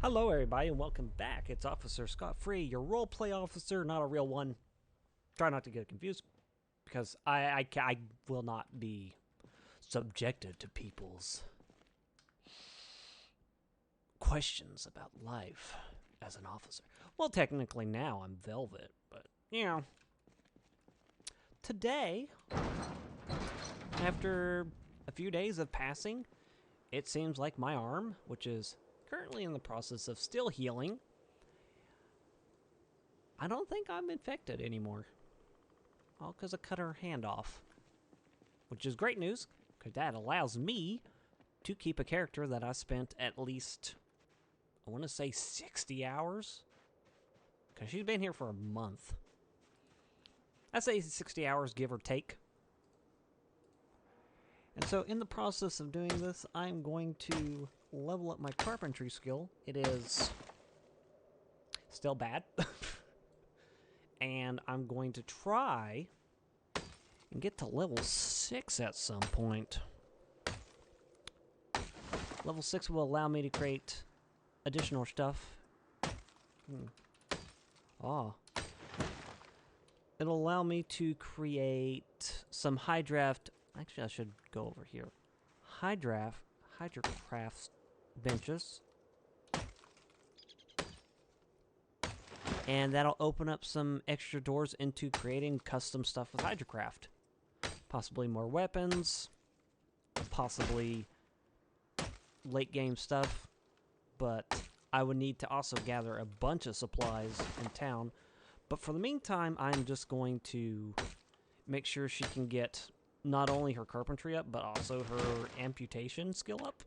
Hello everybody and welcome back. It's Officer Scott Free, your roleplay officer, not a real one. Try not to get confused because I will not be subjected to people's questions about life as an officer. Well, technically now I'm Velvet, but you know. Today, after a few days of passing, it seems like my arm, which is currently in the process of still healing, I don't think I'm infected anymore. All because I cut her hand off. Which is great news, because that allows me to keep a character that I spent at least, I want to say 60 hours? Because she's been here for a month. I say 60 hours, give or take. And so in the process of doing this, I'm going to level up my carpentry skill. It is still bad. And I'm going to try and get to level 6 at some point. Level 6 will allow me to create additional stuff. It'll allow me to create some Hydrocraft. Actually, I should go over here. Hydrocraft benches. And that'll open up some extra doors into creating custom stuff with Hydrocraft. Possibly more weapons. Possibly late game stuff. But I would need to also gather a bunch of supplies in town. But for the meantime, I'm just going to make sure she can get not only her carpentry up, but also her amputation skill up.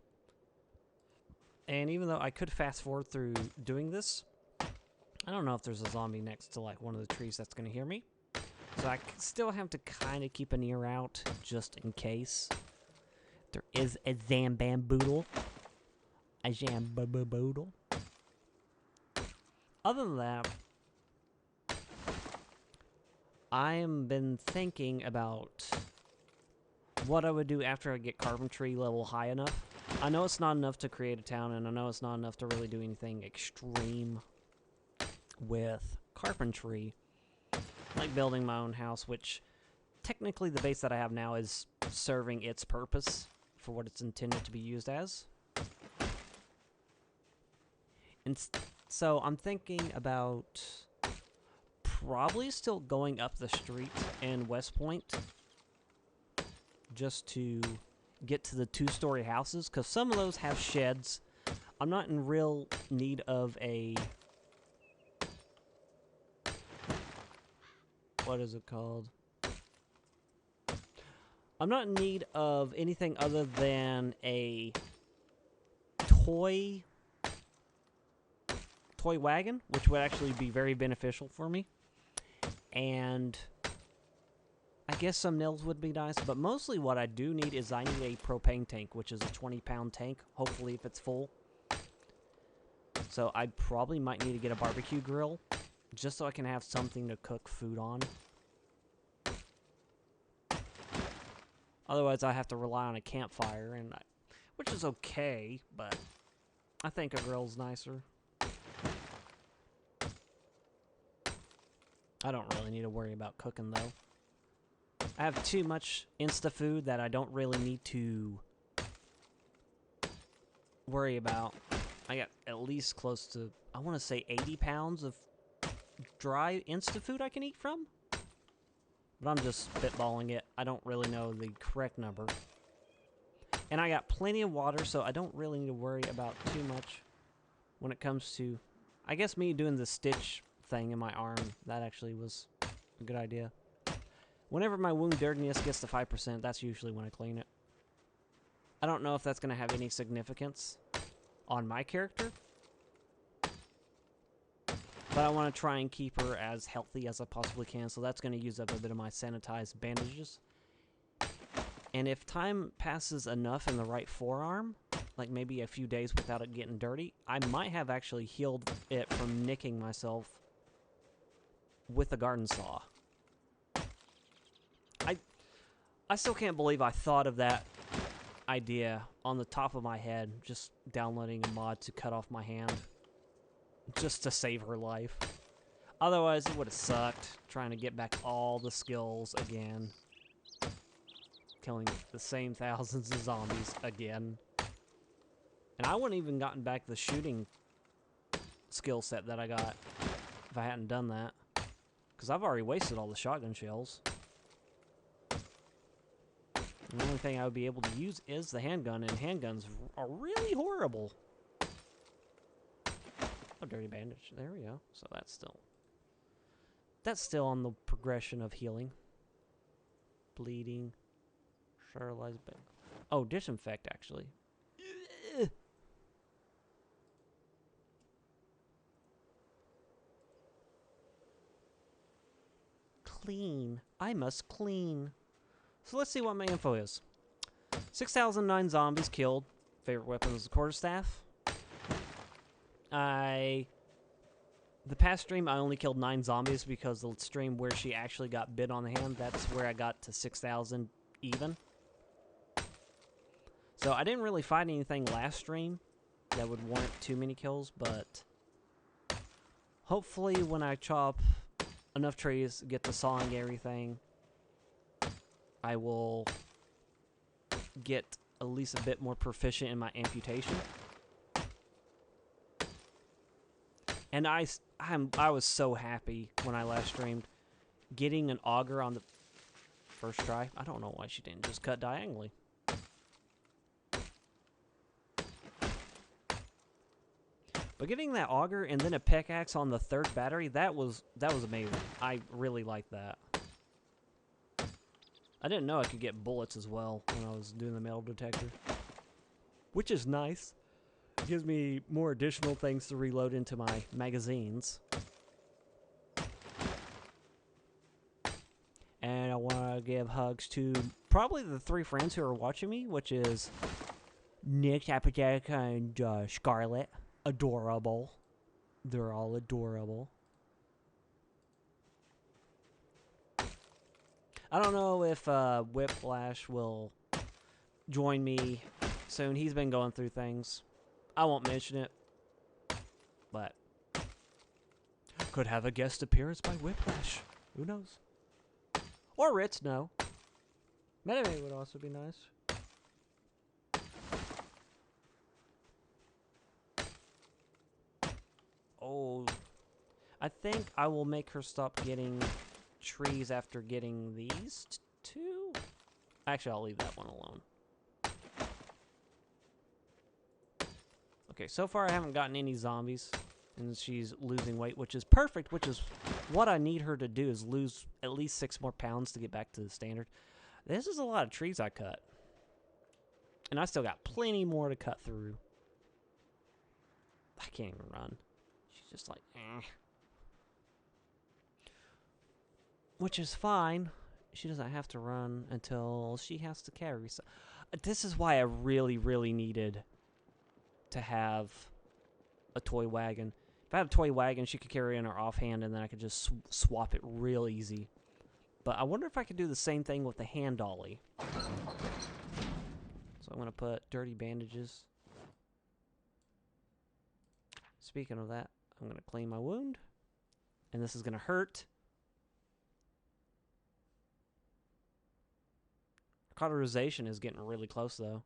And even though I could fast forward through doing this, I don't know if there's a zombie next to like one of the trees that's going to hear me. So I still have to kind of keep an ear out just in case. There is a Zambamboodle. A Zambaboodle. Other than that, I have been thinking about what I would do after I get carpentry level high enough. I know it's not enough to create a town, and I know it's not enough to really do anything extreme with carpentry, like building my own house, which technically the base that I have now is serving its purpose for what it's intended to be used as. And so I'm thinking about probably still going up the street in West Point just to get to the 2-story houses, because some of those have sheds. I'm not in real need of a... what is it called? I'm not in need of anything other than a toy wagon, which would actually be very beneficial for me. And I guess some nails would be nice, but mostly what I do need is I need a propane tank, which is a 20-pound tank, hopefully if it's full. So I probably might need to get a barbecue grill, just so I can have something to cook food on. Otherwise, I have to rely on a campfire, which is okay, but I think a grill's nicer. I don't really need to worry about cooking, though. I have too much Insta-food that I don't really need to worry about. I got at least close to, I want to say 80 pounds of dry Insta-food I can eat from. But I'm just spitballing it. I don't really know the correct number. And I got plenty of water, so I don't really need to worry about too much when it comes to, I guess, me doing the stitch thing in my arm. That actually was a good idea. Whenever my wound dirtiness gets to 5%, that's usually when I clean it. I don't know if that's going to have any significance on my character, but I want to try and keep her as healthy as I possibly can, so that's going to use up a bit of my sanitized bandages. And if time passes enough in the right forearm, like maybe a few days without it getting dirty, I might have actually healed it from nicking myself with a garden saw. I still can't believe I thought of that idea on the top of my head, just downloading a mod to cut off my hand. just to save her life. Otherwise, it would have sucked trying to get back all the skills again. Killing the same thousands of zombies again. And I wouldn't even gotten back the shooting skill set that I got if I hadn't done that. Because I've already wasted all the shotgun shells. The only thing I would be able to use is the handgun, and handguns are really horrible. Oh, dirty bandage. There we go. So that's still on the progression of healing. Bleeding. Sterilize. Oh, disinfect, actually. Clean. I must clean. So let's see what my info is. 6,009 zombies killed. Favorite weapon is the quarterstaff. The past stream, I only killed 9 zombies because the stream where she actually got bit on the hand, that's where I got to 6,000 even. So I didn't really find anything last stream that would warrant too many kills, but hopefully when I chop enough trees, get to sawing everything, I will get at least a bit more proficient in my amputation. And I was so happy when I last streamed getting an auger on the first try. I don't know why she didn't just cut diagonally. But getting that auger and then a pickaxe on the third battery, that was amazing. I really liked that. I didn't know I could get bullets as well when I was doing the metal detector, which is nice. It gives me more additional things to reload into my magazines. And I want to give hugs to probably the 3 friends who are watching me, which is Nick, Apathetic, and Scarlet. Adorable. They're all adorable. I don't know if Whiplash will join me soon. He's been going through things. I won't mention it, but could have a guest appearance by Whiplash. Who knows? Or Ritz, no. Metame would also be nice. Oh, I think I will make her stop getting trees after getting these 2. Actually, I'll leave that one alone. Okay, so far I haven't gotten any zombies, and she's losing weight, which is perfect, which is what I need her to do, is lose at least 6 more pounds to get back to the standard. This is a lot of trees I cut. And I still got plenty more to cut through. I can't even run. She's just like, eh. Which is fine. She doesn't have to run until she has to carry. So this is why I really, really needed to have a toy wagon. If I had a toy wagon, she could carry in her offhand, and then I could just swap it real easy. But I wonder if I could do the same thing with the hand dolly. So I'm going to put dirty bandages. Speaking of that, I'm going to clean my wound. And this is going to hurt. Cauterization is getting really close, though.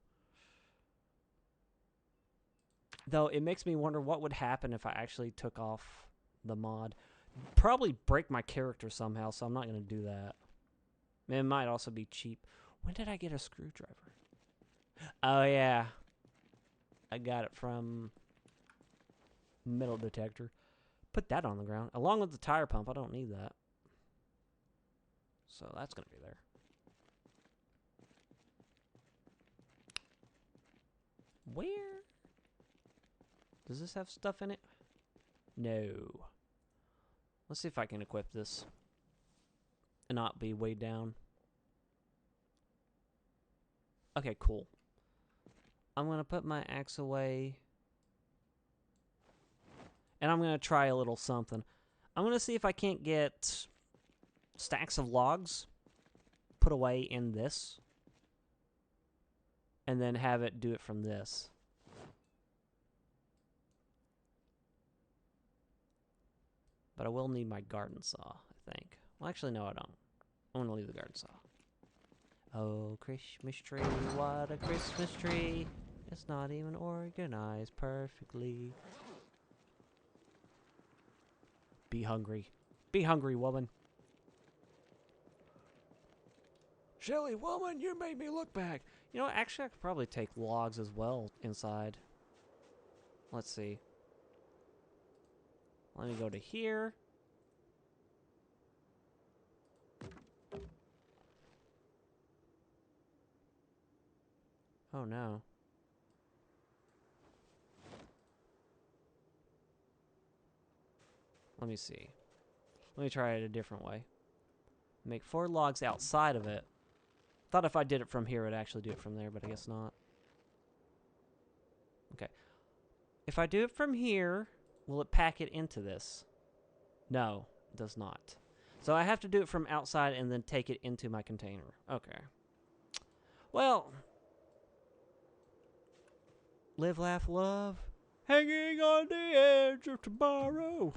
Though it makes me wonder what would happen if I actually took off the mod. Probably break my character somehow, so I'm not going to do that. It might also be cheap. When did I get a screwdriver? Oh, yeah. I got it from metal detector. Put that on the ground. Along with the tire pump. I don't need that. So that's going to be there. Where? Does this have stuff in it? No. Let's see if I can equip this and not be weighed down. Okay, cool. I'm going to put my axe away. And I'm going to try a little something. I'm going to see if I can't get stacks of logs put away in this. And then have it do it from this. But I will need my garden saw, I think. Well, actually, no, I don't. I'm going to leave the garden saw. Oh, Christmas tree, what a Christmas tree. It's not even organized perfectly. Be hungry. Be hungry, woman. Shelly, woman, you made me look back. You know, actually, I could probably take logs as well inside. Let's see. Let me go to here. Oh, no. Let me see. Let me try it a different way. Make 4 logs outside of it. Thought if I did it from here, it'd actually do it from there, but I guess not. Okay. If I do it from here, will it pack it into this? No, it does not. So I have to do it from outside and then take it into my container. Okay. Well, live, laugh, love. Hanging on the edge of tomorrow.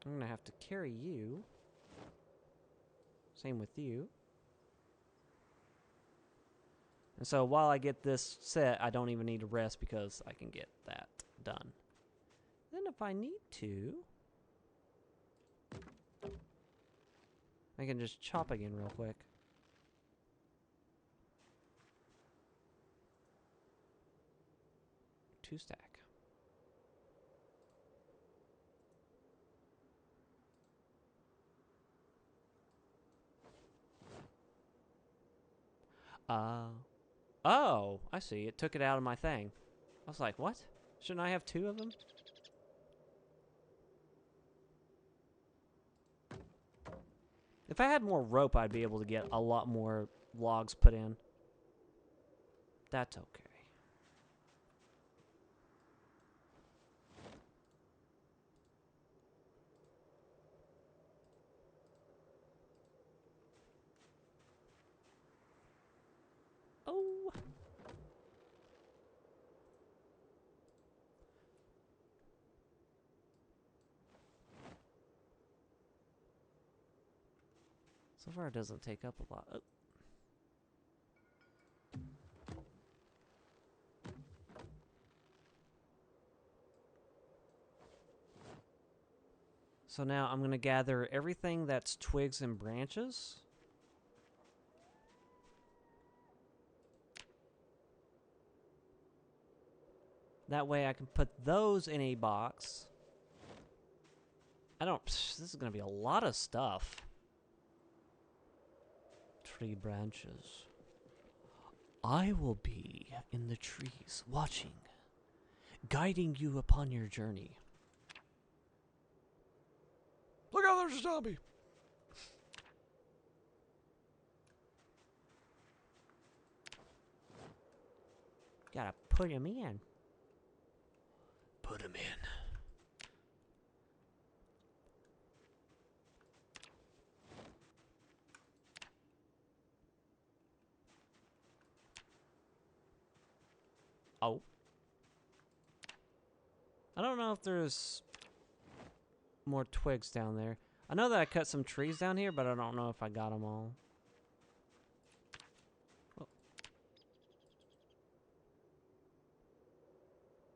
I'm going to have to carry you. Same with you. And so while I get this set, I don't even need to rest because I can get that done. Then if I need to, I can just chop again real quick. Two stack. Oh, I see. It took it out of my thing. I was like, what? Shouldn't I have 2 of them? If I had more rope, I'd be able to get a lot more logs put in. That's okay. Oh. So far, it doesn't take up a lot. Oh. So now I'm going to gather everything that's twigs and branches. That way I can put those in a box. This is going to be a lot of stuff. Tree branches. I will be in the trees, watching, guiding you upon your journey. Look out, there's a zombie! Gotta put him in. Put him in. Oh. I don't know if there's more twigs down there. I know that I cut some trees down here, but I don't know if I got them all. Oh.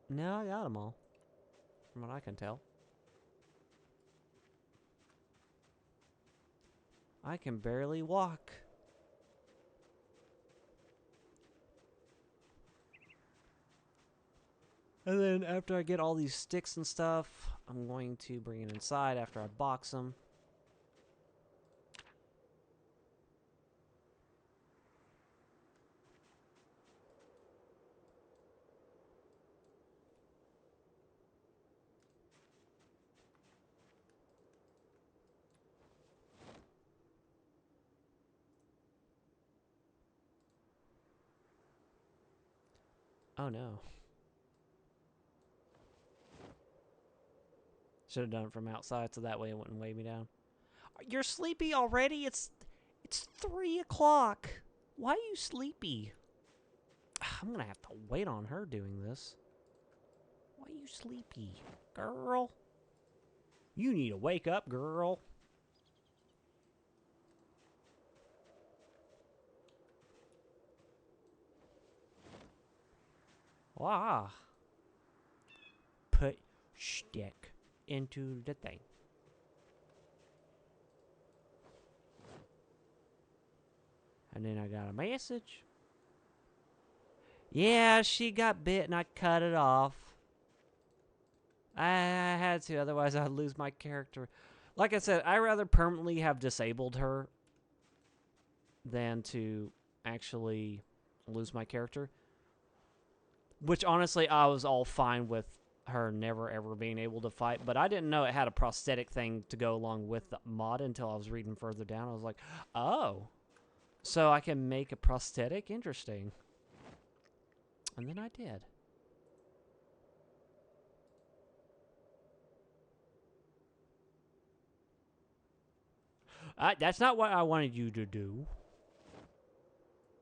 No, I got them all. From what I can tell. I can barely walk. And then after I get all these sticks and stuff, I'm going to bring it inside after I box them. Oh no. Should have done it from outside so that way it wouldn't weigh me down. You're sleepy already? It's 3 o'clock. Why are you sleepy? I'm gonna have to wait on her doing this. Why Why are you sleepy, girl? You need to wake up, girl. Wow. Put stick into the thing. And then I got a message. Yeah, she got bit and I cut it off. I had to, otherwise I'd lose my character. Like I said, I'd rather permanently have disabled her than to actually lose my character. Which, honestly, I was all fine with her never ever being able to fight. But I didn't know it had a prosthetic thing to go along with the mod until I was reading further down. I was like, oh. So I can make a prosthetic? Interesting. And then I did. That's not what I wanted you to do.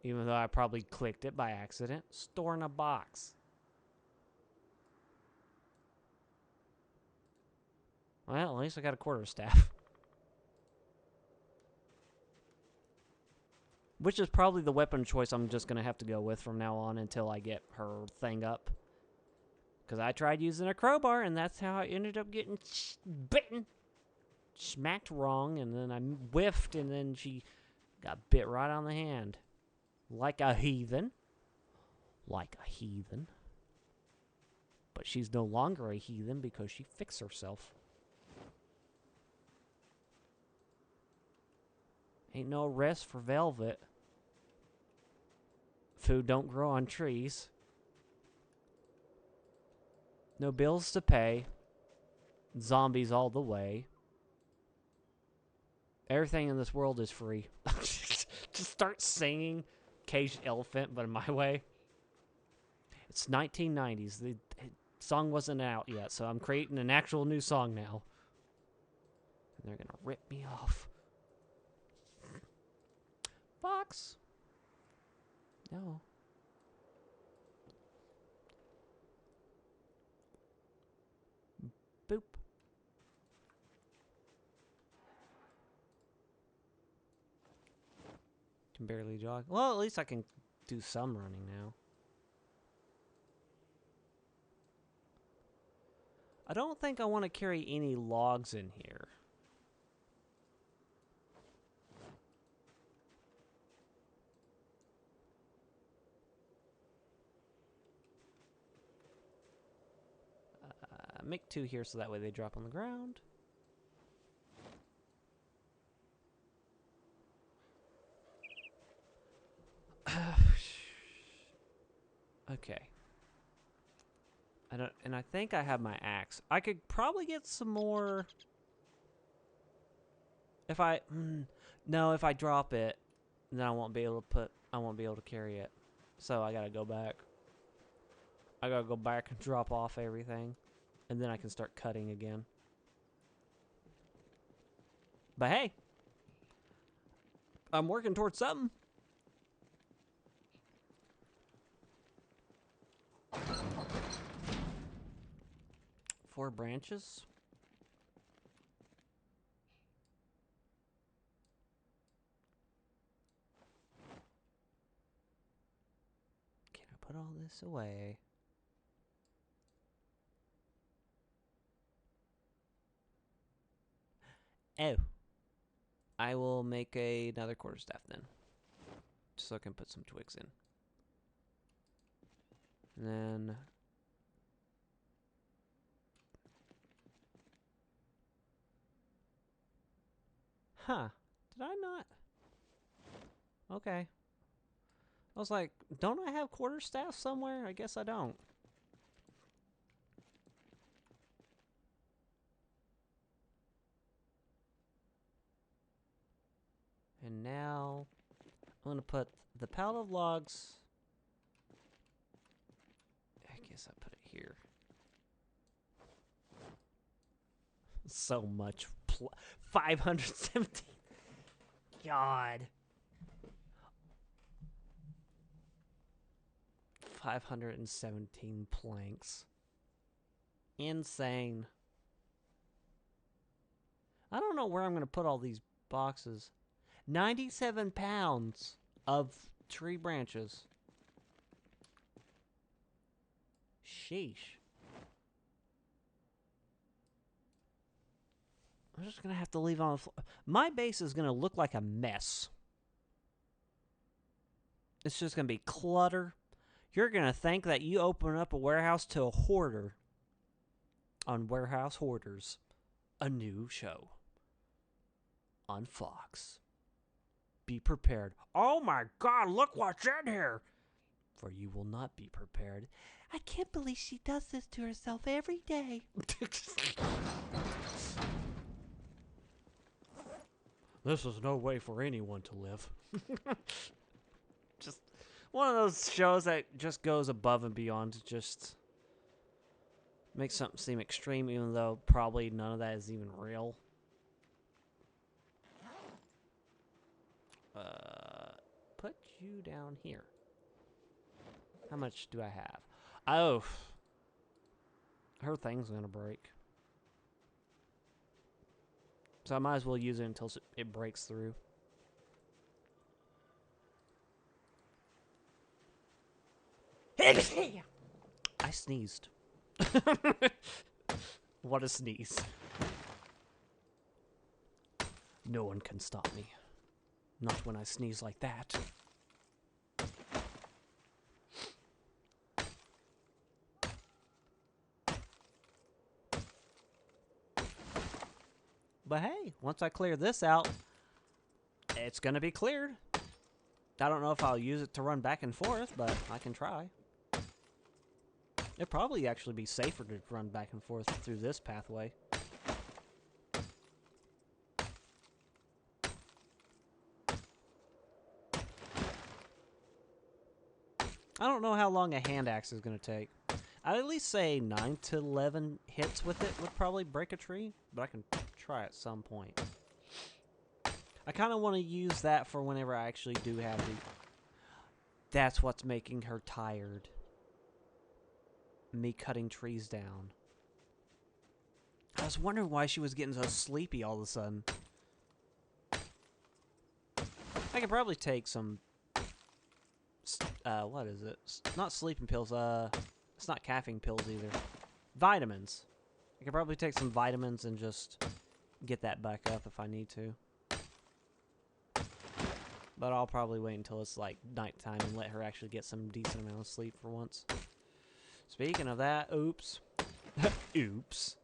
Even though I probably clicked it by accident. Store in a box. Well, at least I got a quarterstaff. Which is probably the weapon choice I'm just going to have to go with from now on until I get her thing up. Because I tried using a crowbar, and that's how I ended up getting bitten. Smacked wrong, and then I whiffed, and then she got bit right on the hand. Like a heathen. Like a heathen. But she's no longer a heathen because she fixed herself. Ain't no rest for Velvet. Food don't grow on trees. No bills to pay. Zombies all the way. Everything in this world is free. Just start singing Caged Elephant, but in my way. It's 1990s. The song wasn't out yet, so I'm creating an actual new song now. And they're gonna rip me off. Fox. No. Boop. Can barely jog. Well, at least I can do some running now. I don't think I want to carry any logs in here. Make 2 here so that way they drop on the ground. Okay. I think I have my axe. I could probably get some more if I no, if I drop it, then I won't be able to carry it. So I got to go back. I got to go back and drop off everything. And then I can start cutting again. But hey, I'm working towards something. Four branches. Can I put all this away? Oh. I will make another quarterstaff then. Just so I can put some twigs in. And then... Huh. Did I not? Okay. I was like, don't I have quarterstaff somewhere? I guess I don't. And now I'm going to put the pallet of logs. I guess I put it here. So much. 517. God. 517 planks. Insane. I don't know where I'm going to put all these boxes. 97 pounds of tree branches. Sheesh. I'm just going to have to leave on the floor. My base is going to look like a mess. It's just going to be clutter. You're going to think that you open up a warehouse to a hoarder. On Warehouse Hoarders. A new show. On Fox. Be prepared. Oh my God, look what's in here. For you will not be prepared. I can't believe she does this to herself every day. This is no way for anyone to live. Just one of those shows that just goes above and beyond to just make something seem extreme, even though probably none of that is even real. Put you down here. How much do I have? Oh. Her thing's gonna break. So I might as well use it until it breaks through. I sneezed. What a sneeze. No one can stop me. Not when I sneeze like that. But hey, once I clear this out, it's gonna be cleared. I don't know if I'll use it to run back and forth, but I can try. It'd probably actually be safer to run back and forth through this pathway. I don't know how long a hand axe is going to take. I'd at least say 9 to 11 hits with it would probably break a tree, but I can try at some point. I kind of want to use that for whenever I actually do have the... That's what's making her tired. Me cutting trees down. I was wondering why she was getting so sleepy all of a sudden. I could probably take some... what is it? Not sleeping pills, it's not caffeine pills either. Vitamins. I could probably take some vitamins and just get that back up if I need to. But I'll probably wait until it's like nighttime and let her actually get some decent amount of sleep for once. Speaking of that, oops. Oops.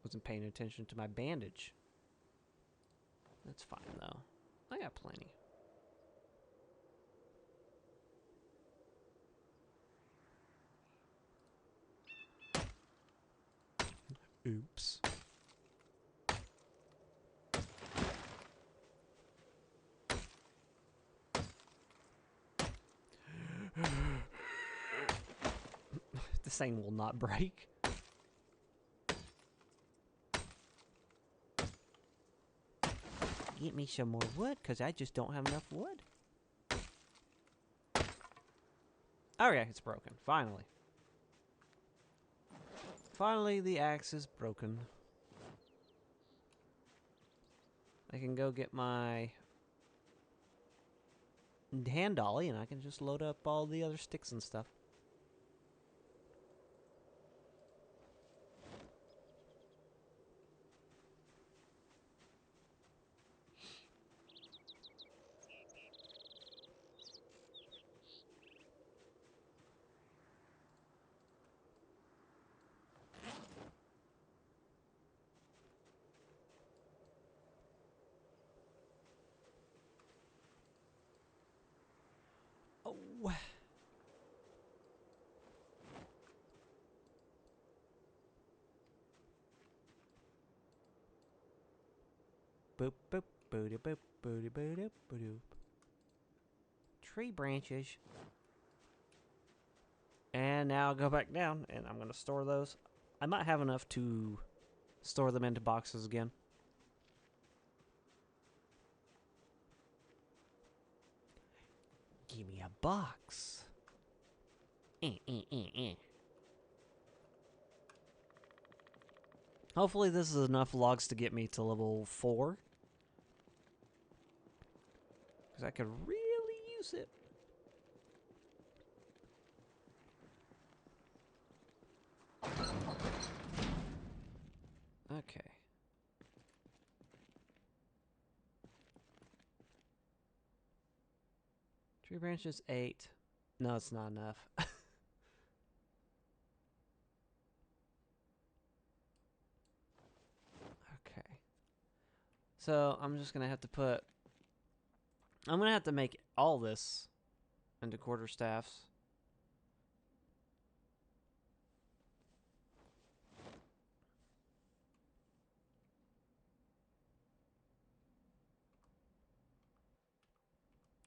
Wasn't paying attention to my bandage. That's fine though. I got plenty. Oops. This thing will not break. Get me some more wood, because I just don't have enough wood. Okay, it's broken. Finally. Finally, the axe is broken. I can go get my hand dolly, and I can just load up all the other sticks and stuff. Oh. Boop boop boop boop boop boop boop. Tree branches. And now I'll go back down, and I'm gonna store those. I might have enough to store them into boxes again. Give me a box. Hopefully this is enough logs to get me to level 4. Because I could really use it. Okay. Tree branches 8. No, it's not enough. Okay. So I'm just gonna have to put. I'm gonna have to make all this into quarterstaffs.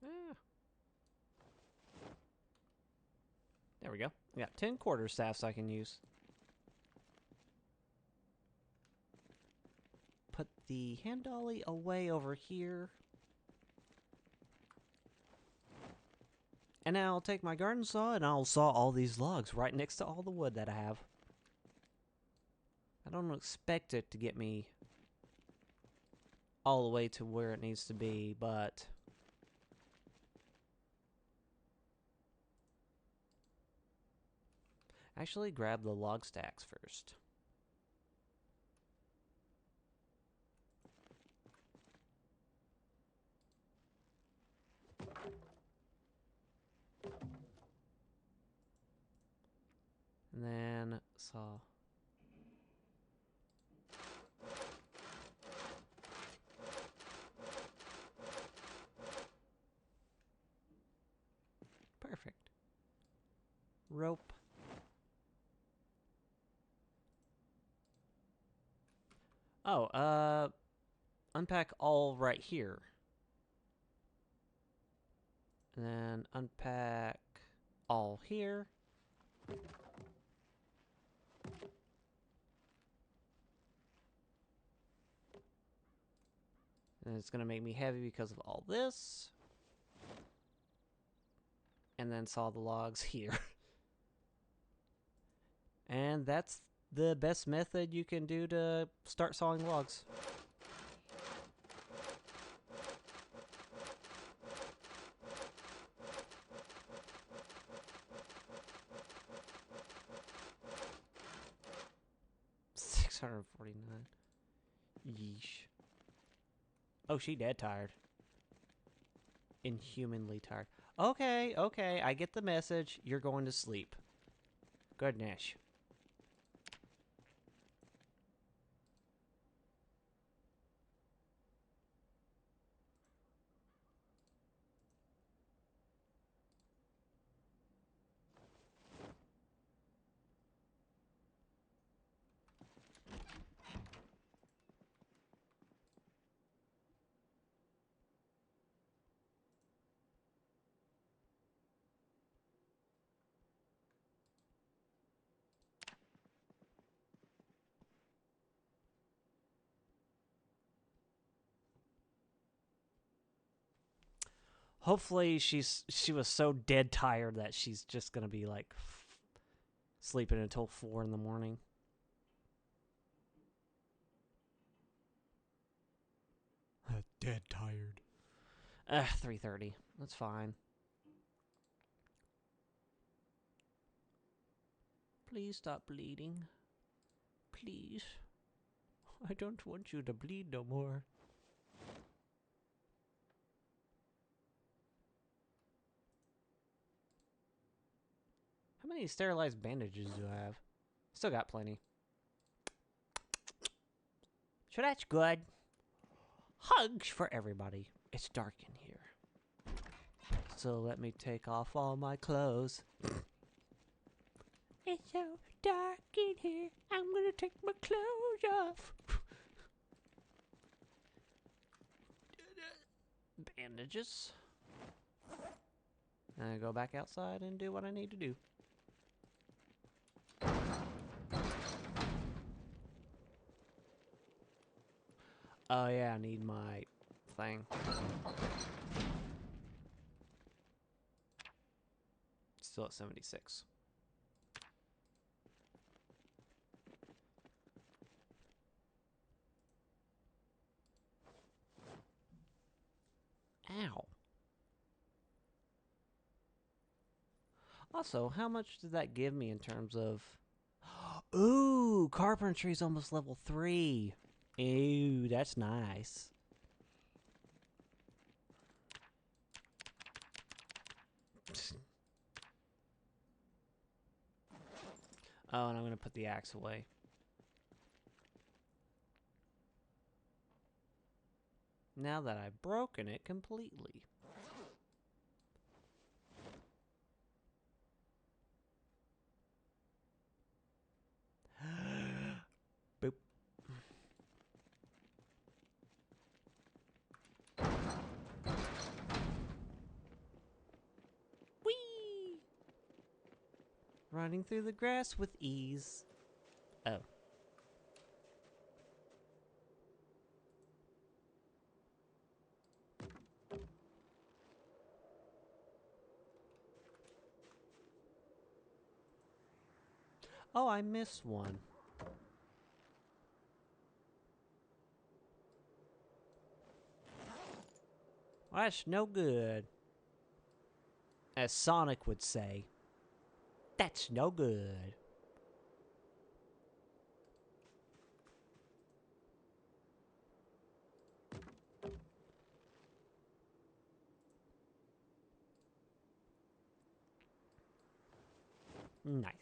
Ah. There we go. I got 10 quarterstaffs I can use. Put the hand dolly away over here. And now I'll take my garden saw and I'll saw all these logs right next to all the wood that I have. I don't expect it to get me all the way to where it needs to be, but actually grab the log stacks first. And then saw. Perfect. Rope. Oh, unpack all right here. And then unpack all here. And it's going to make me heavy because of all this. And then saw the logs here. And that's the best method you can do to start sawing logs. $649. Yeesh. Oh, she dead tired. Inhumanly tired. Okay, okay, I get the message. You're going to sleep. Good night. Hopefully she was so dead tired that she's just gonna be like sleeping until 4 in the morning. Dead tired. 3:30. That's fine. Please stop bleeding. Please. I don't want you to bleed no more. How many sterilized bandages do I have? Still got plenty. So that's good. Hugs for everybody. It's dark in here. So let me take off all my clothes. It's so dark in here. I'm gonna take my clothes off. Bandages. And I go back outside and do what I need to do. Oh yeah, I need my thing. Still at 76. Also, how much did that give me in terms of... Ooh, Carpentry's almost level 3. Ooh, that's nice. Oh, and I'm going to put the axe away. Now that I've broken it completely. Boop. Whee! Running through the grass with ease. Oh. Oh, I missed one. Well, that's no good. As Sonic would say. That's no good. Nice.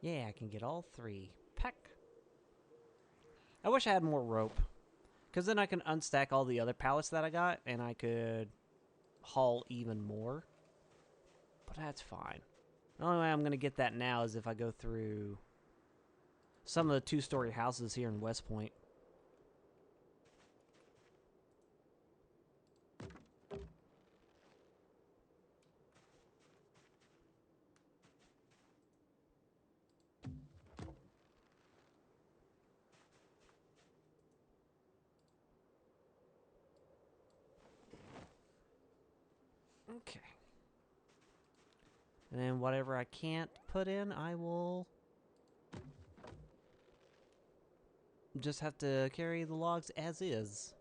Yeah, I can get all 3. Peck. I wish I had more rope. Because then I can unstack all the other pallets that I got, and I could haul even more. But that's fine. The only way I'm going to get that now is if I go through some of the 2-story houses here in West Point. Okay. And then whatever I can't put in, I will just have to carry the logs as is.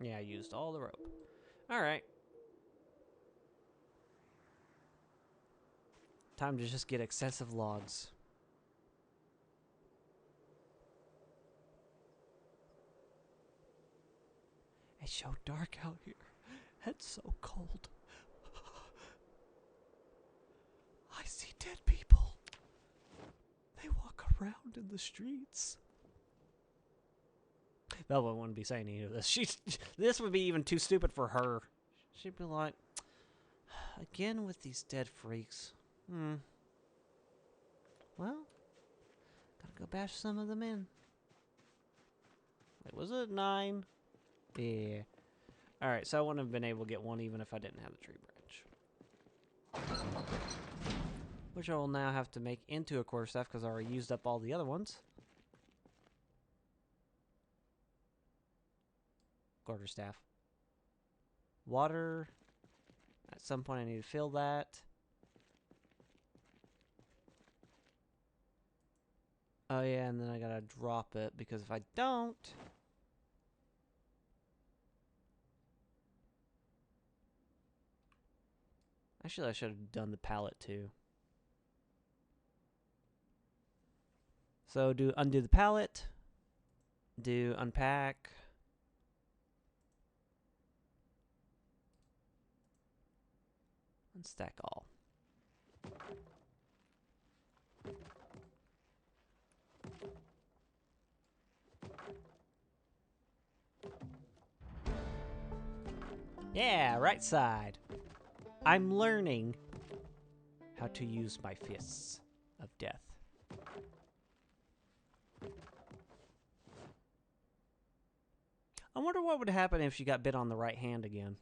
Yeah, I used all the rope. Alright. Time to just get excessive logs. It's so dark out here. It's so cold. I see dead people. They walk around in the streets. Velvet wouldn't be saying any of this. This would be even too stupid for her. She'd be like, again with these dead freaks. Well, gotta go bash some of them in. Wait, was it 9? Yeah. Alright, so I wouldn't have been able to get one even if I didn't have the tree branch. Which I will now have to make into a quarterstaff because I already used up all the other ones. Quarterstaff. Water. At some point I need to fill that. Oh yeah, and then I gotta drop it because if I don't... Actually, I should have done the pallet too. So undo the pallet. Do unpack. Unstack all. Yeah, right side. I'm learning how to use my fists of death. I wonder what would happen if she got bit on the right hand again.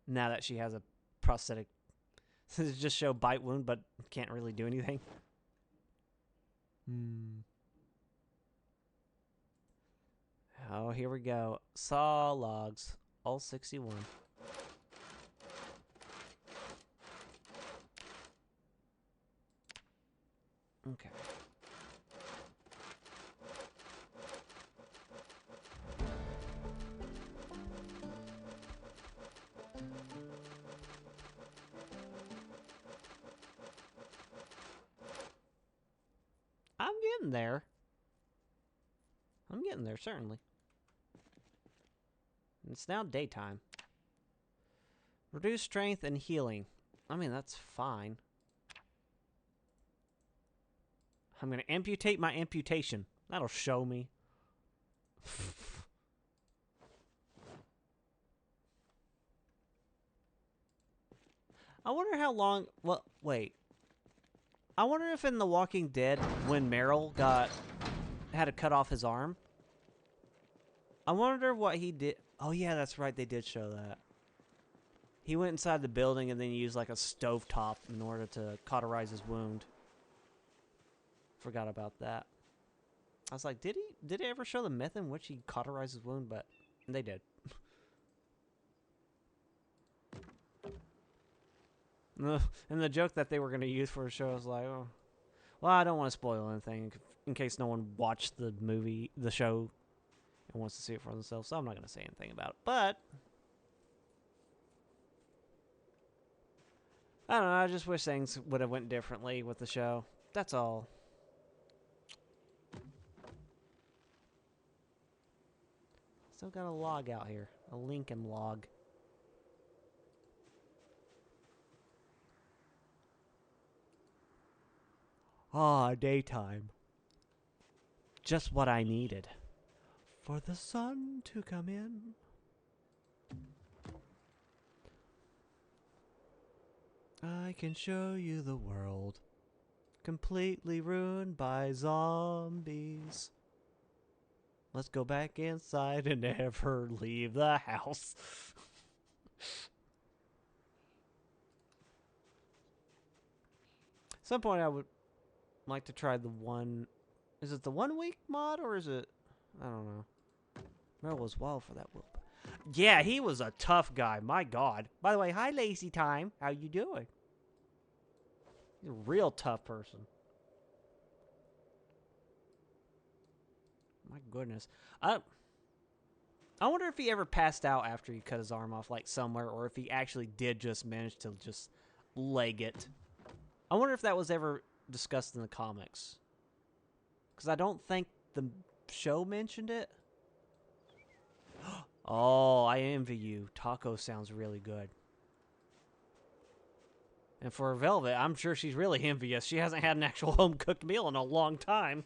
Now that she has a prosthetic. Just show bite wound, but can't really do anything. Oh, here we go. Saw logs. All 61. Okay. I'm getting there. I'm getting there, certainly. It's now daytime. Reduce strength and healing. I mean, that's fine. I'm going to amputate my amputation. That'll show me. I wonder how long... Well, wait. I wonder if in The Walking Dead, when Meryl had to cut off his arm, I wonder what he did. Oh, yeah, that's right. They did show that. He went inside the building and then used like a stovetop in order to cauterize his wound. Forgot about that. I was like, did he ever show the method in which he cauterized his wound? But they did. And the joke that they were going to use for the show was like, oh, well, I don't want to spoil anything in case no one watched the show, and wants to see it for themselves, so I'm not going to say anything about it. But I don't know, I just wish things would have went differently with the show. That's all. Still got a log out here. A Lincoln log. Ah, daytime. Just what I needed. For the sun to come in. I can show you the world. Completely ruined by zombies. Let's go back inside and never leave the house. At some point I would like to try the one... Is it the 1 week mod or is it... I don't know. Meryl was wild for that whoop. Yeah, he was a tough guy. My God. By the way, hi Lazy Time. How you doing? He's a real tough person. My goodness. I wonder if he ever passed out after he cut his arm off, like somewhere, or if he actually did just manage to just leg it. I wonder if that was ever discussed in the comics. Because I don't think the show mentioned it. Oh, I envy you. Taco sounds really good. And for Velvet, I'm sure she's really envious. She hasn't had an actual home-cooked meal in a long time.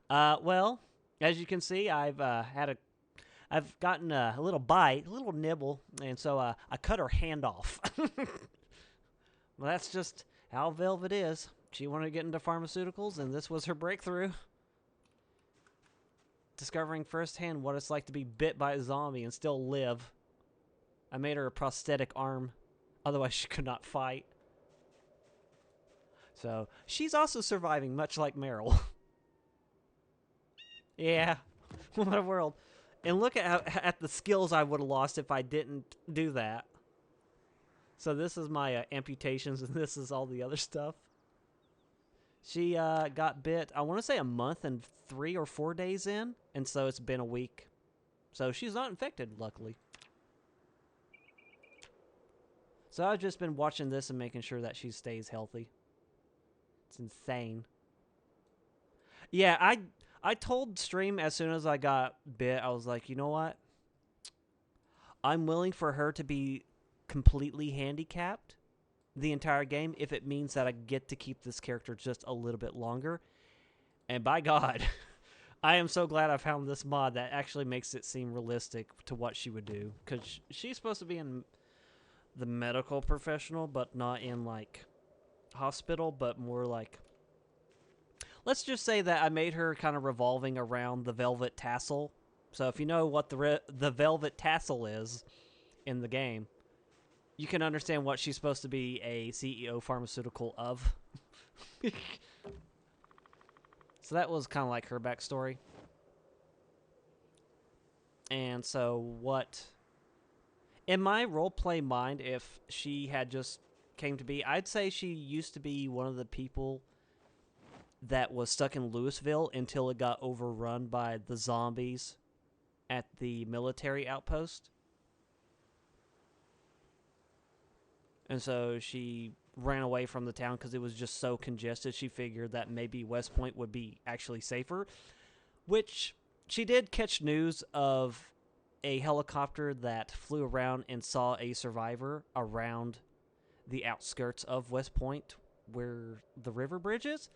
Well, as you can see, I've gotten a little bite, a little nibble, and so I cut her hand off. Well, that's just how Velvet is. She wanted to get into pharmaceuticals, and this was her breakthrough. Discovering firsthand what it's like to be bit by a zombie and still live. I made her a prosthetic arm, otherwise she could not fight. So, she's also surviving, much like Meryl. Yeah, what a world. And look at the skills I would have lost if I didn't do that. So this is my amputations, and this is all the other stuff. She got bit, I want to say a month and 3 or 4 days in, and so it's been a week. So she's not infected, luckily. So I've just been watching this and making sure that she stays healthy. It's insane. Yeah, I told Stream as soon as I got bit, I was like, you know what? I'm willing for her to be completely handicapped the entire game if it means that I get to keep this character just a little bit longer. And by God, I am so glad I found this mod that actually makes it seem realistic to what she would do. Because she's supposed to be in the medical professional, but not in, like, hospital, but more like... Let's just say that I made her kind of revolving around the velvet tassel So if you know what the velvet tassel is in the game, you can understand what she's supposed to be a CEO pharmaceutical of. So that was kind of like her backstory. And so what... In my roleplay mind, if she had just came to be, I'd say she used to be one of the people that was stuck in Louisville until it got overrun by the zombies at the military outpost. And so she ran away from the town because it was just so congested. She figured that maybe West Point would be actually safer, which she did catch news of a helicopter that flew around and saw a survivor around the outskirts of West Point where the river bridge is.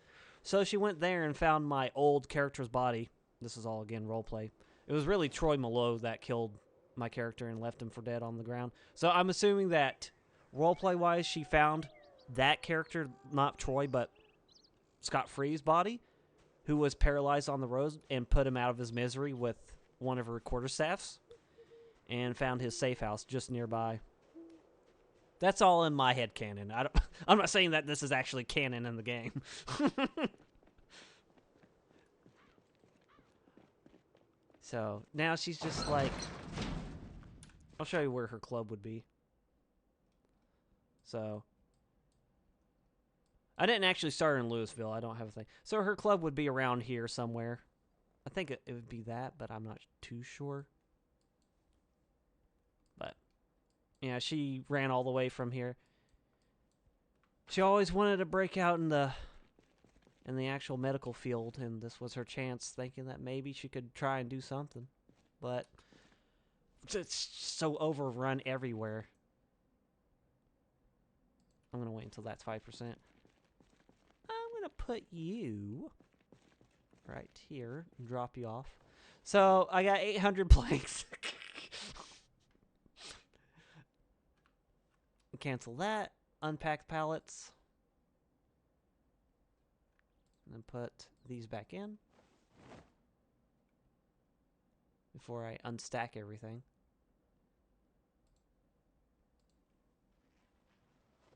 So she went there and found my old character's body. This is all, again, roleplay. It was really Troy Malot that killed my character and left him for dead on the ground. So I'm assuming that roleplay-wise, she found that character, not Troy, but Scott Free's body, who was paralyzed on the road, and put him out of his misery with one of her quarterstaffs, and found his safe house just nearby. That's all in my head canon. I'm not saying that this is actually canon in the game. So now she's just like... I'll show you where her club would be. So... I didn't actually start in Louisville. I don't have a thing. So her club would be around here somewhere. I think it would be that, but I'm not too sure. But, yeah, she ran all the way from here. She always wanted to break out in the actual medical field, and this was her chance, thinking that maybe she could try and do something. But it's so overrun everywhere. I'm going to wait until that's 5%. I'm going to put you right here and drop you off. So I got 800 planks. Cancel that. Unpack pallets. And then put these back in before I unstack everything.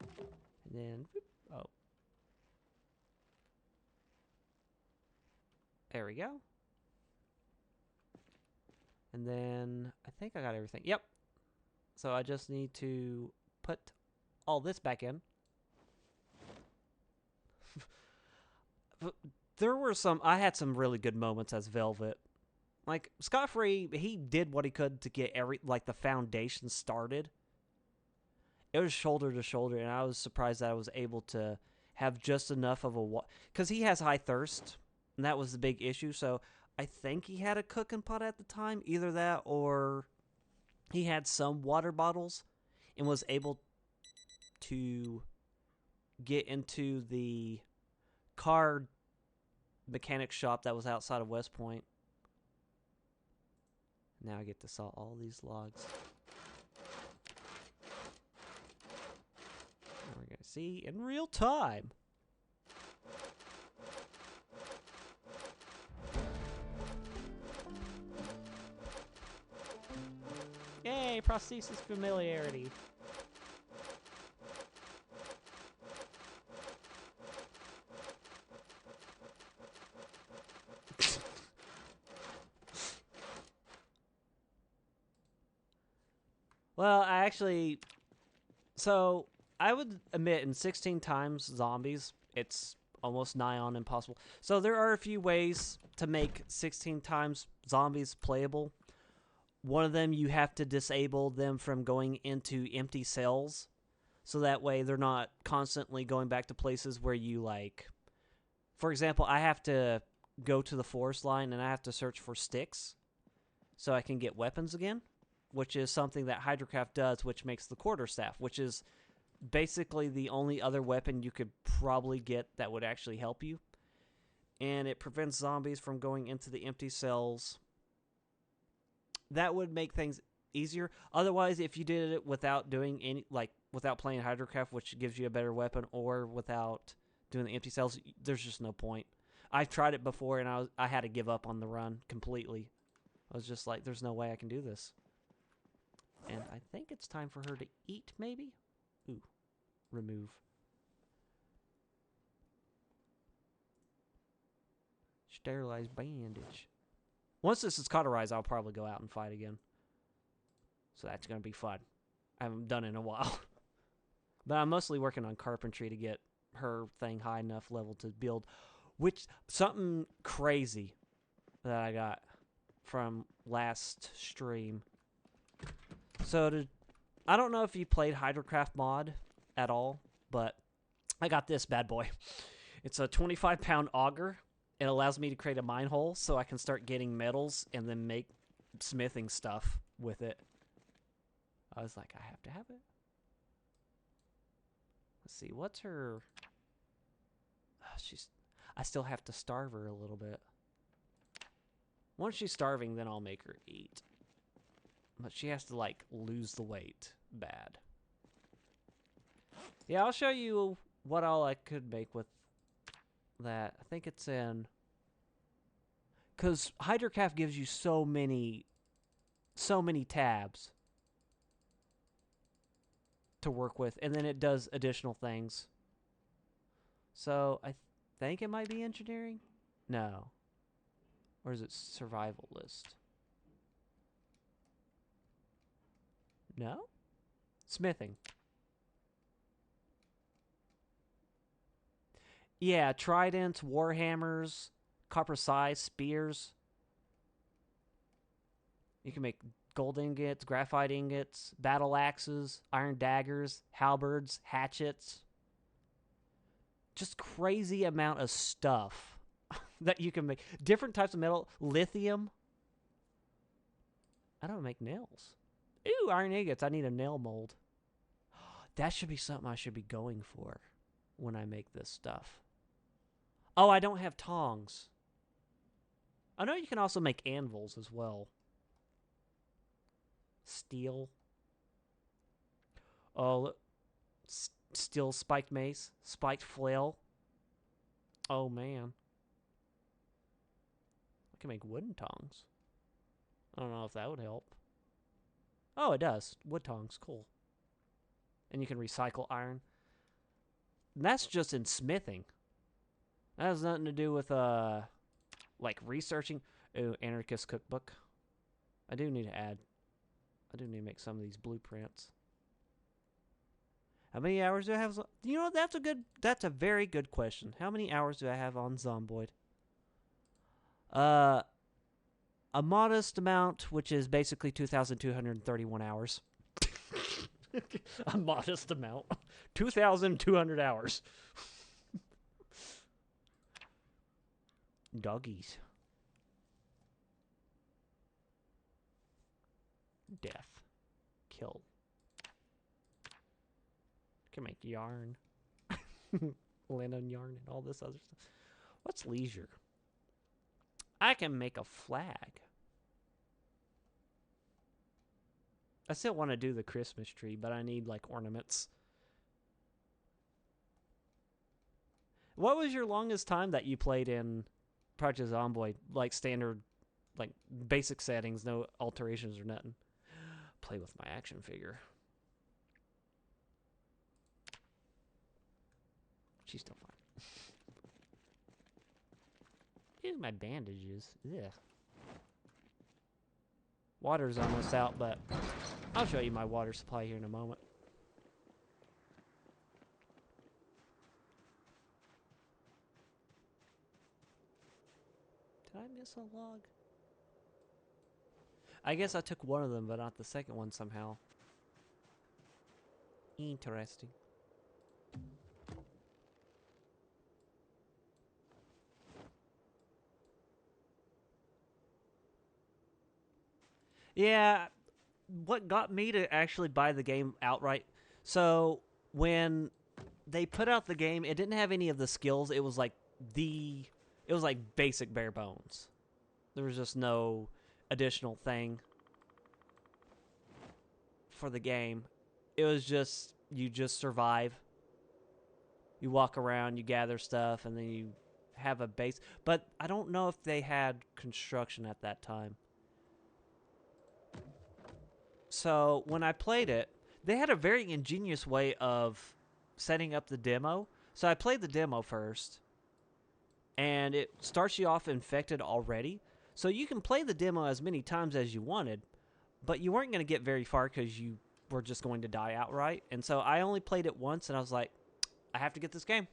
And then, oh. There we go. And then I think I got everything. Yep. So I just need to put all this back in. I had some really good moments as Velvet. Like, Scott Free, he did what he could to get the foundation started. It was shoulder to shoulder, and I was surprised that I was able to have just enough of a... Because he has high thirst, and that was the big issue, so I think he had a cooking pot at the time. Either that, or he had some water bottles, and was able to get into the car mechanic shop that was outside of West Point. Now I get to saw all these logs. Now we're going to see in real time. Yay, prosthesis familiarity. Well, so I would admit in 16 times zombies, it's almost nigh on impossible. So there are a few ways to make 16 times zombies playable. One of them, you have to disable them from going into empty cells. So that way they're not constantly going back to places where you like... For example, I have to go to the forest line and I have to search for sticks so I can get weapons again, which is something that Hydrocraft does, which makes the quarterstaff, which is basically the only other weapon you could probably get that would actually help you. And it prevents zombies from going into the empty cells. That would make things easier. Otherwise, if you did it without doing any, without playing Hydrocraft, which gives you a better weapon, or without doing the empty cells, there's just no point. I've tried it before, and I had to give up on the run completely. I was just like, there's no way I can do this. And I think it's time for her to eat, maybe? Ooh, remove. Sterilized bandage. Once this is cauterized, I'll probably go out and fight again. So that's going to be fun. I haven't done it in a while. But I'm mostly working on carpentry to get her thing high enough level to build. Which, something crazy that I got from last stream. So, I don't know if you played Hydrocraft mod at all, but I got this bad boy. It's a 25-pound auger. It allows me to create a mine hole so I can start getting metals and then make smithing stuff with it. I was like, I have to have it. Let's see, what's her... I still have to starve her a little bit. Once she's starving, then I'll make her eat. But she has to, like, lose the weight bad. Yeah, I'll show you what all I could make with that. I think it's in... Because Hydrocraft gives you so many tabs to work with, and then it does additional things. So, I think it might be engineering? No. Or is it survival list? No? Smithing. Yeah, tridents, warhammers, copper size, spears. You can make gold ingots, graphite ingots, battle axes, iron daggers, halberds, hatchets. Just crazy amount of stuff that you can make. Different types of metal. Lithium. I don't make nails. Ooh, iron ingots. I need a nail mold. That should be something I should be going for when I make this stuff. Oh, I don't have tongs. I know you can also make anvils as well. Steel. Oh, steel spiked mace. Spiked flail. Oh, man. I can make wooden tongs. I don't know if that would help. Oh, it does. Wood tongs. Cool. And you can recycle iron. And that's just in smithing. That has nothing to do with, like, researching. Ooh, anarchist cookbook. I do need to make some of these blueprints. How many hours do I have? You know, that's a very good question. How many hours do I have on Zomboid? A modest amount, which is basically 2,231 hours. A modest amount. 2,200 hours. Doggies. Death. Kill. Can make yarn. Linen yarn and all this other stuff. What's leisure? I can make a flag. I still want to do the Christmas tree, but I need, like, ornaments. What was your longest time that you played in Project Zomboid? Like, standard, like, basic settings, no alterations or nothing. Play with my action figure. She's still fine. Here's my bandages. Yeah. Water's almost out, but I'll show you my water supply here in a moment. Did I miss a log? I guess I took one of them, but not the second one somehow. Interesting. Yeah, what got me to actually buy the game outright, so when they put out the game, it didn't have any of the skills. It was like basic bare bones. There was just no additional thing for the game. It was just, you just survive. You walk around, you gather stuff, and then you have a base. But I don't know if they had construction at that time. So when I played it, they had a very ingenious way of setting up the demo. So I played the demo first, and it starts you off infected already. So you can play the demo as many times as you wanted, but you weren't going to get very far because you were just going to die outright. And so I only played it once, and I was like, I have to get this game.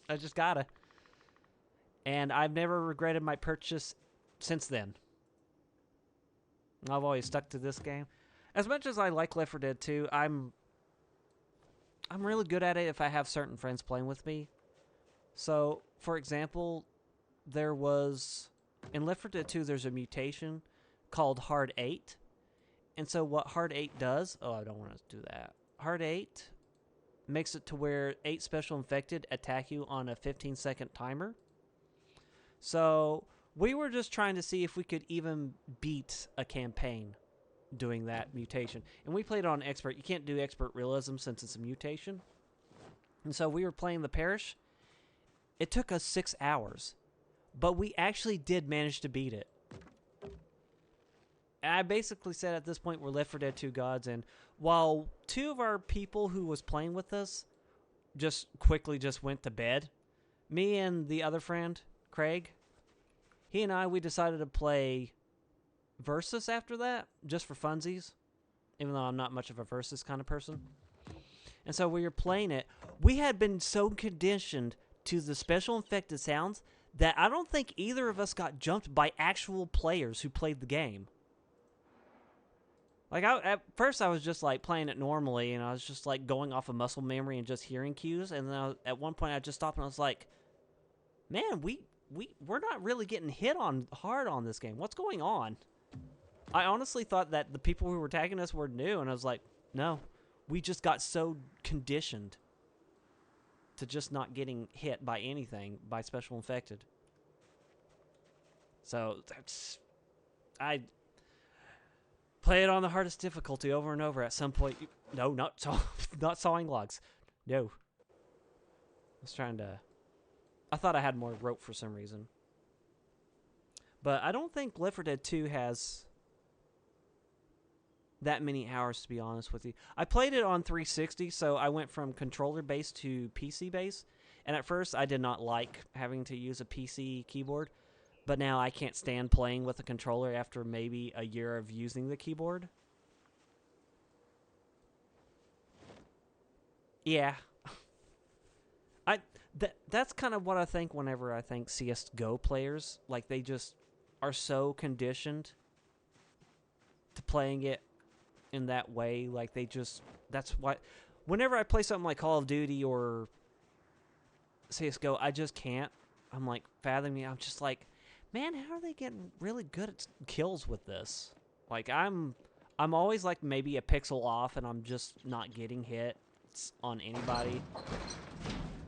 I just gotta. And I've never regretted my purchase since then. I've always stuck to this game. As much as I like Left 4 Dead 2, I'm really good at it if I have certain friends playing with me. So, for example, there was... in Left 4 Dead 2, there's a mutation called Hard 8. And so what Hard 8 does... oh, I don't want to do that. Hard 8 makes it to where 8 special infected attack you on a 15-second timer. So we were just trying to see if we could even beat a campaign doing that mutation. And we played on expert. You can't do expert realism since it's a mutation. And so we were playing the parish. It took us 6 hours. But we actually did manage to beat it. And I basically said at this point we're Left 4 Dead 2 gods. And while 2 of our people who was playing with us just quickly just went to bed, me and the other friend, Craig, he and I, we decided to play Versus after that, just for funsies, even though I'm not much of a Versus kind of person. And so we were playing it. We had been so conditioned to the special infected sounds that I don't think either of us got jumped by actual players who played the game. Like, at first I was just, like, playing it normally, and I was just, like, going off of muscle memory and just hearing cues, and then at one point I just stopped and I was like, man, we're not really getting hit on hard on this game. What's going on? I honestly thought that the people who were attacking us were new, and I was like, no, we just got so conditioned to just not getting hit by anything, by special infected. So, I play it on the hardest difficulty over and over. At some point, no, not sawing logs. No. I thought I had more rope for some reason. But I don't think Left 4 Dead 2 has that many hours, to be honest with you. I played it on 360, so I went from controller-based to PC-based. And at first, I did not like having to use a PC keyboard. But now I can't stand playing with a controller after maybe a year of using the keyboard. Yeah. That's kind of what I think whenever I think CSGO players. Like, they just are so conditioned to playing it in that way. Like, they just... that's why... whenever I play something like Call of Duty or CSGO, I just can't. I'm like, fathoming. I'm just like, man, how are they getting really good at kills with this? Like, I'm always like maybe a pixel off, and I'm just not getting hit on anybody.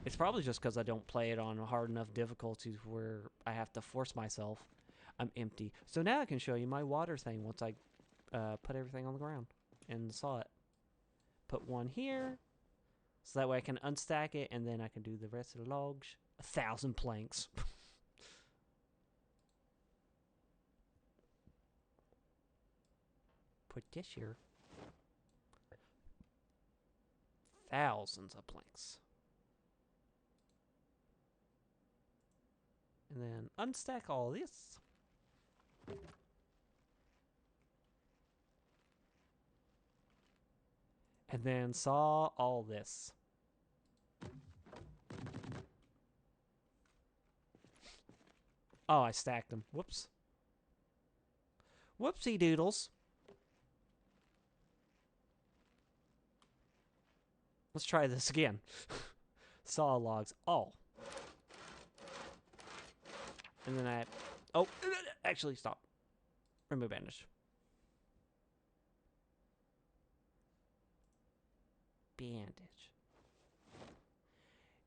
It's probably just because I don't play it on hard enough difficulties where I have to force myself. I'm empty. So now I can show you my water thing once I put everything on the ground and saw it. Put one here, so that way I can unstack it, and then I can do the rest of the logs. 1,000 planks. Put this here. Thousands of planks. And then unstack all this. And then saw all this. Oh, I stacked them. Whoops. Whoopsie doodles. Let's try this again. Saw logs. Oh. And then oh, actually, stop. Remove bandage. Bandage.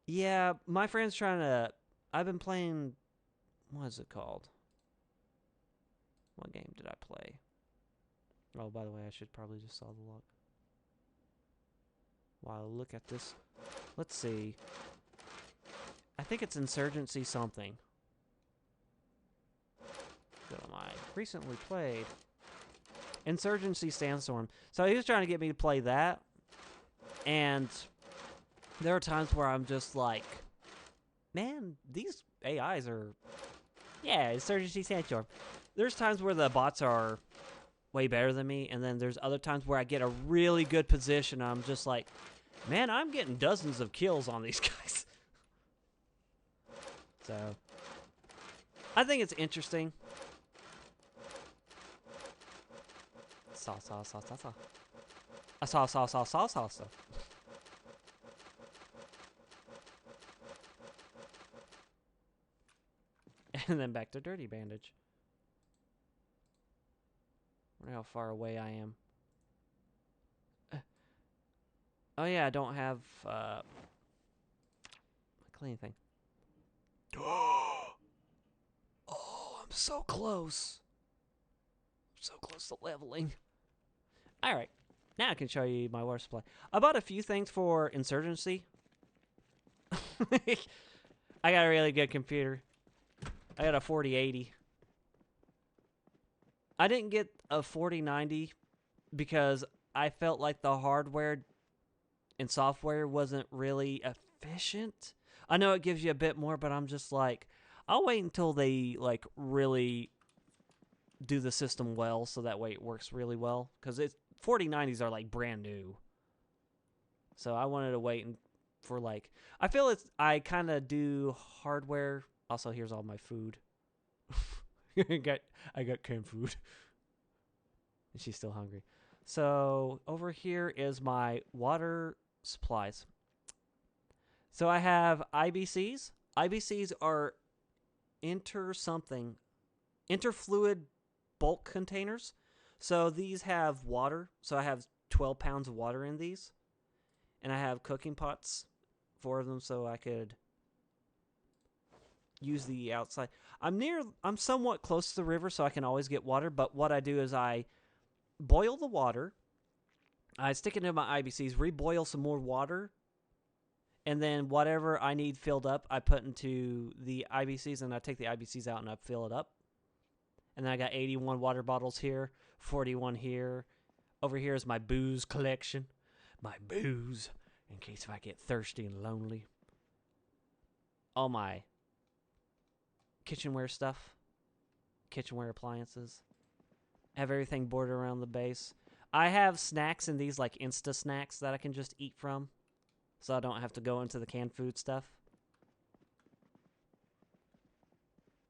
Yeah, my friend's trying to... I've been playing... what is it called? What game did I play? Oh, by the way, I should probably just saw the log. Wow, look at this. Let's see. I think it's Insurgency something. That I recently played. Insurgency Sandstorm. So he was trying to get me to play that. And there are times where I'm just like, man, these AIs are... Yeah, Insurgency Sandstorm. There's times where the bots are way better than me, and then there's other times where I get a really good position. I'm just like, man, I'm getting dozens of kills on these guys. So, I think it's interesting. Saw. I saw. And then back to Dirty Bandage. I wonder how far away I am. Oh yeah, I don't have my cleaning thing. Oh, I'm so close. I'm so close to leveling. Alright, now I can show you my water supply. I bought a few things for Insurgency. I got a really good computer. I got a 4080. I didn't get a 4090 because I felt like the hardware and software wasn't really efficient. I know it gives you a bit more, but I'm just like, I'll wait until they like really do the system well, so that way it works really well. Because 4090s are like brand new, so I wanted to wait for like, I feel I kind of do hardware. Also, here's all my food. I got canned food. And she's still hungry. So over here is my water supplies. So I have IBCs. IBCs are interfluid bulk containers. So these have water. So I have 12 pounds of water in these. And I have cooking pots, 4 of them, so I could use the outside. I'm somewhat close to the river, so I can always get water. But what I do is I boil the water. I stick it into my IBCs, reboil some more water, and then whatever I need filled up, I put into the IBCs, and I take the IBCs out and I fill it up. And then I got 81 water bottles here, 41 here. Over here is my booze collection. My booze, in case if I get thirsty and lonely. All my kitchenware stuff, kitchenware appliances. I have everything bordered around the base. I have snacks in these, like Insta snacks that I can just eat from, so I don't have to go into the canned food stuff.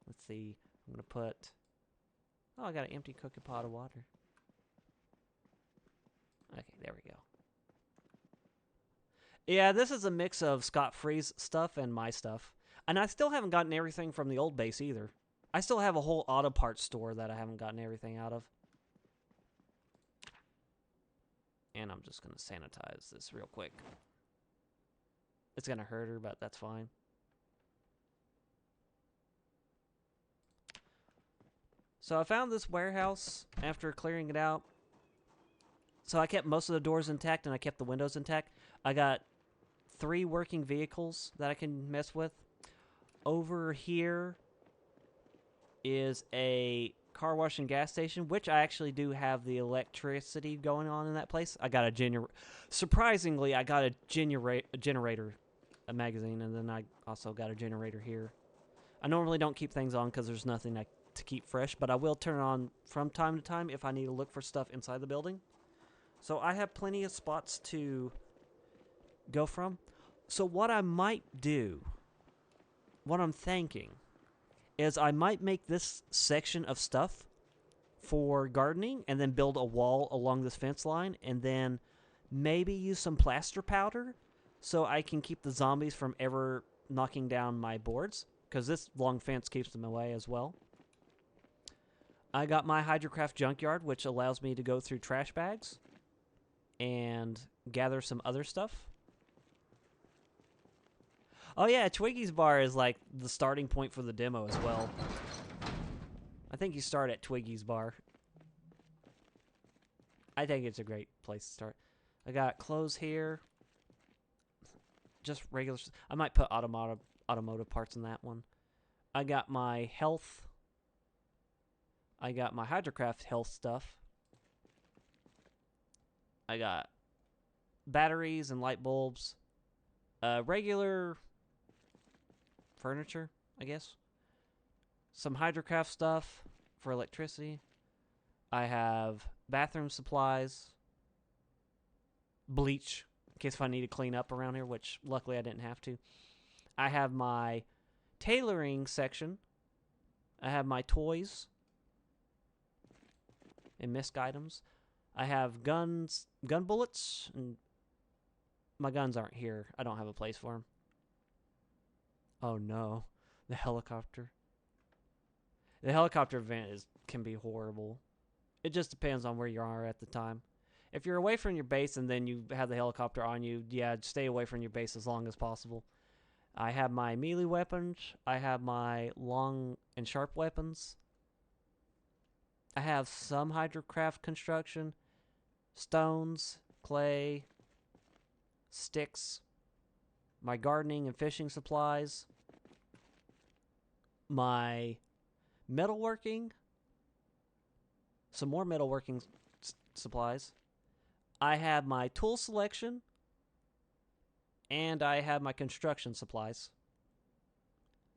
Let's see. I'm going to put... Oh, I got an empty cooking pot of water. Okay, there we go. Yeah, this is a mix of Scott Free's stuff and my stuff. And I still haven't gotten everything from the old base either. I still have a whole auto parts store that I haven't gotten everything out of. And I'm just going to sanitize this real quick. It's going to hurt her, but that's fine. So I found this warehouse after clearing it out. So I kept most of the doors intact and I kept the windows intact. I got 3 working vehicles that I can mess with. Over here is a car wash and gas station, which I actually do have the electricity going on in that place. I got a generator. Surprisingly, I got a generator, a magazine, and then I also got a generator here. I normally don't keep things on because there's nothing to keep fresh, but I will turn it on from time to time if I need to look for stuff inside the building. So I have plenty of spots to go from. So what I might do, what I'm thinking, is I might make this section of stuff for gardening and then build a wall along this fence line and then maybe use some plaster powder so I can keep the zombies from ever knocking down my boards, because this long fence keeps them away as well. I got my Hydrocraft junkyard, which allows me to go through trash bags and gather some other stuff. Oh yeah, Twiggy's Bar is like the starting point for the demo as well. I think you start at Twiggy's Bar. I think it's a great place to start. I got clothes here. Just regular... I might put automotive parts in that one. I got my health. I got my Hydrocraft health stuff. I got batteries and light bulbs. Regular furniture, I guess. Some Hydrocraft stuff for electricity. I have bathroom supplies. Bleach, in case if I need to clean up around here, which luckily I didn't have to. I have my tailoring section. I have my toys and misc items. I have gun bullets, and my guns aren't here. I don't have a place for them. Oh no, the helicopter. The helicopter event can be horrible. It just depends on where you are at the time. If you're away from your base and then you have the helicopter on you, yeah, stay away from your base as long as possible. I have my melee weapons. I have my long and sharp weapons. I have some Hydrocraft construction. Stones, clay, sticks. My gardening and fishing supplies. My metalworking. Some more metalworking supplies. I have my tool selection. And I have my construction supplies.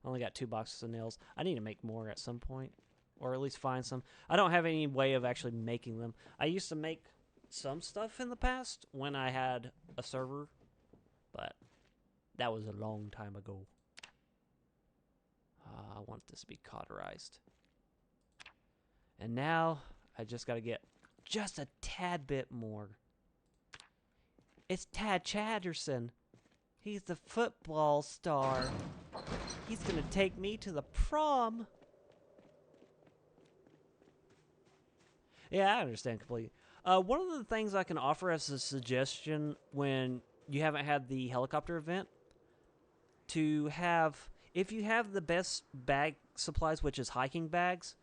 I only got 2 boxes of nails. I need to make more at some point. Or at least find some. I don't have any way of actually making them. I used to make some stuff in the past when I had a server. But that was a long time ago. I want this to be cauterized. And now I just got to get just a tad bit more. It's Tad Chatterson. He's the football star. He's going to take me to the prom. Yeah, I understand completely. One of the things I can offer as a suggestion when you haven't had the helicopter event, to have, if you have the best bag supplies, which is hiking bags,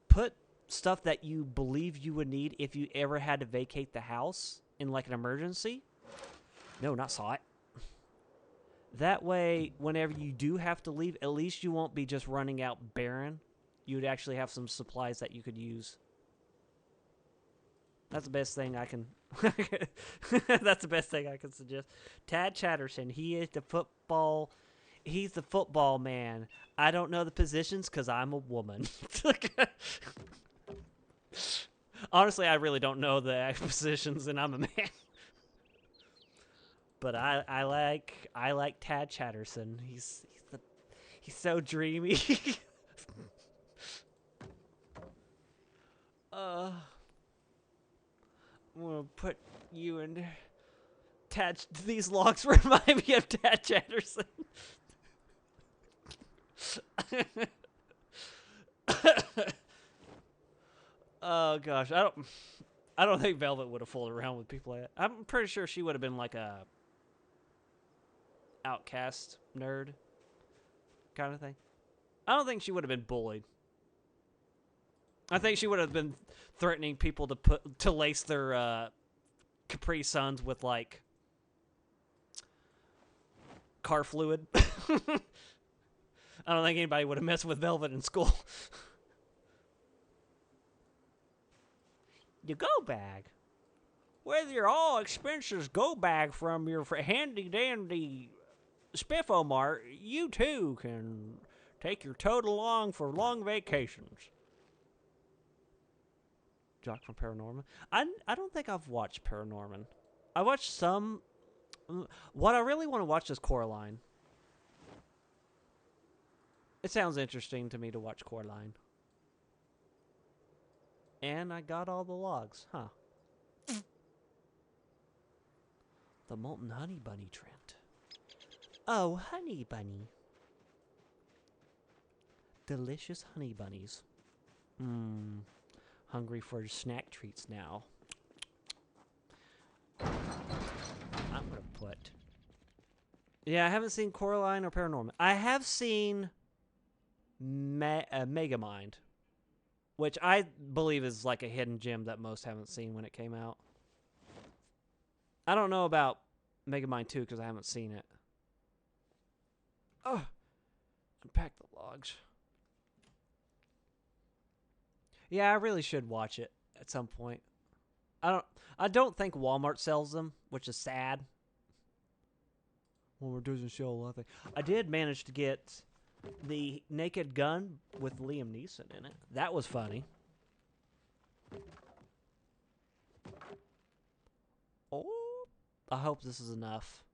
put stuff that you believe you would need if you ever had to vacate the house in like an emergency. No, not saw it. That way, whenever you do have to leave, at least you won't be just running out barren. You would actually have some supplies that you could use. That's the best thing I can... That's the best thing I can suggest. Tad Chatterson, he is the football... He's the football man. I don't know the positions because I'm a woman. Honestly, I really don't know the positions, and I'm a man. But I like Tad Chatterson. He's so dreamy. I'm gonna put you in there. These logs remind me of Tad Chatterson. Oh gosh, I don't think Velvet would have fooled around with people like that. I'm pretty sure she would have been like a outcast nerd kind of thing. I don't think she would have been bullied. I think she would have been threatening people to lace their Capri Suns with like car fluid. I don't think anybody would have messed with Velvet in school. The go bag. With your all expenses go bag from your handy dandy Spiffo-Mart, you too can take your toad along for long vacations. Jock from Paranorman. I don't think I've watched Paranorman. I watched some. What I really want to watch is Coraline. It sounds interesting to me to watch Coraline. And I got all the logs, huh? The Molten Honey Bunny Trent. Oh, Honey Bunny. Delicious honey bunnies. Hungry for snack treats now. I'm gonna put... Yeah, I haven't seen Coraline or Paranorman. I have seen Megamind, which I believe is like a hidden gem that most haven't seen when it came out. I don't know about Megamind 2 because I haven't seen it. Oh, unpack the logs. Yeah, I really should watch it at some point. I don't think Walmart sells them, which is sad. Walmart doesn't sell a lot of things. I did manage to get the Naked Gun with Liam Neeson in it. That was funny. Oh, I hope this is enough.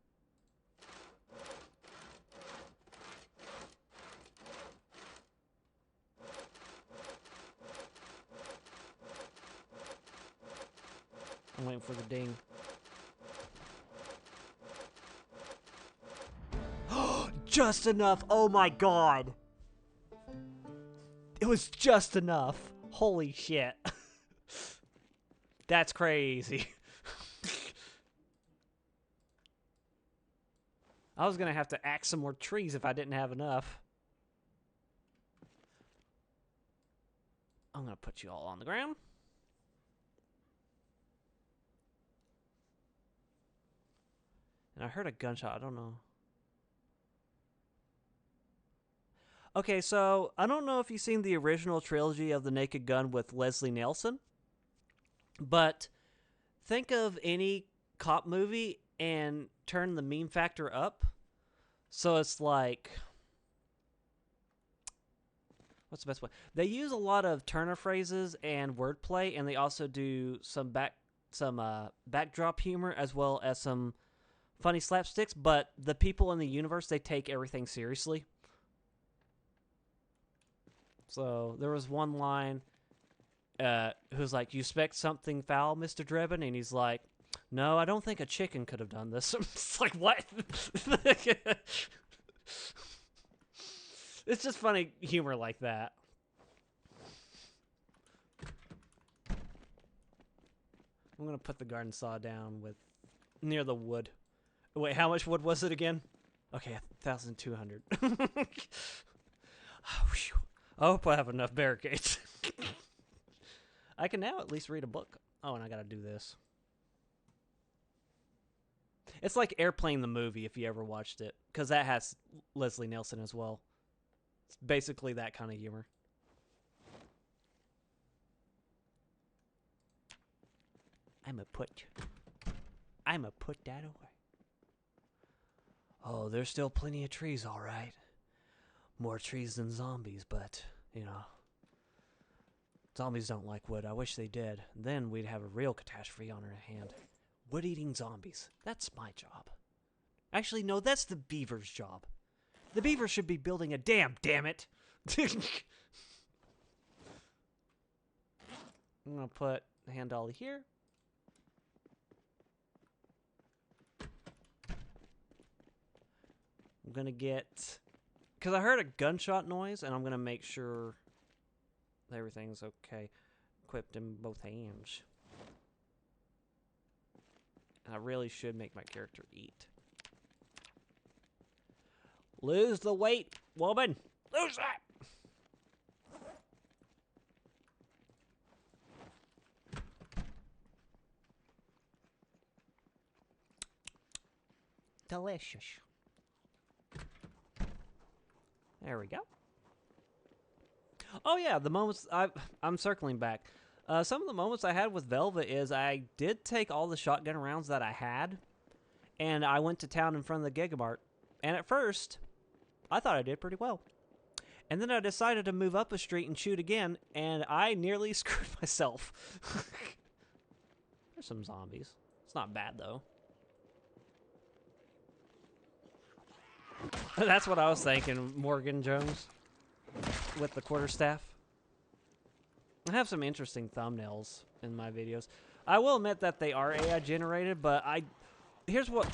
I'm waiting for the ding. Just enough! Oh my god! It was just enough. Holy shit. That's crazy. I was gonna have to axe some more trees if I didn't have enough. I'm gonna put you all on the ground. And I heard a gunshot. I don't know. Okay, so I don't know if you've seen the original trilogy of The Naked Gun with Leslie Nielsen, but think of any cop movie and turn the meme factor up. So it's like, what's the best way? They use a lot of Turner phrases and wordplay, and they also do some backdrop humor as well as some funny slapsticks. But the people in the universe, they take everything seriously. So there was one line who's like, "You expect something foul, Mr. Drebin?" And he's like, "No, I don't think a chicken could have done this." It's like, what? It's just funny humor like that. I'm going to put the garden saw down near the wood. Wait, how much wood was it again? Okay, 1,200. I hope I have enough barricades. I can now at least read a book. Oh, and I gotta do this. It's like Airplane the movie, if you ever watched it. Because that has Leslie Nielsen as well. It's basically that kind of humor. I'ma put that away. Oh, there's still plenty of trees, all right. More trees than zombies, but, you know, zombies don't like wood. I wish they did. Then we'd have a real catastrophe on our hand. Wood-eating zombies. That's my job. Actually, no, that's the beaver's job. The beaver should be building a dam, damn it! I'm gonna put the hand dolly here. I'm gonna get... Because I heard a gunshot noise, and I'm going to make sure everything's okay. Equipped in both hands. And I really should make my character eat. Lose the weight, woman! Lose that! Delicious. There we go. Oh yeah, the moments I'm circling back. Some of the moments I had with Velvet is I did take all the shotgun rounds that I had, and I went to town in front of the Gigamart. And at first, I thought I did pretty well. And then I decided to move up a street and shoot again, and I nearly screwed myself. There's some zombies. It's not bad though. That's what I was thinking, Morgan Jones, with the quarterstaff. I have some interesting thumbnails in my videos. I will admit that they are AI generated, but here's what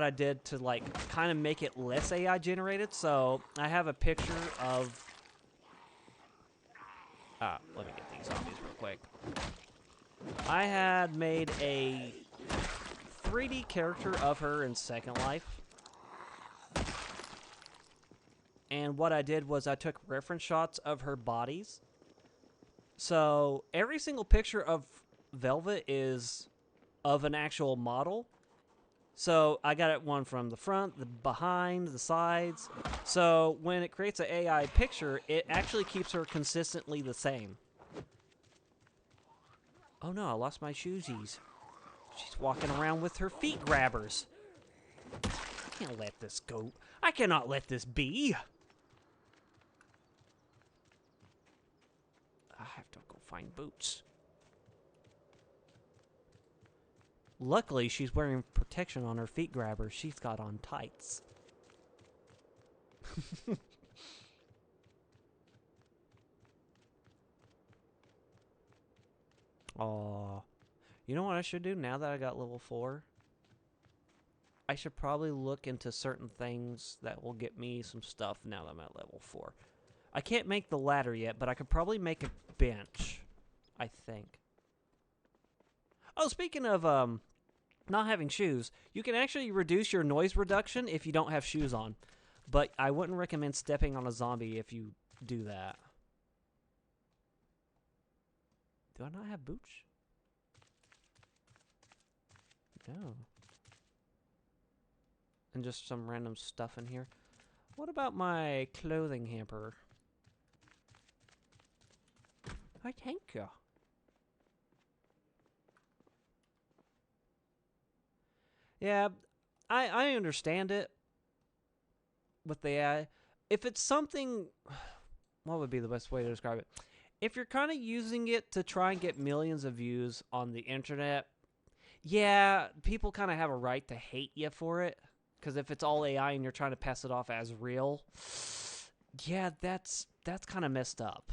I did to like kind of make it less AI generated. So I have a picture of. Let me get these zombies real quick. I had made a 3D character of her in Second Life. And what I did was I took reference shots of her bodies. So every single picture of Velvet is of an actual model. So I got it one from the front, the behind, the sides. So when it creates an AI picture, it actually keeps her consistently the same. Oh no, I lost my shoesies. She's walking around with her feet grabbers. I can't let this go. I cannot let this be. I have to go find boots. Luckily, she's wearing protection on her feet grabbers. She's got on tights. Aw. You know what I should do now that I got level 4? I should probably look into certain things that will get me some stuff now that I'm at level 4. I can't make the ladder yet, but I could probably make a bench, I think. Oh, speaking of not having shoes, you can actually reduce your noise reduction if you don't have shoes on. But I wouldn't recommend stepping on a zombie if you do that. Do I not have boots? No. And just some random stuff in here. What about my clothing hamper? I thank you. Yeah, I understand it with the AI. If it's something, what would be the best way to describe it? If you're kind of using it to try and get millions of views on the internet, yeah, people kind of have a right to hate you for it. Because if it's all AI and you're trying to pass it off as real, yeah, that's kind of messed up.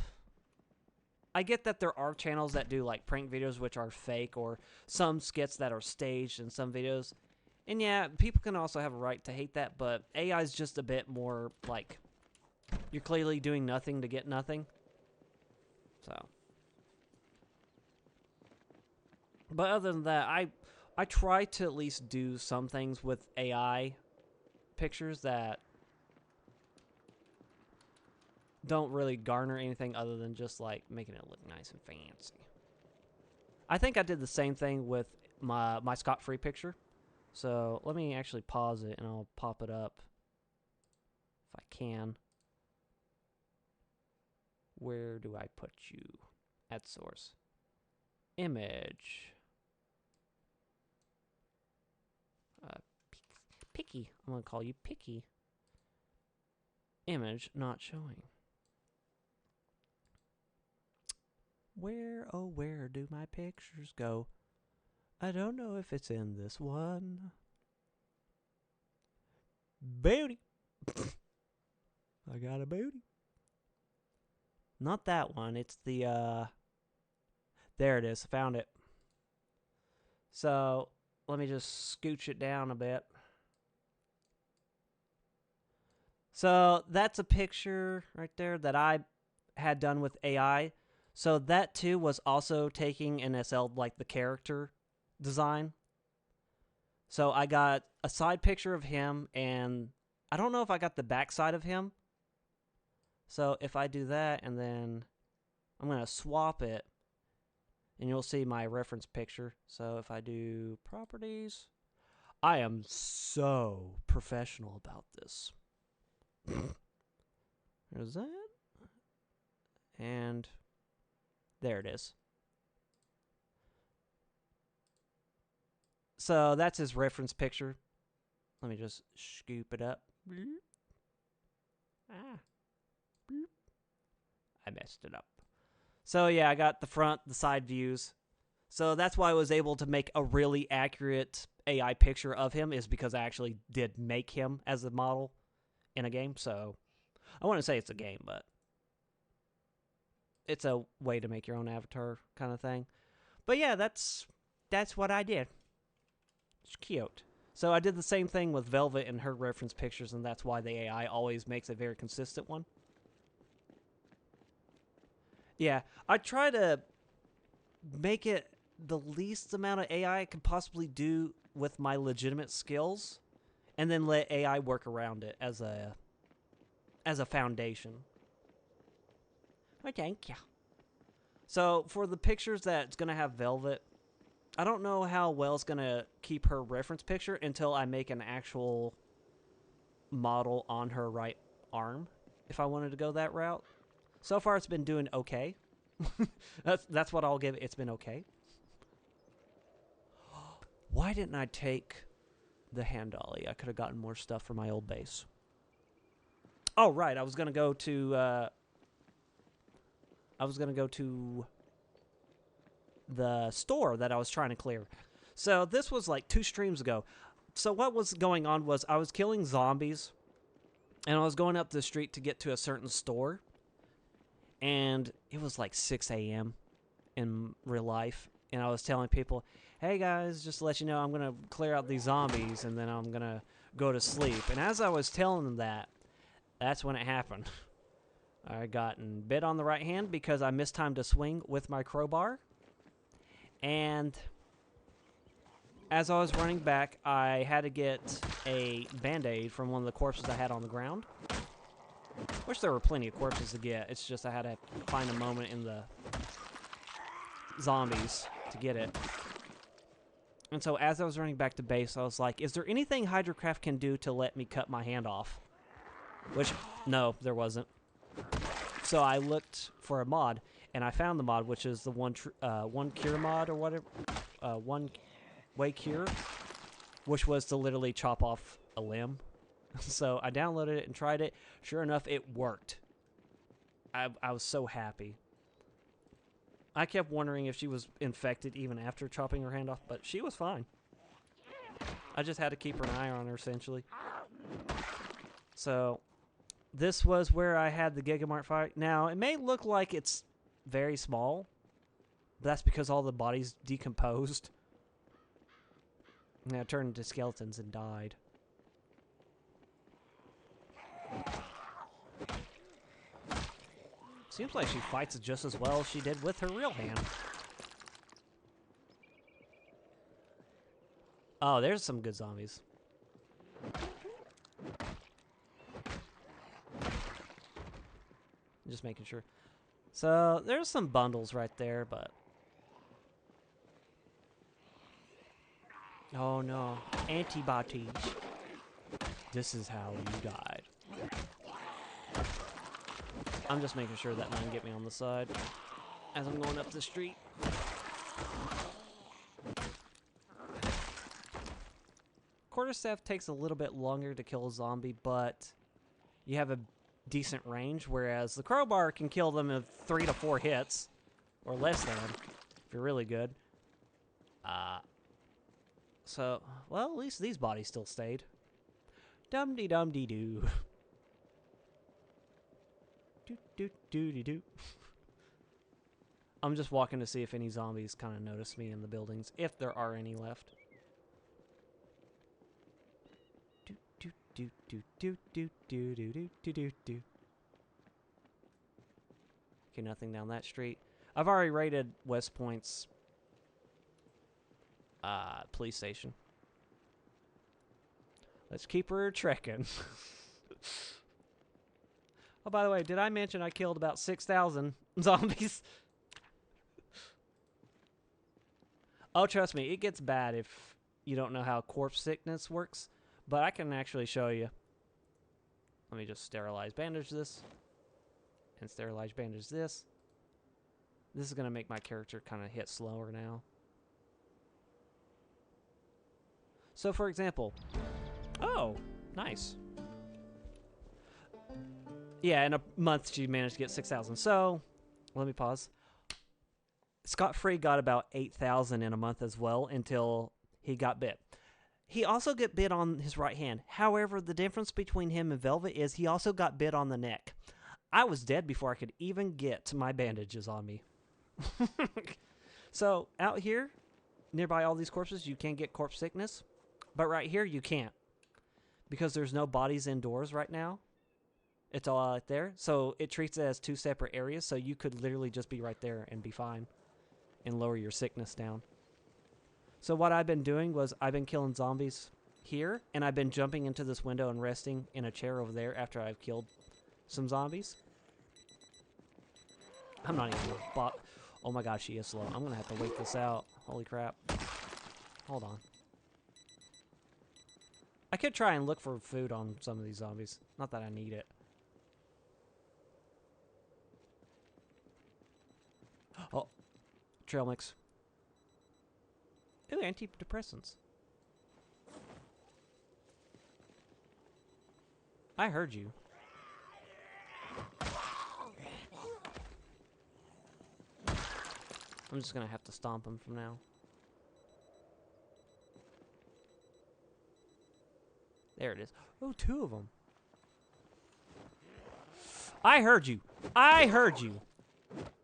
I get that there are channels that do like prank videos which are fake, or some skits that are staged in some videos. And yeah, people can also have a right to hate that, but AI is just a bit more like, you're clearly doing nothing to get nothing. So. But other than that, I try to at least do some things with AI pictures that don't really garner anything other than just like making it look nice and fancy. I think I did the same thing with my Scot-free picture. So let me actually pause it and I'll pop it up if I can. Where do I put you? At source. Image. Picky. I'm going to call you Picky. Image not showing. Where, oh where do my pictures go? I don't know if it's in this one. Booty. I got a booty. Not that one. It's the, there it is. I found it. So, let me just scooch it down a bit. So, that's a picture right there that I had done with AI. So, that too was also taking NSL, like the character design. So, I got a side picture of him, and I don't know if I got the back side of him. So, if I do that, and then I'm going to swap it, and you'll see my reference picture. So, if I do properties, I am so professional about this. There's that. And there it is. So that's his reference picture. Let me just scoop it up. Ah. I messed it up. So yeah, I got the front, the side views. So that's why I was able to make a really accurate AI picture of him, is because I actually did make him as a model in a game. So I wouldn't say it's a game, but it's a way to make your own avatar kind of thing. But yeah, that's what I did. It's cute. So I did the same thing with Velvet and her reference pictures, and that's why the AI always makes a very consistent one. Yeah, I try to make it the least amount of AI I can possibly do with my legitimate skills, and then let AI work around it as a foundation. Oh, thank you. So for the pictures that's gonna have Velvet, I don't know how well it's gonna keep her reference picture until I make an actual model on her right arm, if I wanted to go that route. So far, it's been doing okay. That's what I'll give it. It's been okay. Why didn't I take the hand dolly? I could have gotten more stuff for my old base. Oh, right. I was going to go to... the store that I was trying to clear. So this was like 2 streams ago. So what was going on was I was killing zombies, and I was going up the street to get to a certain store, and it was like 6 a.m. in real life, and I was telling people, hey guys, just to let you know, I'm going to clear out these zombies, and then I'm going to go to sleep. And as I was telling them that, that's when it happened. I gotten bit on the right hand because I mistimed a swing with my crowbar. And as I was running back, I had to get a Band-Aid from one of the corpses I had on the ground. Wish there were plenty of corpses to get. It's just I had to find a moment in the zombies to get it. And so as I was running back to base, I was like, is there anything Hydrocraft can do to let me cut my hand off? Which, no, there wasn't. So I looked for a mod, and I found the mod, which is the one cure mod or whatever, one way cure, which was to literally chop off a limb. So I downloaded it and tried it. Sure enough, it worked. I was so happy. I kept wondering if she was infected even after chopping her hand off, but she was fine. I just had to keep an eye on her, essentially. So this was where I had the Gigamart fight. Now, it may look like it's very small, but that's because all the bodies decomposed. And I turned into skeletons and died. Seems like she fights just as well as she did with her real hand. Oh, there's some good zombies. Just making sure. So, there's some bundles right there, but... Oh no. Antibodies. This is how you died. I'm just making sure that none get me on the side as I'm going up the street. Quarterstaff takes a little bit longer to kill a zombie, but you have a decent range, whereas the crowbar can kill them in 3 to 4 hits, or less than, if you're really good. So, well, at least these bodies still stayed. Dum-de-dum-de-doo. Do-do-do-de-doo. I'm just walking to see if any zombies kind of notice me in the buildings, if there are any left. Do-do-do-do-do-do-do-do-do-do-do. Okay, nothing down that street. I've already raided West Point's police station. Let's keep her trekking. Oh, by the way, did I mention I killed about 6,000 zombies? Oh, trust me, it gets bad if you don't know how corpse sickness works. But I can actually show you. Let me just sterilize bandage this. And sterilize bandage this. This is going to make my character kind of hit slower now. So, for example. Oh, nice. Yeah, in a month she managed to get 6,000. So, let me pause. Scott Free got about 8,000 in a month as well until he got bit. He also got bit on his right hand. However, the difference between him and Velvet is he also got bit on the neck. I was dead before I could even get my bandages on me. So, out here, nearby all these corpses, you can get corpse sickness. But right here, you can't. Because there's no bodies indoors right now. It's all out there. So, it treats it as 2 separate areas. So, you could literally just be right there and be fine. And lower your sickness down. So what I've been doing was I've been killing zombies here, and I've been jumping into this window and resting in a chair over there after I've killed some zombies. I'm not even bot. Oh my gosh, she is slow. I'm gonna have to wait this out. Holy crap. Hold on. I could try and look for food on some of these zombies. Not that I need it. Oh, trail mix. Ooh, antidepressants. I heard you. I'm just gonna have to stomp him from now. There it is. Oh, 2 of them. I heard you. I heard you.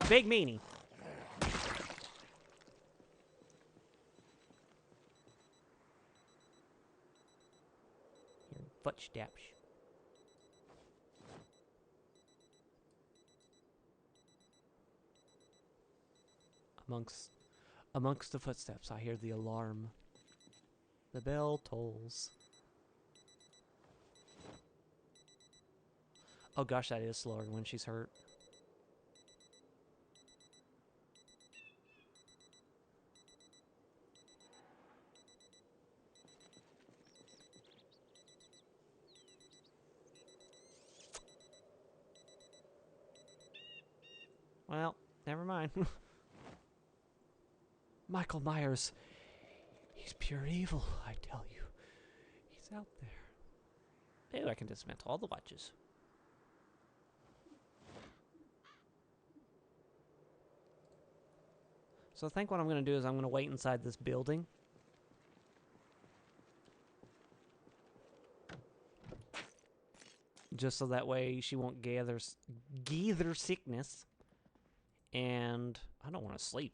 Big meanie. Footsteps. Amongst the footsteps, I hear the alarm. The bell tolls. Oh gosh, that is slower when she's hurt. Well, never mind. Michael Myers. He's pure evil, I tell you. He's out there. Maybe I can dismantle all the watches. So I think what I'm going to do is I'm going to wait inside this building. Just so that way she won't gather sickness. And I don't want to sleep.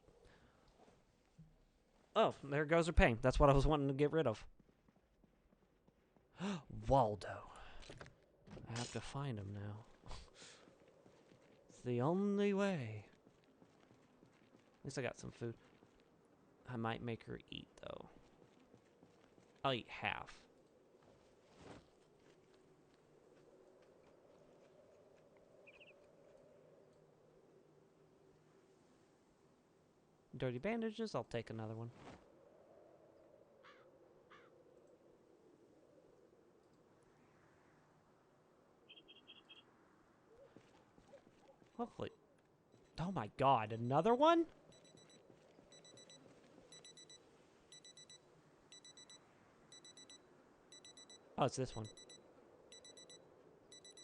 Oh, there goes her pain. That's what I was wanting to get rid of. Waldo. I have to find him now. It's the only way. At least I got some food. I might make her eat, though. I'll eat half. Dirty bandages, I'll take another one. Hopefully. Oh my god, another one? Oh, it's this one.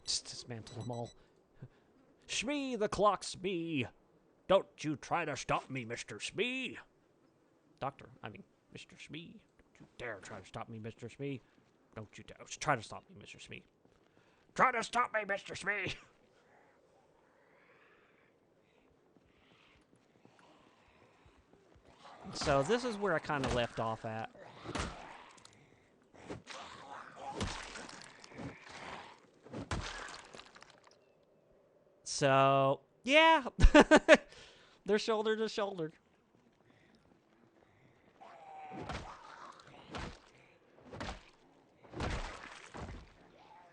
Just dismantle them all. Shmee, the clock's me. Don't you try to stop me, Mr. Smee. Mr. Smee. Don't you dare try to stop me, Mr. Smee. Don't you dare try to stop me, Mr. Smee. Try to stop me, Mr. Smee. So this is where I kind of left off at. So, yeah. They're shoulder to shoulder.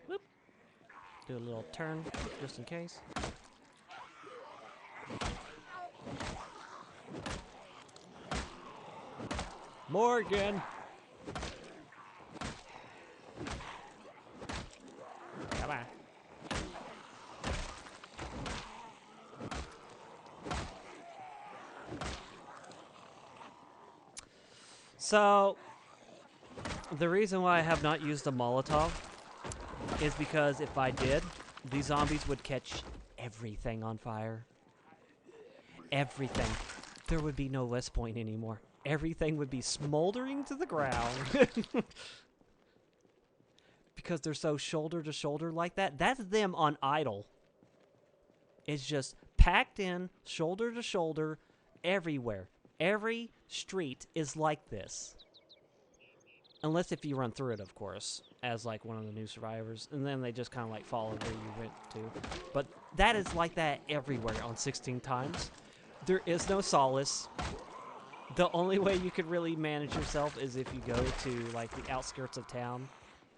Whoop. Do a little turn, just in case. Morgan! Come on. So, the reason why I have not used a Molotov is because if I did, these zombies would catch everything on fire. Everything. There would be no West Point anymore. Everything would be smoldering to the ground. Because they're so shoulder to shoulder like that. That's them on idle. It's just packed in, shoulder to shoulder, everywhere. Every street is like this. Unless if you run through it, of course, as like one of the new survivors. And then they just kind of like follow where you went to. But that is like that everywhere on 16 times. There is no solace. The only way you could really manage yourself is if you go to like the outskirts of town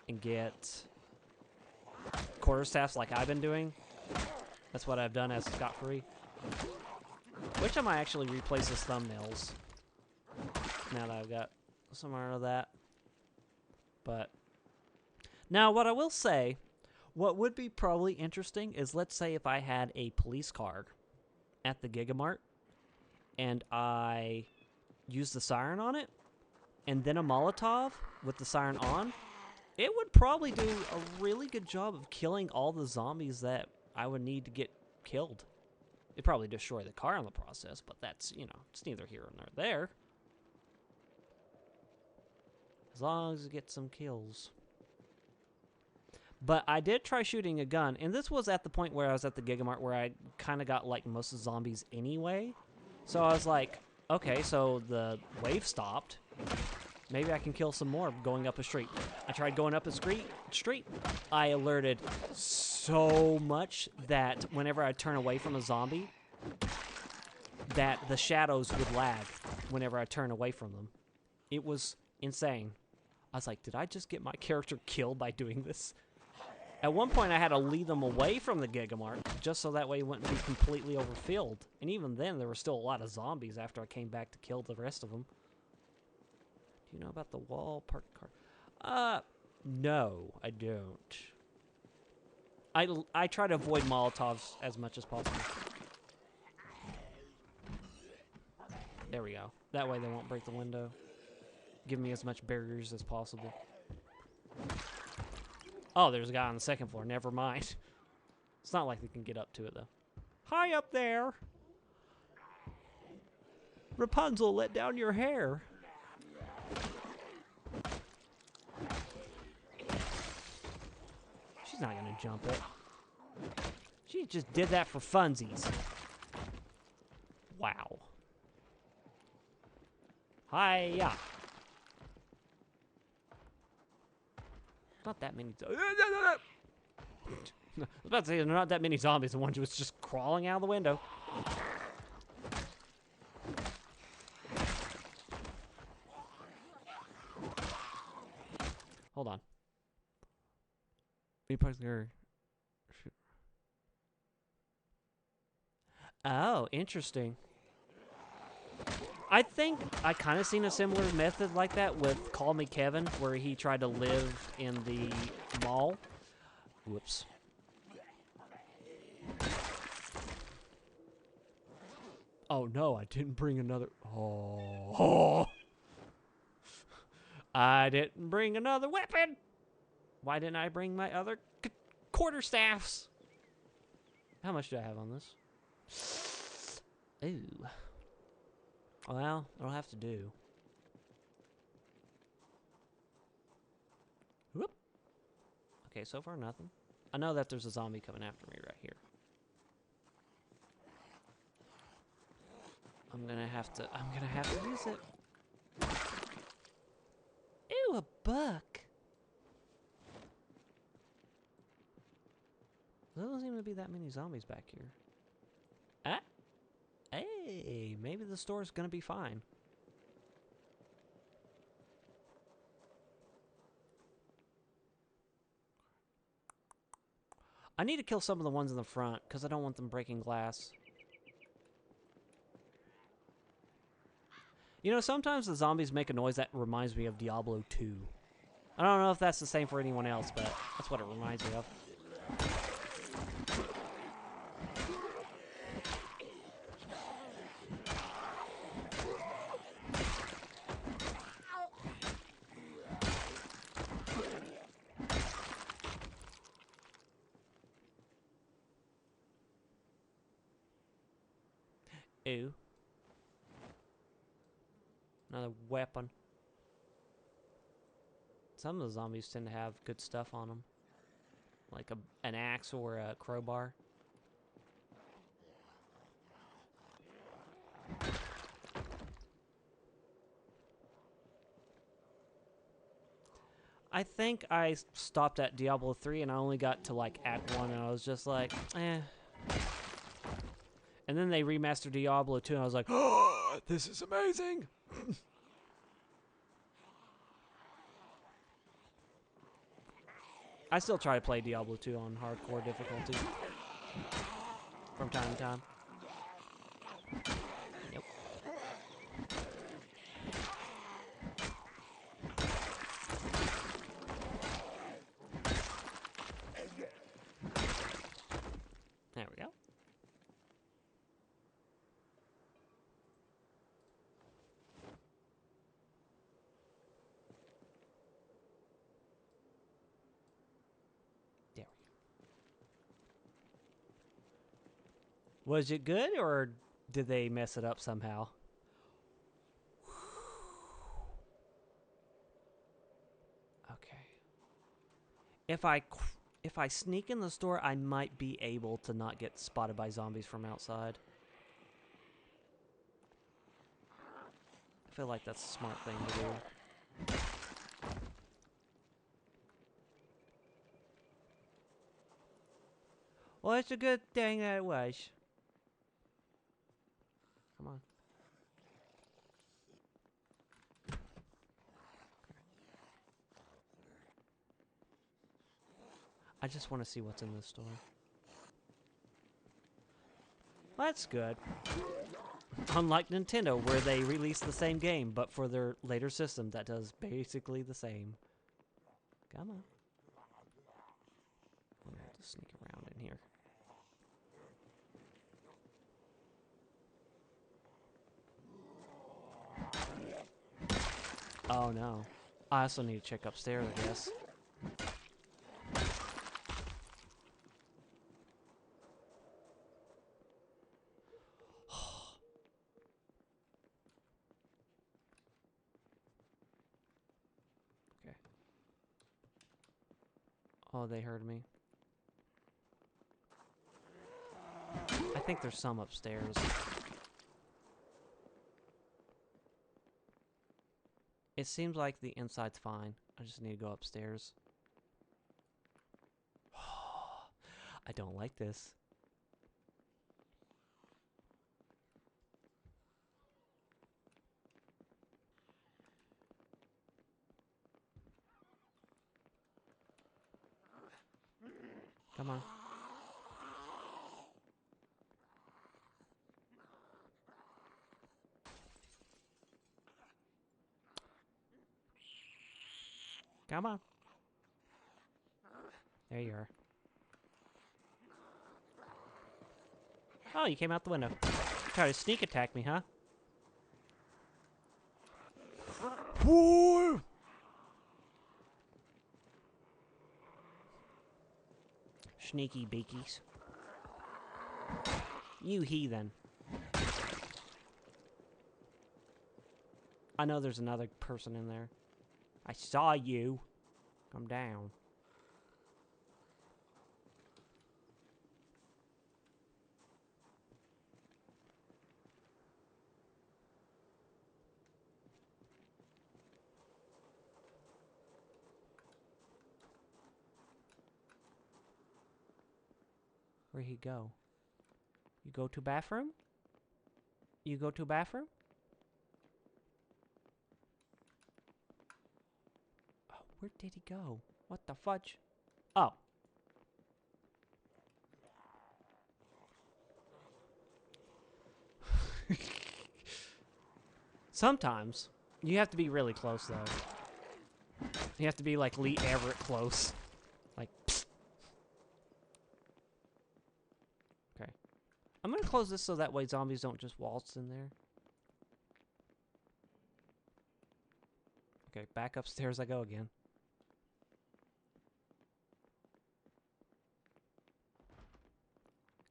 and get quarterstaffs like I've been doing. That's what I've done as scot-free. Which I might actually replace as thumbnails. Now that I've got some more of that. But now what I will say, what would be probably interesting is let's say if I had a police car at the Gigamart and I used the siren on it and then a Molotov with the siren on It would probably do a really good job of killing all the zombies that I would need to get killed. It'd probably destroy the car in the process, but that's, you know, it's neither here nor there. As long as it gets some kills. But I did try shooting a gun, and this was at the point where I was at the Gigamart where I kind of got like most of the zombies anyway. So I was like, okay, so the wave stopped. Maybe I can kill some more going up a street. I tried going up a street. I alerted so much that whenever I turn away from a zombie, that the shadows would lag whenever I turn away from them. It was insane. I was like, did I just get my character killed by doing this? At one point, I had to lead them away from the Gigamart, just so that way it wouldn't be completely overfilled. And even then, there were still a lot of zombies after I came back to kill the rest of them. Do you know about the wall parked car? No, I don't. I try to avoid Molotovs as much as possible. There we go. That way they won't break the window. Give me as much barriers as possible. Oh, there's a guy on the second floor. Never mind. It's not like they can get up to it, though. Hi up there! Rapunzel, let down your hair. She's not gonna jump it. She just did that for funsies. Wow. Hiya. Not that many. I was about to say, there are not that many zombies. The one who was just crawling out of the window. Hold on. Oh, interesting. I think I kind of seen a similar method like that with Call Me Kevin, where he tried to live in the mall. Whoops. Oh no, I didn't bring another. Oh. I didn't bring another weapon. Why didn't I bring my other quarterstaffs? How much do I have on this? Ooh. Well, it'll have to do. Whoop. Okay, so far nothing. I know that there's a zombie coming after me right here. I'm gonna have to use it. Ew, a buck. There doesn't seem to be that many zombies back here. Ah. Hey, maybe the store's gonna be fine. I need to kill some of the ones in the front, because I don't want them breaking glass. You know, sometimes the zombies make a noise that reminds me of Diablo 2. I don't know if that's the same for anyone else, but that's what it reminds me of. Ew. Another weapon. Some of the zombies tend to have good stuff on them. Like an axe or a crowbar. I think I stopped at Diablo 3 and I only got to like Act 1 and I was just like, eh. And then they remastered Diablo 2 and I was like, oh, this is amazing! I still try to play Diablo 2 on hardcore difficulty. From time to time. Yep. There we go. Was it good, or did they mess it up somehow? Okay. If I sneak in the store, I might be able to not get spotted by zombies from outside. I feel like that's a smart thing to do. Well, it's a good thing that it was. Come on. I just want to see what's in this store. That's good. Unlike Nintendo, where they release the same game, but for their later system that does basically the same. Come on. I'm gonna have to sneak around in here. Oh no. I also need to check upstairs, I guess. Okay. Oh, they heard me. I think there's some upstairs. It seems like the inside's fine. I just need to go upstairs. I don't like this. Come on. Come on. There you are. Oh, you came out the window. Try to sneak attack me, huh? Whoa! Sneaky beakies. You heathen. I know there's another person in there. I saw you. Come down. Where'd he go? You go to bathroom? You go to bathroom? Oh, where did he go? What the fudge? Oh. Sometimes. You have to be really close, though. You have to be like Lee Everett close. Like, psst. Okay. I'm gonna close this so that way zombies don't just waltz in there. Okay, back upstairs I go again.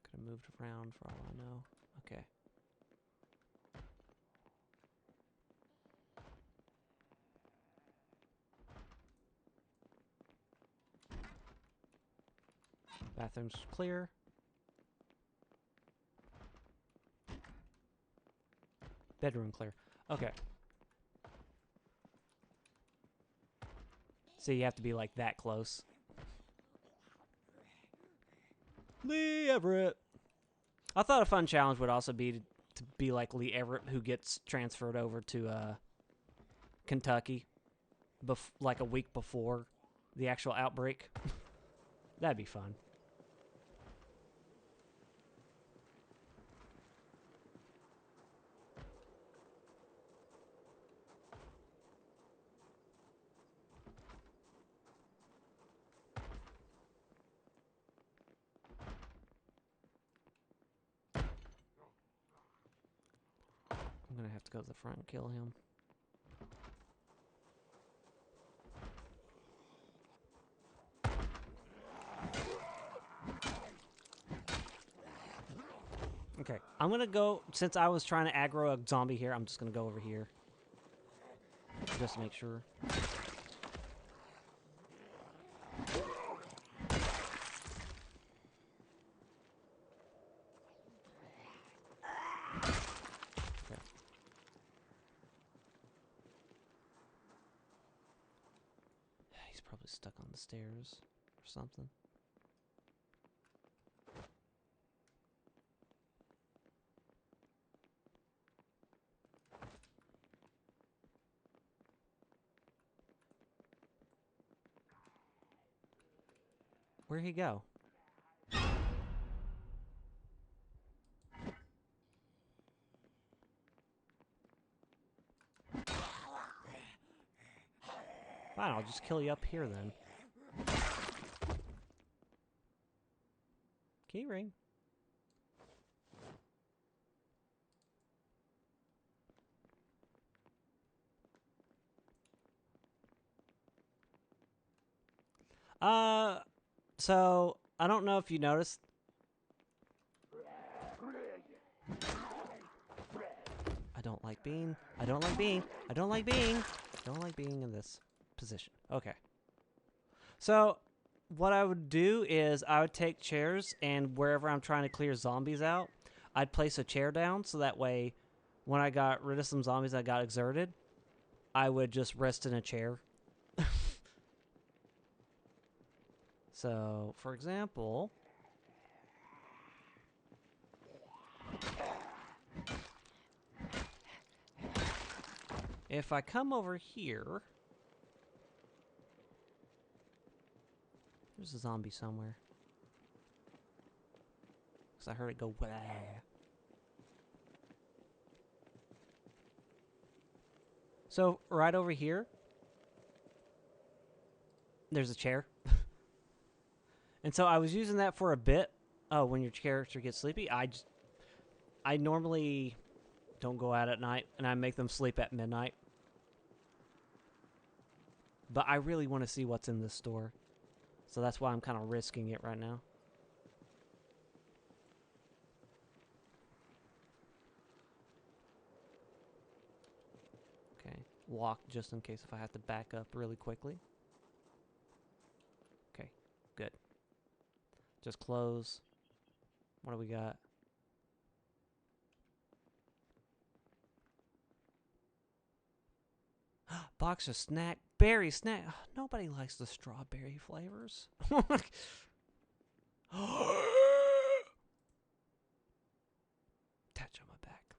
Could have moved around for all I know. Okay. Bathroom's clear. Bedroom clear. Okay. So you have to be like that close. Lee Everett. I thought a fun challenge would also be to be like Lee Everett, who gets transferred over to Kentucky like a week before the actual outbreak. That'd be fun. I'm gonna have to go to the front and kill him. Okay, I'm gonna go, since I was trying to aggro a zombie here, I'm just gonna go over here. Just to make sure. Okay. He's probably stuck on the stairs or something. Where'd he go? Fine, I'll just kill you up here then. Key ring. So I don't know if you noticed. I don't like being in this position. Okay. So what I would do is I would take chairs, and wherever I'm trying to clear zombies out, I'd place a chair down so that way when I got rid of some zombies that got exerted, I would just rest in a chair. So, for example, if I come over here, there's a zombie somewhere. Because I heard it go, wah. So, right over here, there's a chair. And so I was using that for a bit. Oh, when your character gets sleepy, I normally don't go out at night, and I make them sleep at midnight. But I really want to see what's in this store. So that's why I'm kind of risking it right now. Okay, lock just in case if I have to back up really quickly. Okay, good. Just close. What do we got? Box of berry snack. Oh, nobody likes the strawberry flavors. Touch on my back.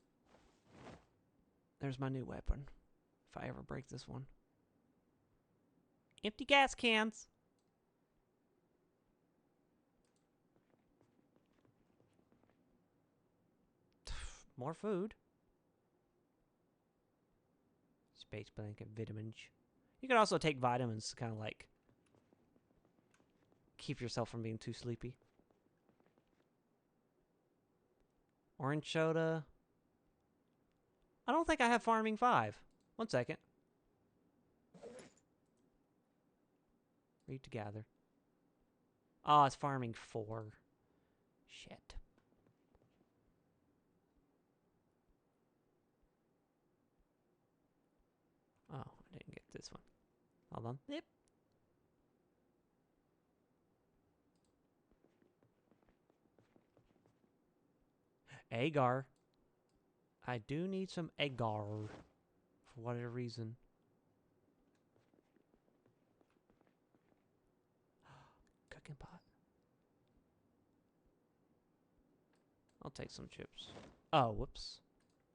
There's my new weapon. If I ever break this one. Empty gas cans. More food. Space blanket, vitamins. You can also take vitamins to kind of like keep yourself from being too sleepy. Orange soda. I don't think I have farming 5. 1 second. Read to gather. Oh, it's farming 4. Shit. Oh, I didn't get this one. Hold on. Yep. Agar. I do need some agar. For whatever reason. Cooking pot. I'll take some chips. Oh, whoops.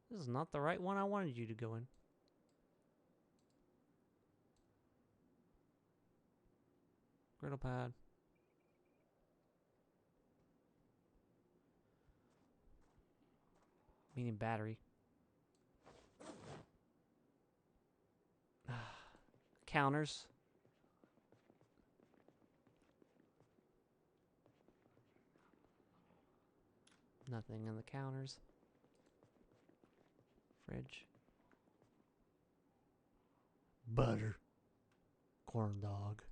This is not the right one I wanted you to go in. Griddle pad. Meaning battery. Counters. Nothing in the counters. Fridge. Butter. Corn dog.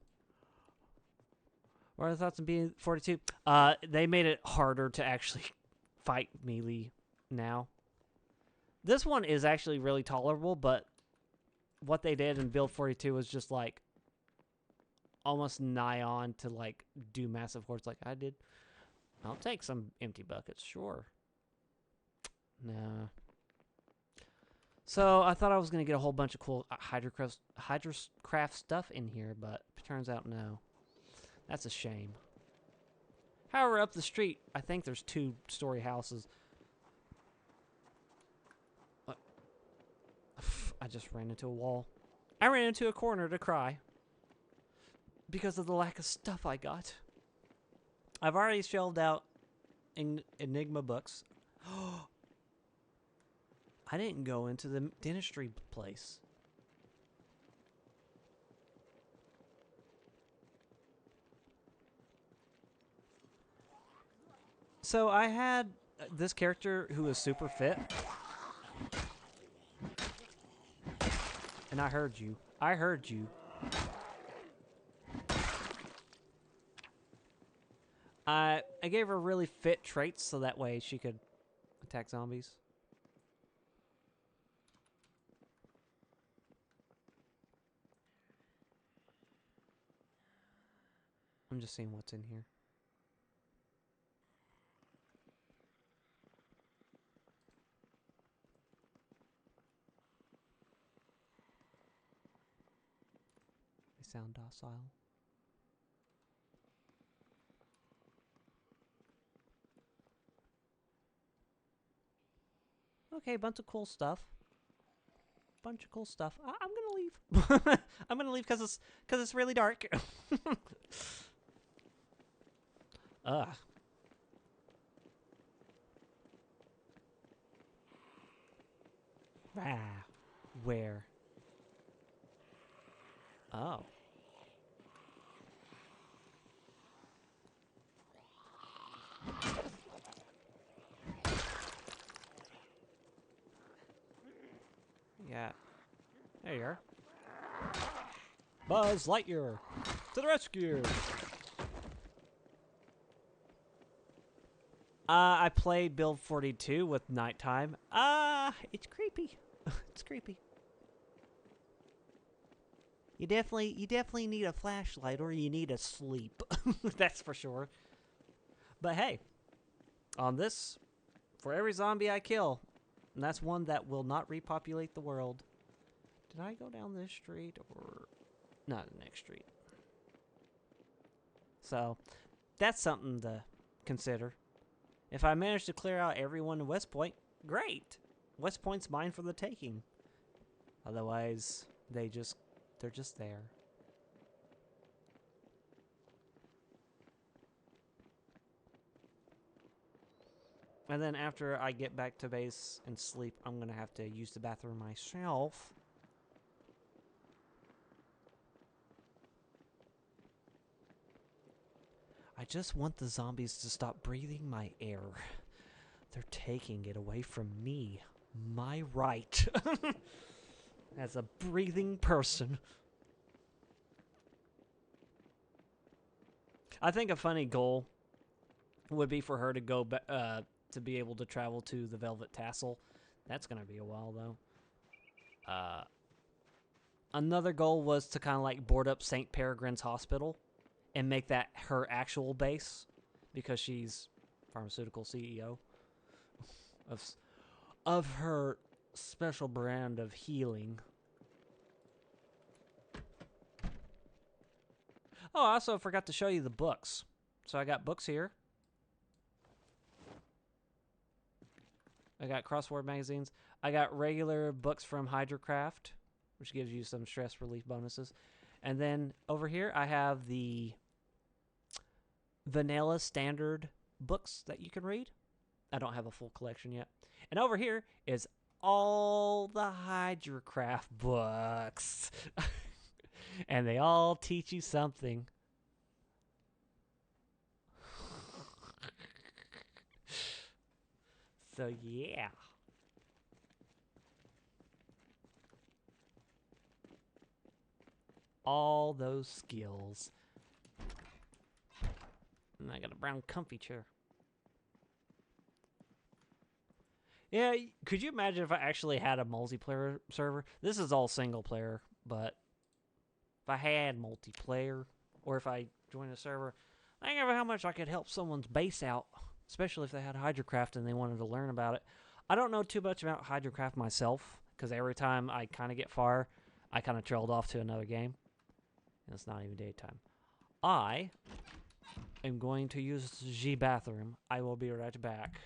What are the thoughts on being 42? They made it harder to actually fight melee now. This one is actually really tolerable, but what they did in build 42 was just like almost nigh on to like do massive hordes like I did. I'll take some empty buckets, sure. Nah. So I thought I was going to get a whole bunch of cool Hydrocraft stuff in here, but it turns out no. That's a shame. However, up the street, I think there's 2-story houses. What? I just ran into a wall. I ran into a corner to cry. Because of the lack of stuff I got. I've already shelved out Enigma books. I didn't go into the dentistry place. So I had this character who was super fit. And I heard you. I heard you. I gave her really fit traits so that way she could attack zombies. I'm just seeing what's in here. They sound docile. Okay, bunch of cool stuff. Bunch of cool stuff. I'm gonna leave. I'm gonna leave because it's really dark. Ugh. Ah, where? Oh. Yeah. There you are. Buzz Lightyear, to the rescue! I played build 42 with nighttime. It's creepy. It's creepy. You definitely need a flashlight or you need to sleep. That's for sure. But hey, on this, for every zombie I kill, and that's one that will not repopulate the world. Did I go down this street or not the next street? So, that's something to consider. If I manage to clear out everyone in West Point, great. West Point's mine for the taking. Otherwise, they're just there. And then after I get back to base and sleep, I'm going to have to use the bathroom myself. I just want the zombies to stop breathing my air. They're taking it away from me. My right. As a breathing person. I think a funny goal would be for her to go to be able to travel to the Velvet Tassel. That's going to be a while, though. Another goal was to kind of like board up St. Peregrine's Hospital and make that her actual base because she's pharmaceutical CEO of her special brand of healing. Oh, I also forgot to show you the books. So I got books here. I got crossword magazines. I got regular books from Hydrocraft, which gives you some stress relief bonuses. And then over here, I have the vanilla standard books that you can read. I don't have a full collection yet. And over here is all the Hydrocraft books. And they all teach you something. So, yeah. All those skills. And I got a brown comfy chair. Yeah, could you imagine if I actually had a multiplayer server? This is all single player, but if I had multiplayer, or if I joined a server, think of how much I could help someone's base out, especially if they had Hydrocraft and they wanted to learn about it. I don't know too much about Hydrocraft myself, because every time I kind of get far, I kind of trailed off to another game. And it's not even daytime. I am going to use the bathroom. I will be right back.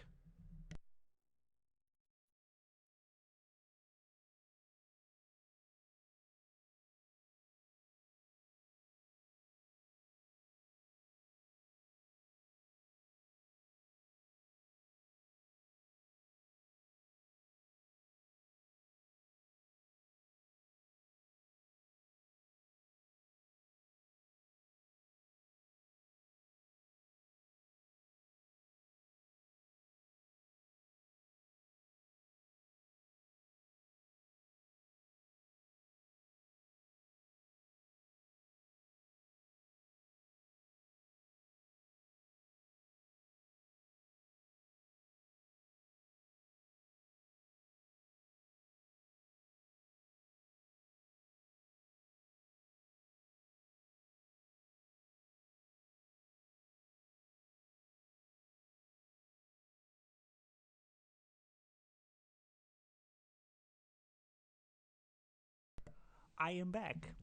I am back.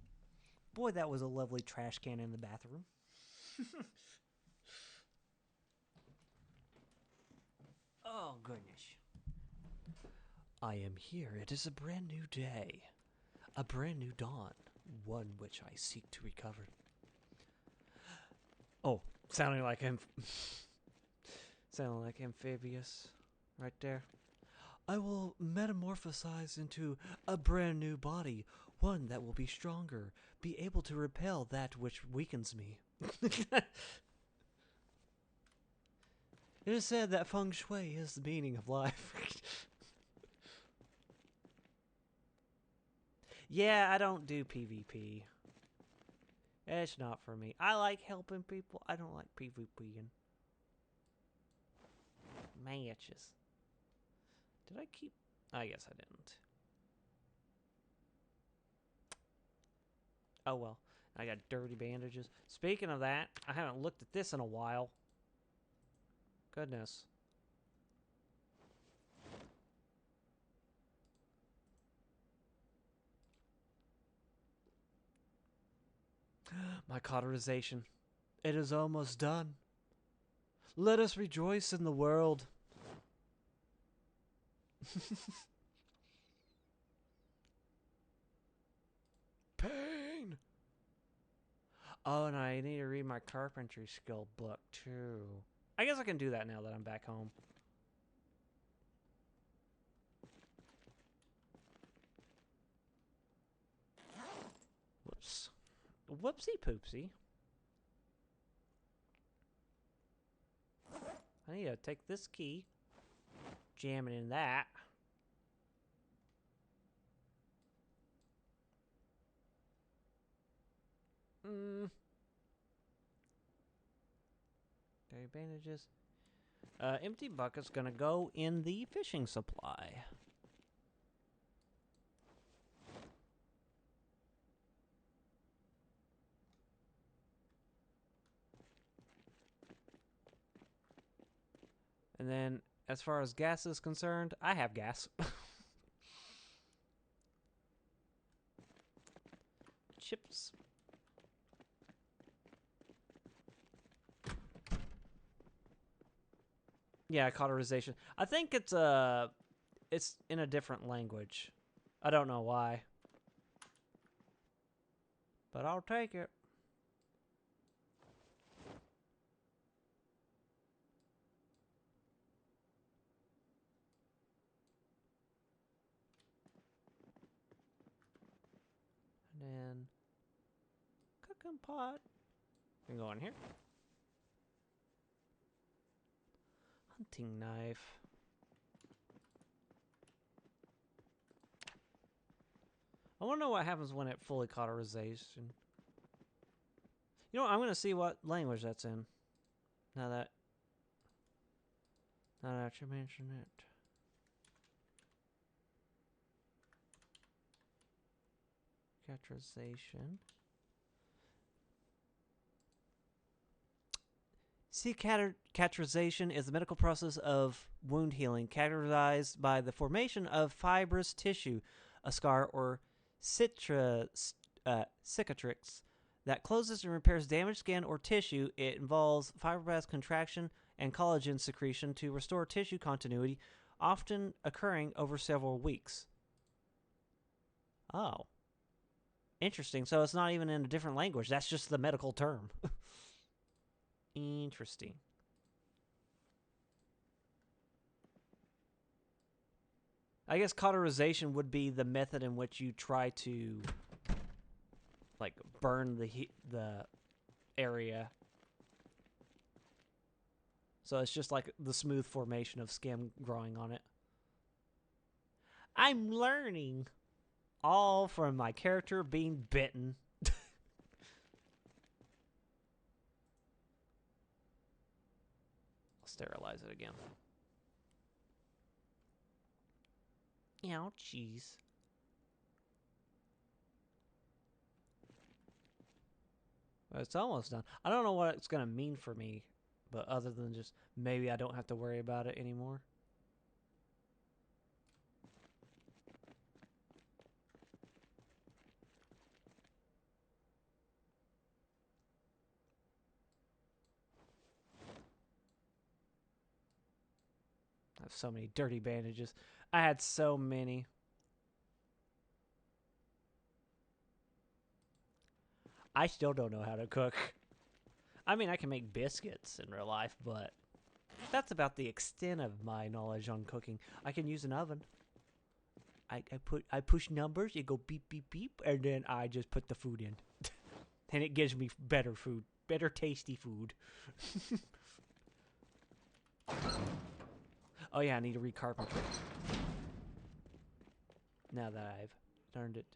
Boy, that was a lovely trash can in the bathroom. Oh, goodness. I am here. It is a brand new day. A brand new dawn. One which I seek to recover. Oh, sounding like him. Sounding like amphibious right there. I will metamorphosize into a brand new body. One that will be stronger. Be able to repel that which weakens me. It is said that feng shui is the meaning of life. Yeah, I don't do PvP. It's not for me. I like helping people. I don't like PvPing. Matches. Did I keep... I guess I didn't. Oh well. I got dirty bandages. Speaking of that, I haven't looked at this in a while. Goodness. My cauterization. It is almost done. Let us rejoice in the world. Pain! Oh, and I need to read my carpentry skill book, too. I guess I can do that now that I'm back home. Whoops. Whoopsie poopsie. I need to take this key, jam it in that. Dirty bandages. Empty bucket's gonna go in the fishing supply. And then, as far as gas is concerned, I have gas. Chips. Yeah, cauterization. I think it's in a different language. I don't know why. But I'll take it. And then cooking pot. Can go in here. Hunting knife. I want to know what happens when it fully cauterization. You know what? I'm going to see what language that's in. Now that you mention it. Cicatrization. Cicatrization is the medical process of wound healing, characterized by the formation of fibrous tissue, a scar or cicatrix, that closes and repairs damaged skin or tissue. It involves fibroblast contraction and collagen secretion to restore tissue continuity, often occurring over several weeks. Oh. Interesting. So it's not even in a different language. That's just the medical term. Interesting. I guess cauterization would be the method in which you try to, like, burn the area. So it's just like the smooth formation of skin growing on it. I'm learning. All from my character being bitten. I'll sterilize it again. Ouchies. It's almost done. I don't know what it's going to mean for me, but other than just maybe I don't have to worry about it anymore. I have so many dirty bandages. I had so many. I still don't know how to cook. I mean, I can make biscuits in real life, but that's about the extent of my knowledge on cooking. I can use an oven. I push numbers, it go beep, beep, beep, and then I just put the food in. And it gives me better food. Better tasty food. Oh yeah, I need to read Carpentry. Now that I've learned it.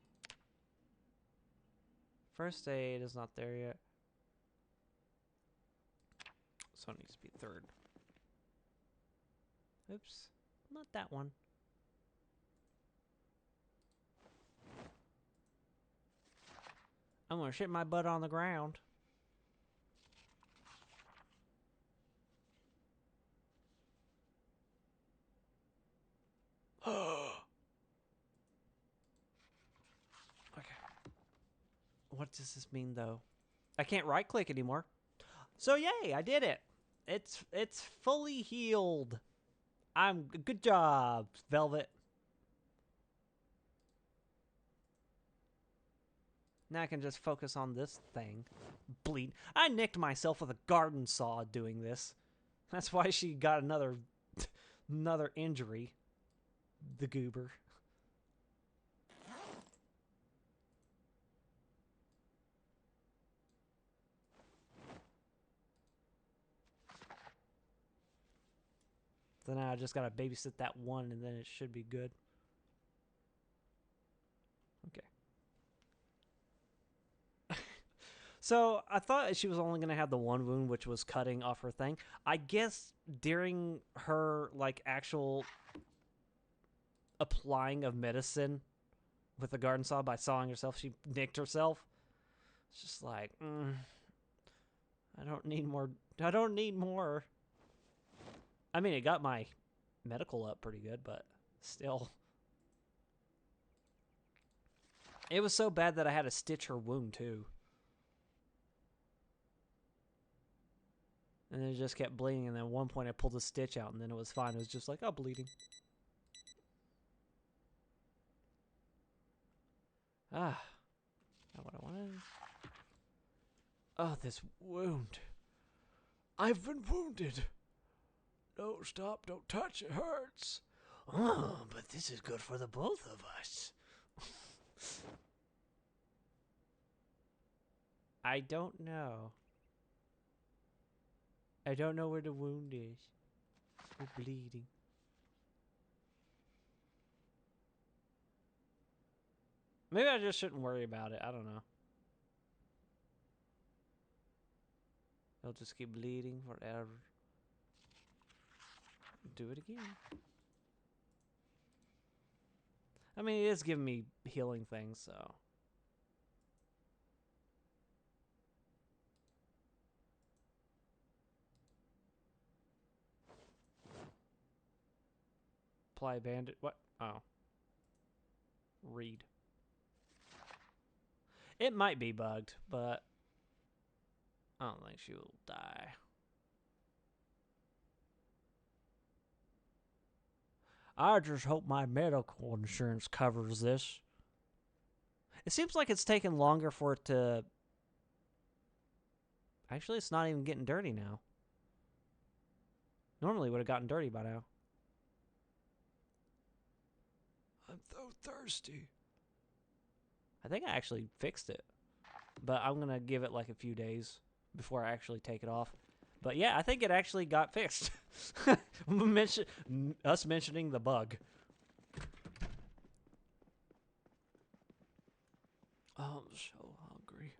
First aid is not there yet. So it needs to be third. Oops. Not that one. I'm gonna shit my butt on the ground. Okay. What does this mean, though? I can't right-click anymore. So yay, I did it. It's fully healed. Good job, Velvet. Now I can just focus on this thing. Bleed. I nicked myself with a garden saw doing this. That's why she got another injury. The goober. So now I just gotta babysit that one and then it should be good. Okay. So I thought she was only gonna have the one wound, which was cutting off her thing. I guess during her, like, actual applying of medicine with the garden saw by sawing herself, she nicked herself. It's just like, I don't need more. I don't need more. I mean, it got my medical up pretty good, but still. It was so bad that I had to stitch her wound, too. And then it just kept bleeding, and then at one point I pulled the stitch out, and then it was fine. It was just like, oh, bleeding. Ah. Not what I wanted. Oh, this wound. I've been wounded. No, stop. Don't touch. It hurts. Oh, but this is good for the both of us. I don't know. I don't know where the wound is. We're bleeding. Maybe I just shouldn't worry about it. I don't know. It'll just keep bleeding forever. Do it again. I mean, it is giving me healing things, so. Apply bandit. What? Oh. Read. It might be bugged, but I don't think she will die. I just hope my medical insurance covers this. It seems like it's taken longer for it to... Actually, it's not even getting dirty now. Normally it would have gotten dirty by now. I'm so thirsty. I think I actually fixed it. But I'm going to give it like a few days before I actually take it off. But yeah, I think it actually got fixed. Us mentioning the bug. Oh, I'm so hungry.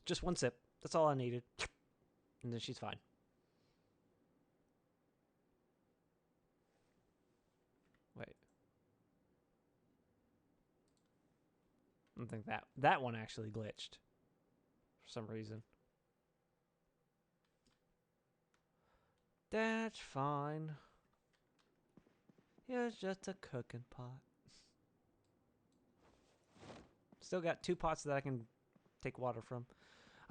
Just one sip. That's all I needed. And then she's fine. Wait. I think that one actually glitched. For some reason. That's fine. It's just a cooking pot. Still got 2 pots that I can take water from.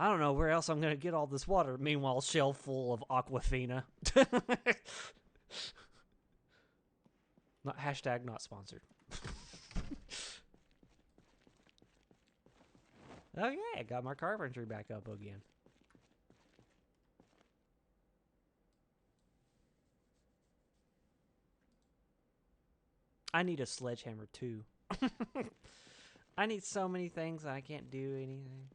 I don't know where else I'm going to get all this water. Meanwhile, shelf full of Aquafina. Hashtag not sponsored. Oh yeah, I got my carpentry back up again. I need a sledgehammer too. I need so many things and I can't do anything.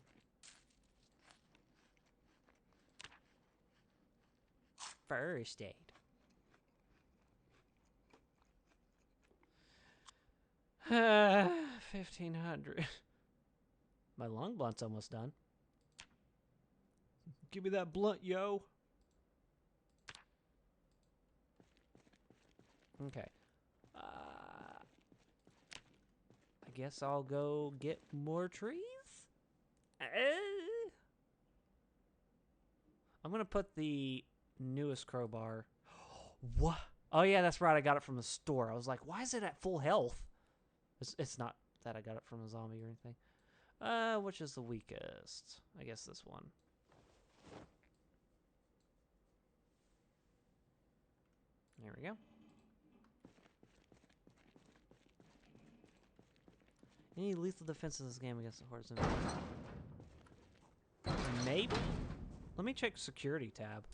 First aid. $1,500. My long blunt's almost done. Give me that blunt, yo. Okay. I guess I'll go get more trees. I'm gonna put the newest crowbar. What? Oh yeah, that's right. I got it from the store. I was like, why is it at full health? It's not that I got it from a zombie or anything. Which is the weakest? I guess this one. There we go. Any lethal defense in this game against the hordes? Maybe? Let me check security tab.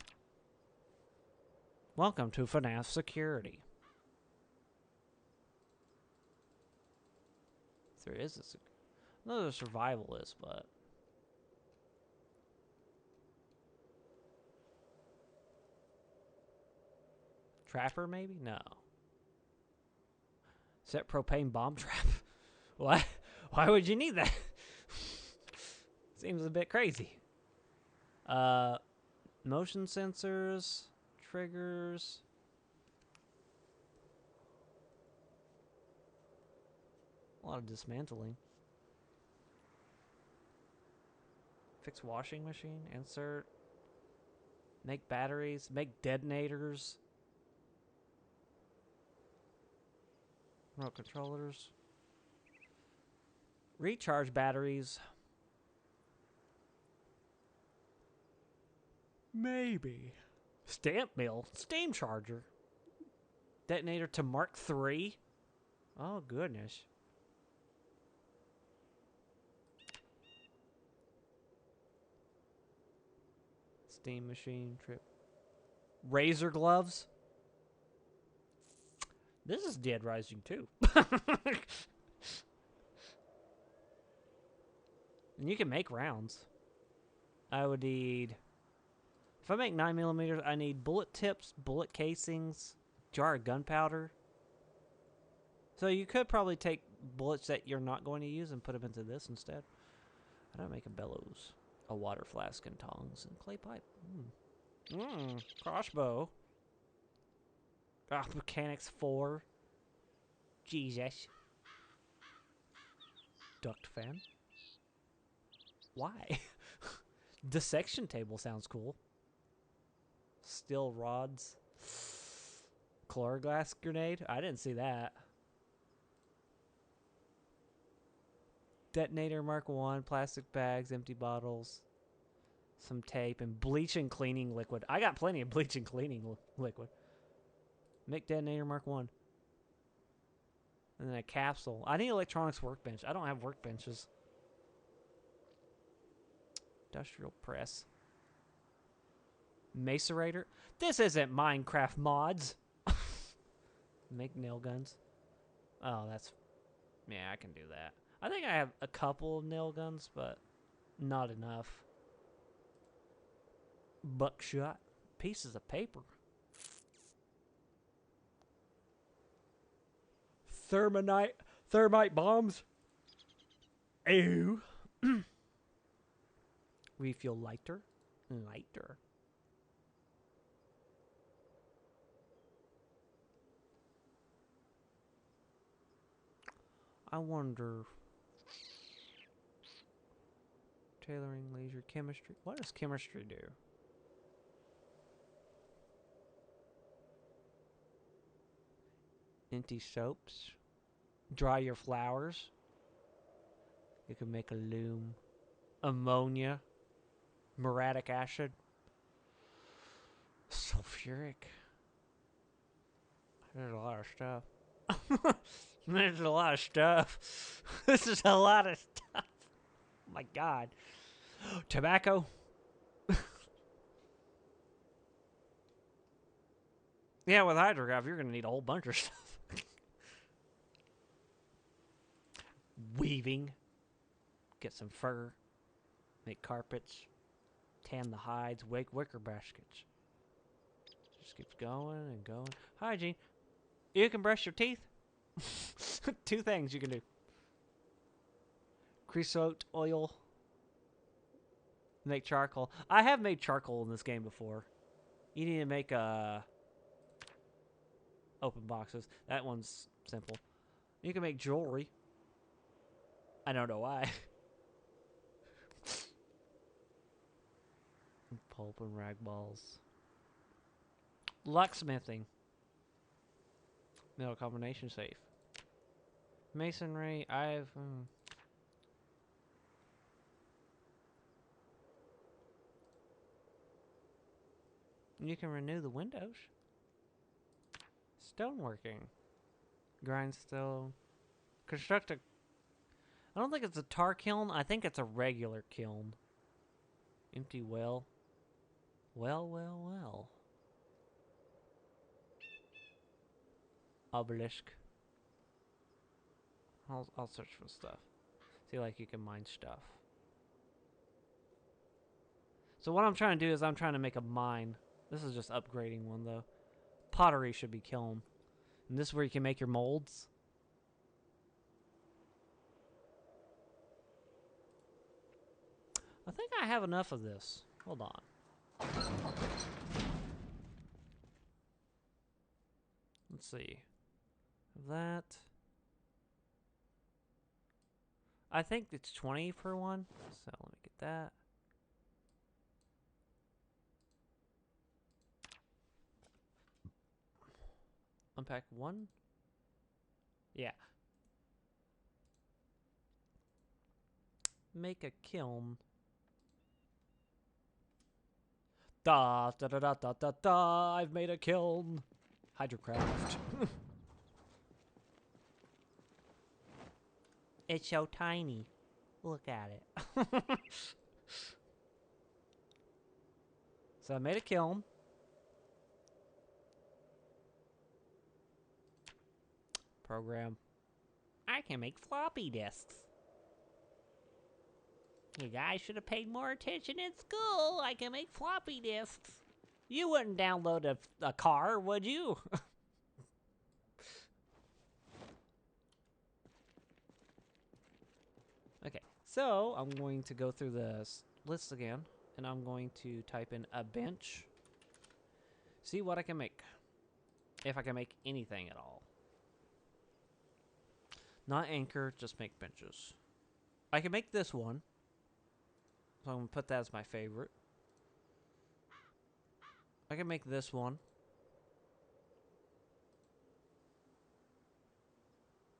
Welcome to FNAF security. If there is a... I know there's a survivalist, but... Trapper, maybe? No. Set propane bomb trap? Why? Why would you need that? Seems a bit crazy. Motion sensors, triggers. A lot of dismantling. Fix washing machine, insert. Make batteries, make detonators. Remote controllers. Recharge batteries. Maybe. Stamp mill. Steam charger. Detonator to Mark III. Oh, goodness. Steam machine. Trip. Razor gloves. This is Dead Rising 2. And you can make rounds. I would need... If I make 9mm, I need bullet tips, bullet casings, jar of gunpowder. So you could probably take bullets that you're not going to use and put them into this instead. How do I make a bellows? A water flask and tongs and clay pipe. Crossbow. Mechanics 4. Jesus. Duct fan. Why? Dissection table sounds cool. Steel rods. Chloroglass grenade? I didn't see that. Detonator Mark 1, plastic bags, empty bottles, some tape, and bleach and cleaning liquid. I got plenty of bleach and cleaning liquid. Make detonator Mark 1. And then a capsule. I need electronics workbench. I don't have workbenches. Industrial press. Macerator. This isn't Minecraft mods. Make nail guns. Oh, that's... Yeah, I can do that. I think I have a couple of nail guns, but not enough. Buckshot. Pieces of paper. Thermite bombs. Ew. Refuel lighter. Lighter. I wonder. Tailoring, laser, chemistry. What does chemistry do? Empty soaps. Dry your flowers. You can make a loom. Ammonia. Muriatic acid. Sulfuric. There's a lot of stuff. There's a lot of stuff. This is a lot of stuff. Oh my god. Tobacco. Yeah, with Hydrocraft, you're going to need a whole bunch of stuff. Weaving. Get some fur. Make carpets. Tan the hides. Wicker baskets. Just keeps going and going. Hygiene. You can brush your teeth. 2 things you can do. Creosote oil. Make charcoal. I have made charcoal in this game before. You need to make open boxes. That one's simple. You can make jewelry. I don't know why. Pulp and rag balls. Locksmithing. Metal combination safe. Masonry. You can renew the windows. Stoneworking. Grindstone. Construct a... I don't think it's a tar kiln. I think it's a regular kiln. Empty well. Well. Obelisk. I'll search for stuff. See, like, you can mine stuff. So what I'm trying to do is I'm trying to make a mine. This is just upgrading one, though. Pottery should be kiln. And this is where you can make your molds. I think I have enough of this. Hold on. Let's see. That. I think it's 20 per one. So let me get that. Unpack 1. Yeah. Make a kiln. Da da da da da da da. I've made a kiln. Hydrocraft. It's so tiny. Look at it. So I made a kiln. Program. I can make floppy disks. You guys should have paid more attention in school. I can make floppy disks. You wouldn't download a car, would you? Okay, so I'm going to go through the list again, and I'm going to type in a bench. See what I can make. If I can make anything at all. Not anchor, just make benches. I can make this one. So I'm going to put that as my favorite. I can make this one.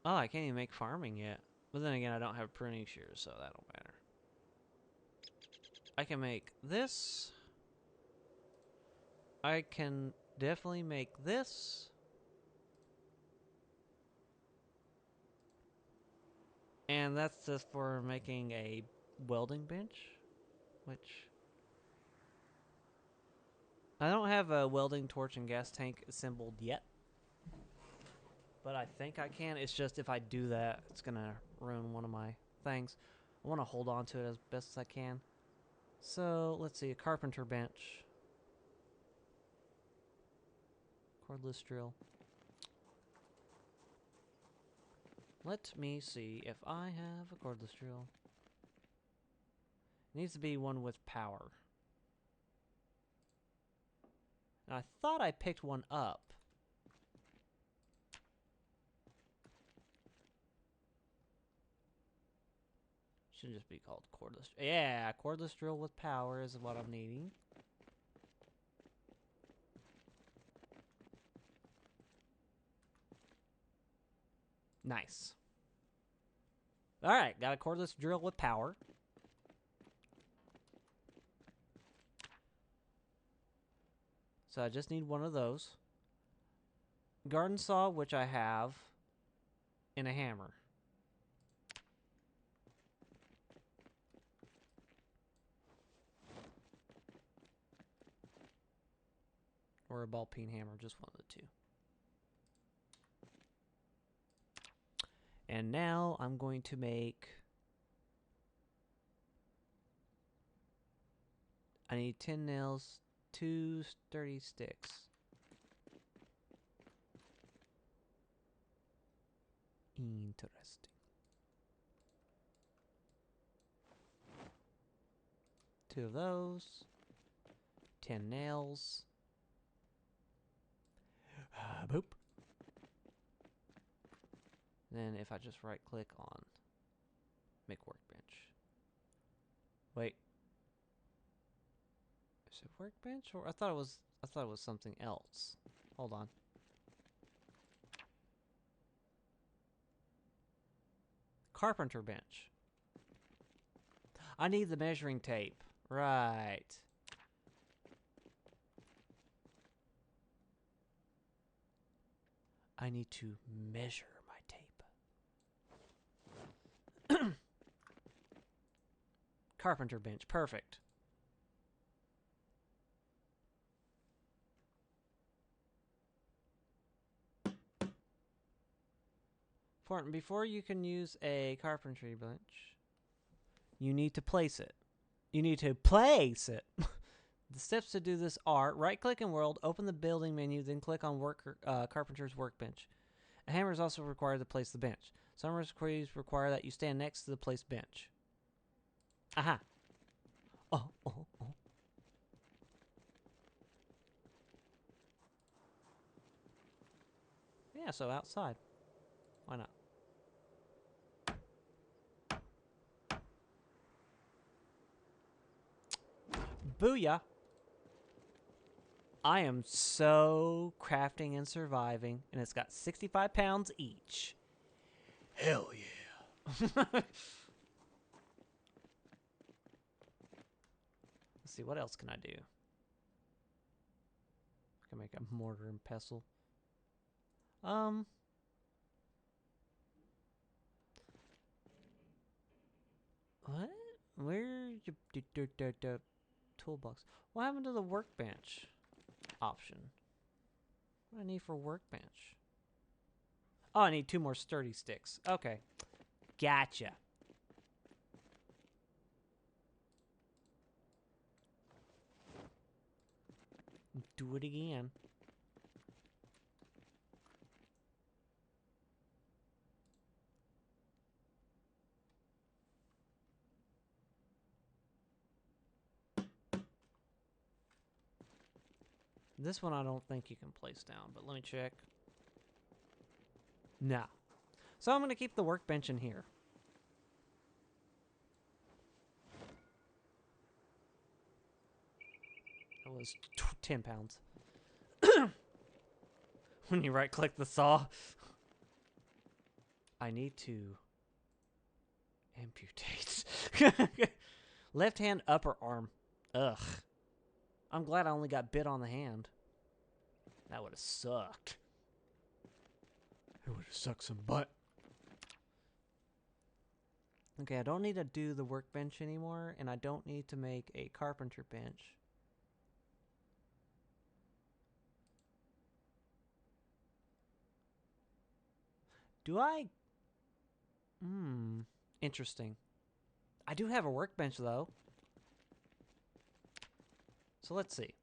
Oh, I can't even make farming yet. But then again, I don't have pruning shears, so that don't matter. I can make this. I can definitely make this. And that's just for making a welding bench, which... I don't have a welding torch and gas tank assembled yet. But I think I can. It's just if I do that, it's going to ruin one of my things. I want to hold on to it as best as I can. So, let's see. A carpenter bench. Cordless drill. Let me see if I have a cordless drill. It needs to be one with power. And I thought I picked one up. Should just be called cordless. Yeah, cordless drill with power is what I'm needing. Nice. Alright, got a cordless drill with power. So I just need one of those. Garden saw, which I have, and a hammer. Or a ball peen hammer, just one of the two. And now I'm going to make... I need 10 nails, 2 sturdy sticks. Interesting. 2 of those. 10 nails. Boop. Then if I just right click on make workbench. Wait. Is it workbench or I thought it was something else. Hold on. Carpenter bench. I need the measuring tape. Right. I need to measure my tape. Carpenter bench. Perfect. Important. Before you can use a carpentry bench, you need to place it. You need to place it. The steps to do this are right-click in World, open the building menu, then click on Carpenter's Workbench. A hammer is also required to place the bench. Some recipes require that you stand next to the placed bench. Aha. Oh. Yeah, so outside. Why not? Booyah. I am so crafting and surviving, and it's got 65 pounds each. Hell yeah. Let's see, what else can I do? I can make a mortar and pestle. What? Where's your toolbox? What happened to the workbench option? What do I need for workbench? Oh, I need 2 more sturdy sticks. Okay. Gotcha. Do it again. This one I don't think you can place down, but let me check. No. So I'm going to keep the workbench in here. That was 10 pounds. When you right click the saw. I need to amputate. Left hand upper arm. Ugh. I'm glad I only got bit on the hand. That would have sucked. It would have sucked some butt. Okay, I don't need to do the workbench anymore, and I don't need to make a carpenter bench. Do I? Interesting. I do have a workbench, though. So let's see.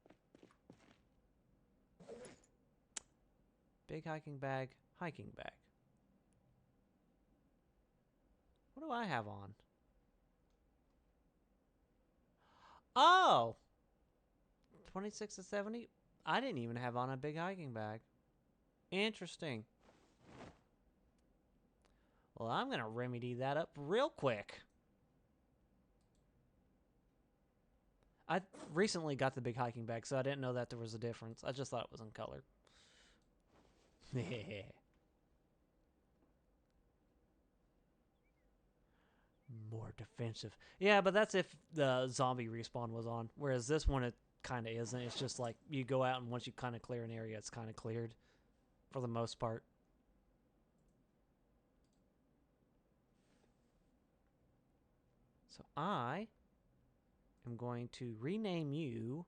Big hiking bag, hiking bag. What do I have on? Oh! 26 to 70? I didn't even have on a big hiking bag. Interesting. Well, I'm going to remedy that up real quick. I recently got the big hiking bag, so I didn't know that there was a difference. I just thought it was in color. More defensive. Yeah, but that's if the zombie respawn was on. Whereas this one, it kind of isn't. It's just like you go out, and once you kind of clear an area, it's kind of cleared for the most part. So I am going to rename you.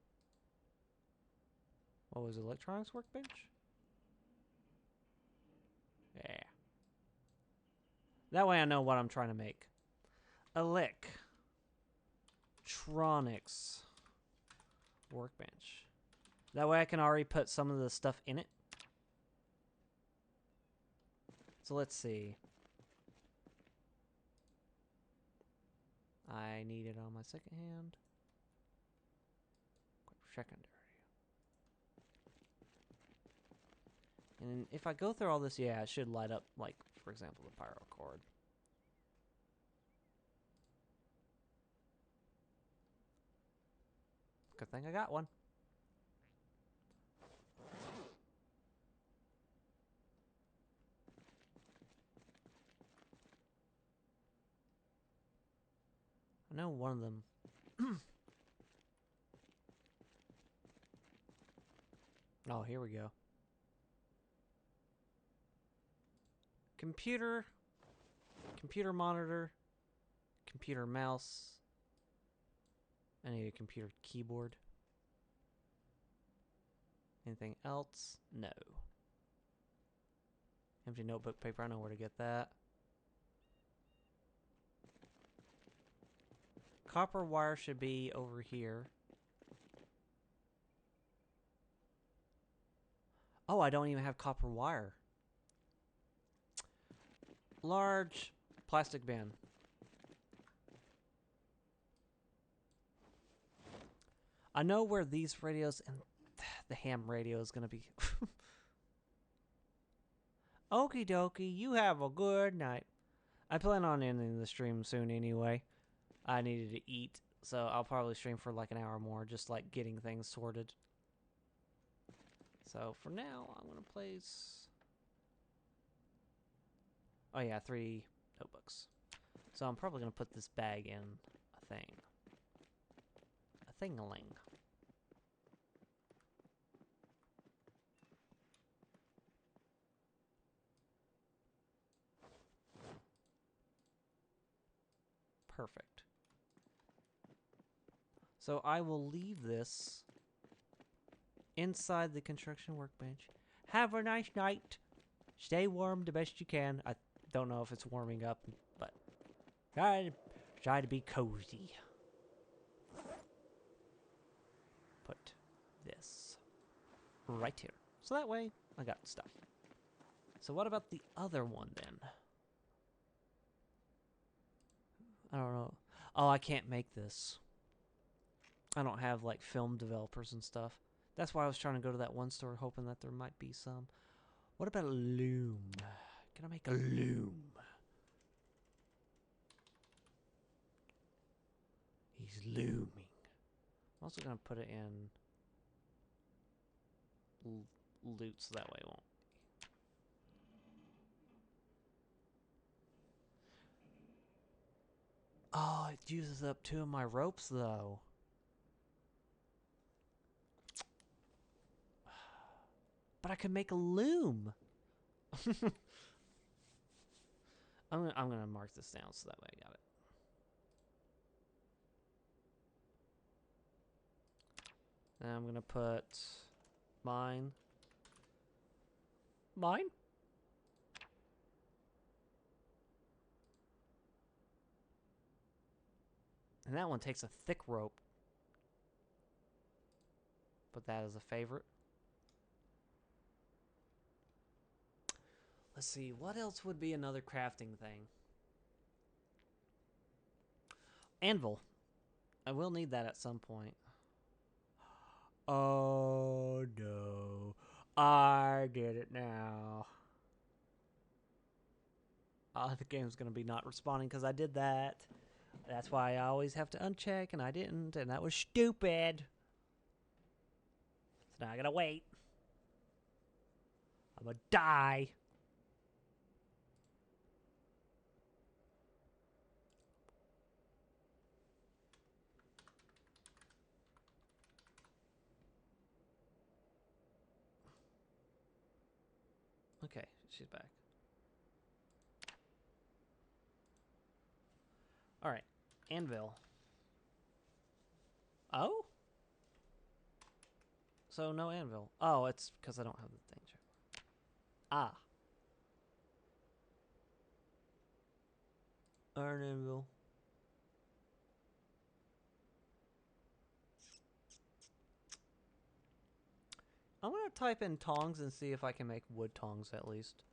What was it, electronics workbench? Yeah. That way I know what I'm trying to make. Electronics workbench. That way I can already put some of the stuff in it. So let's see. I need it on my second hand. Secondary. And if I go through all this, yeah, it should light up, like, for example, the pyro cord. Good thing I got one. I know one of them. Oh, here we go. Computer monitor, computer mouse. I need a computer keyboard. Anything else? No. Empty notebook paper, I know where to get that. Copper wire should be over here. Oh, I don't even have copper wire. Large plastic bin. I know where these radios and the ham radio is going to be. Okie dokie, you have a good night. I plan on ending the stream soon anyway. I needed to eat, so I'll probably stream for like an hour more, just like getting things sorted. So for now, I'm going to place... Oh yeah, 3 notebooks. So I'm probably going to put this bag in a thing. A thing-a-ling. Perfect. So I will leave this inside the construction workbench. Have a nice night. Stay warm the best you can. I don't know if it's warming up, but try to be cozy. Put this right here. So that way I got stuff. So what about the other one then? I don't know. Oh, I can't make this. I don't have like film developers and stuff. That's why I was trying to go to that one store hoping that there might be some. What about a loom? Can I make a loom? He's looming. I'm also going to put it in loot, so that way it won't. Oh, it uses up 2 of my ropes, though. But I could make a loom. I'm gonna mark this down so that way I got it. Then I'm gonna put mine. Mine? And that one takes a thick rope. Put that as a favorite. Let's see, what else would be another crafting thing? Anvil. I will need that at some point. Oh no. I did it now. The game's gonna be not responding because I did that. That's why I always have to uncheck, and I didn't, and that was stupid. So now I gotta wait. I'm gonna die. Okay, she's back. Alright, anvil. Oh? So no anvil. Oh, it's because I don't have the thing. Ah. Iron anvil. I'm gonna type in tongs and see if I can make wood tongs at least.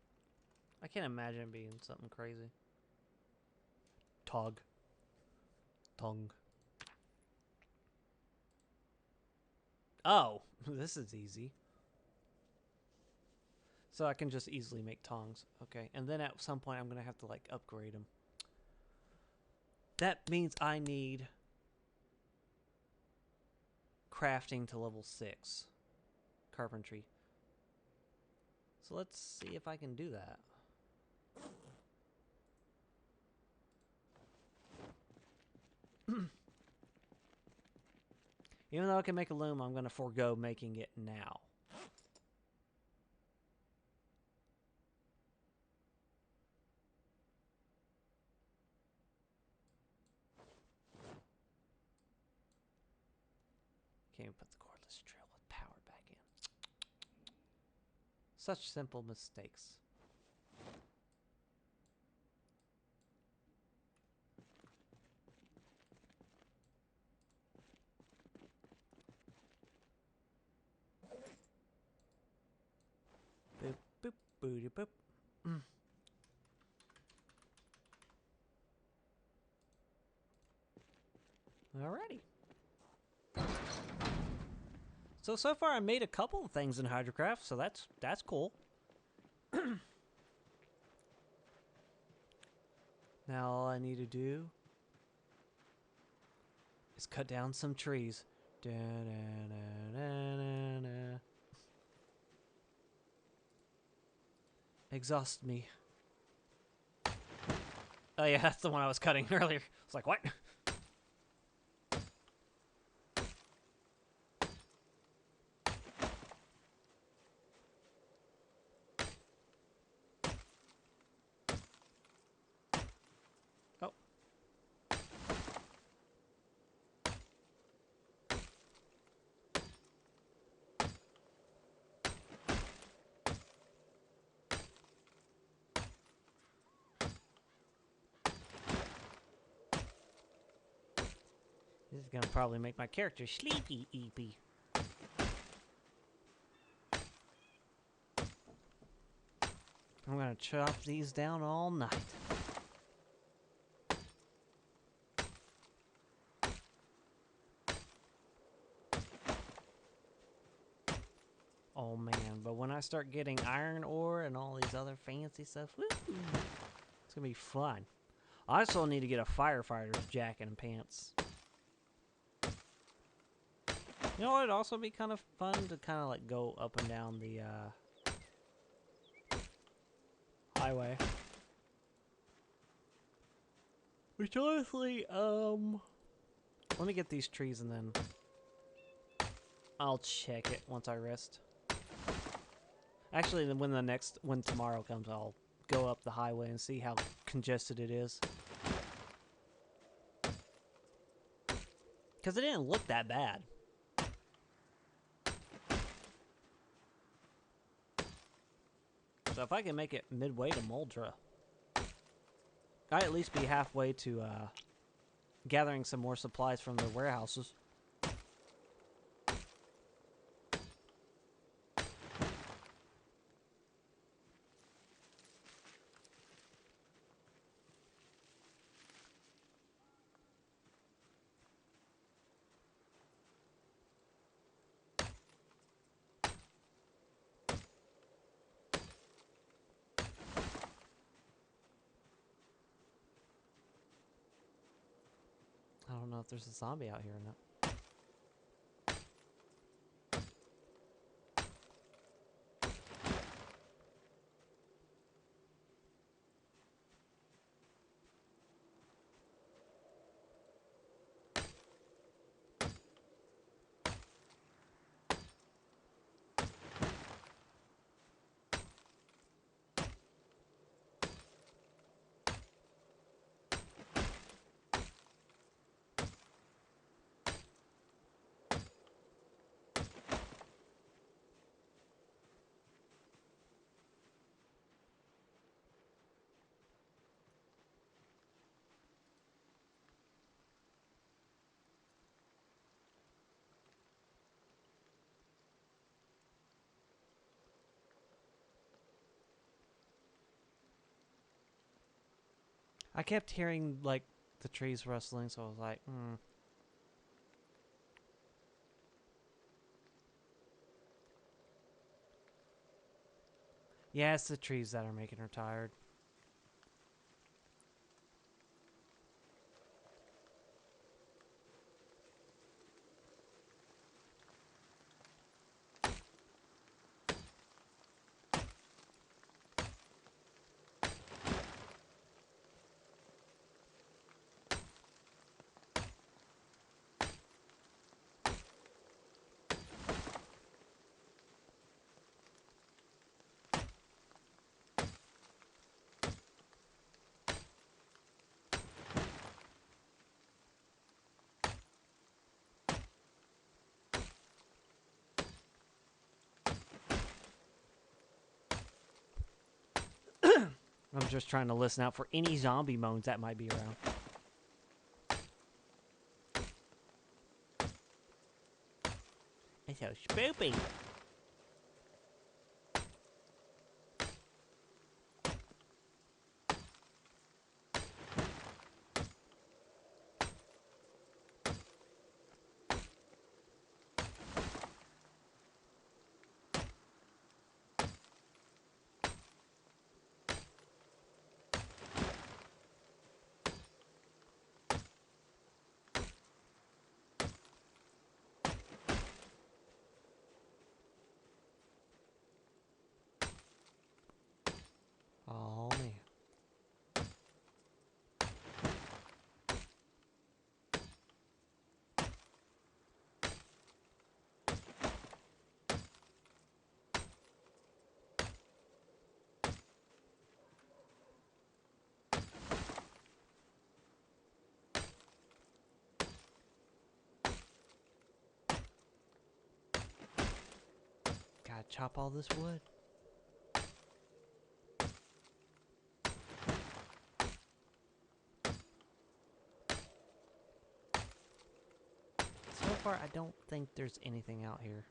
I can't imagine it being something crazy. Tog. Tongue. Oh, this is easy. So I can just easily make tongs. Okay, and then at some point I'm going to have to, like, upgrade them. That means I need crafting to level 6. Carpentry. So let's see if I can do that. Even though I can make a loom, I'm going to forego making it now. Can't even put the cordless drill with power back in. Such simple mistakes. Boop, boop, booty, boop. Alrighty. So far I made a couple of things in Hydrocraft, so that's cool. Now all I need to do is cut down some trees. Da, da, da, da, da, da. Exhaust me. Oh yeah, that's the one I was cutting earlier. It's like, what? Oh. This is gonna probably make my character sleepy-eepy. I'm gonna chop these down all night. Oh man, but when I start getting iron ore and all these other fancy stuff, woo, it's gonna be fun. I also need to get a firefighter's jacket and pants. You know what? It'd also be kind of fun to kind of like go up and down the highway. Which honestly, let me get these trees and then I'll check it once I rest. Actually, when tomorrow comes, I'll go up the highway and see how congested it is. Because it didn't look that bad. So if I can make it midway to Moldra, I'd at least be halfway to gathering some more supplies from the warehouses. I don't know if there's a zombie out here or not. I kept hearing like the trees rustling, so I was like, Yeah, it's the trees that are making her tired. I'm just trying to listen out for any zombie moans that might be around. It's so spoopy. Oh man. Gotta chop all this wood. So far, I don't think there's anything out here.